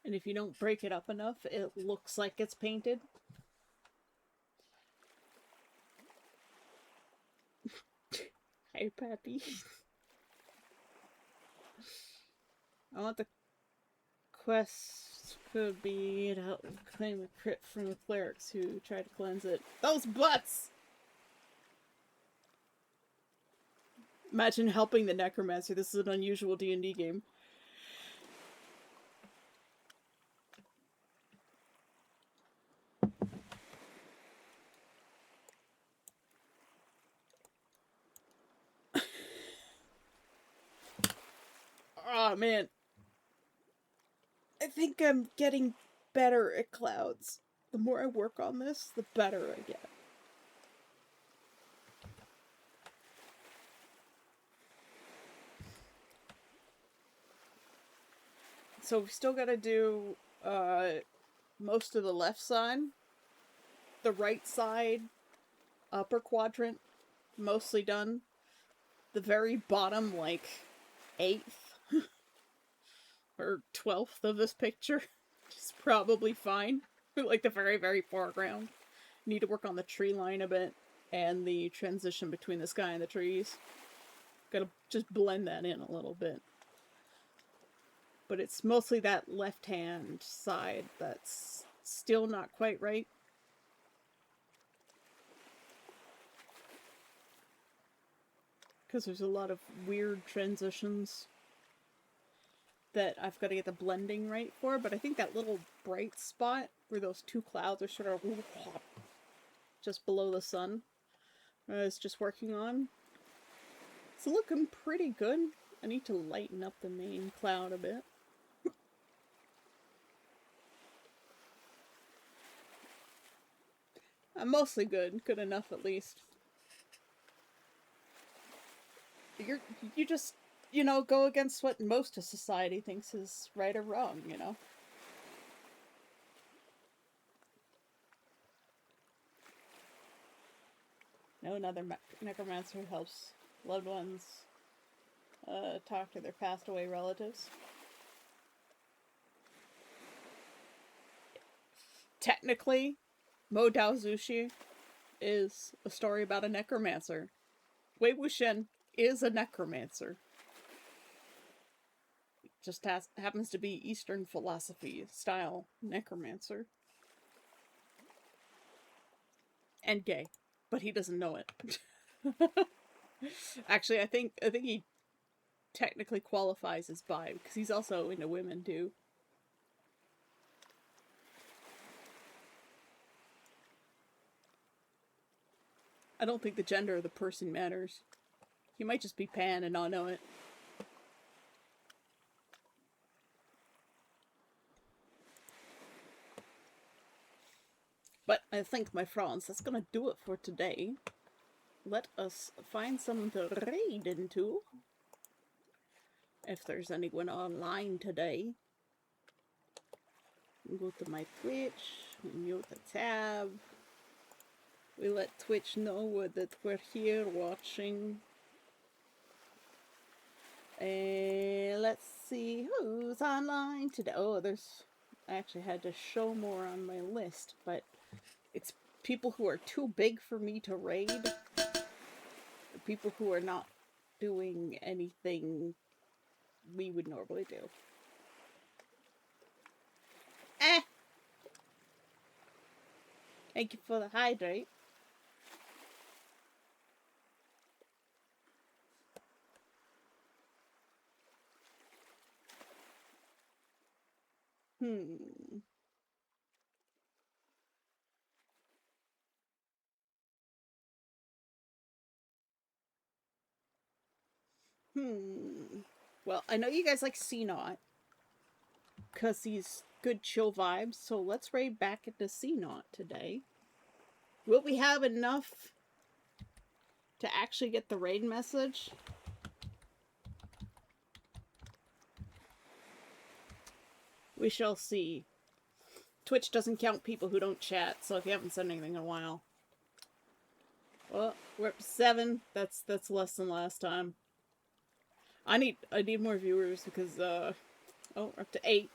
And if you don't break it up enough, it looks like it's painted. Hey, Pappy. I want the quest could be to help claim a crit from the clerics who tried to cleanse it. Those butts! Imagine helping the necromancer. This is an unusual D&D game. Oh man. I think I'm getting better at clouds. The more I work on this, the better I get. So we still gotta do most of the left side. The right side, upper quadrant, mostly done. The very bottom, like, 8th or 12th of this picture is probably fine. Like the very, very foreground. Need to work on the tree line a bit and the transition between the sky and the trees. Gotta just blend that in a little bit. But it's mostly that left-hand side that's still not quite right. Because there's a lot of weird transitions that I've got to get the blending right for, but I think that little bright spot where those two clouds are sort of just below the sun is just working on. It's looking pretty good. I need to lighten up the main cloud a bit. I'm mostly good. Good enough, at least. You just, you know, go against what most of society thinks is right or wrong, you know? No, another necromancer helps loved ones talk to their passed away relatives. Technically, Mo Dao Zushi is a story about a necromancer. Wei Wuxian is a necromancer. Just happens to be Eastern philosophy style necromancer. And gay. But he doesn't know it. Actually, I think he technically qualifies as bi, because he's also into women too. I don't think the gender of the person matters. He might just be pan and not know it. But I think, my friends, that's gonna do it for today. Let us find something to raid into. If there's anyone online today. Go to my Twitch, mute the tab. We let Twitch know that we're here watching. And let's see who's online today. Oh, there's I actually had to show more on my list, but it's people who are too big for me to raid. People who are not doing anything we would normally do. Thank you for the hydrate. Hmm. Well, I know you guys like CNOT, because he's good chill vibes, so let's raid back into CNOT today. Will we have enough to actually get the raid message? We shall see. Twitch doesn't count people who don't chat, so if you haven't said anything in a while. Well, we're up to 7. That's less than last time. I need more viewers because oh, we're up to 8.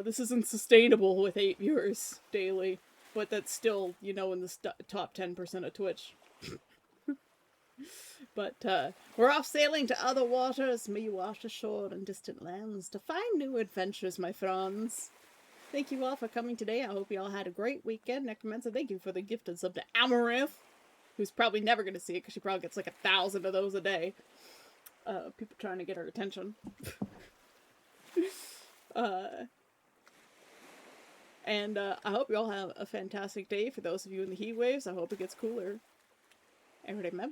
This isn't sustainable with 8 viewers daily, but that's still, you know, in the top 10% of Twitch. But we're off sailing to other waters, me wash ashore in distant lands to find new adventures, my friends. Thank you all for coming today. I hope you all had a great weekend. Necromancer, thank you for the gift of sub to Amaranth, who's probably never going to see it because she probably gets like 1,000 of those a day. People trying to get her attention. And I hope you all have a fantastic day. For those of you in the heat waves, I hope it gets cooler. And remember,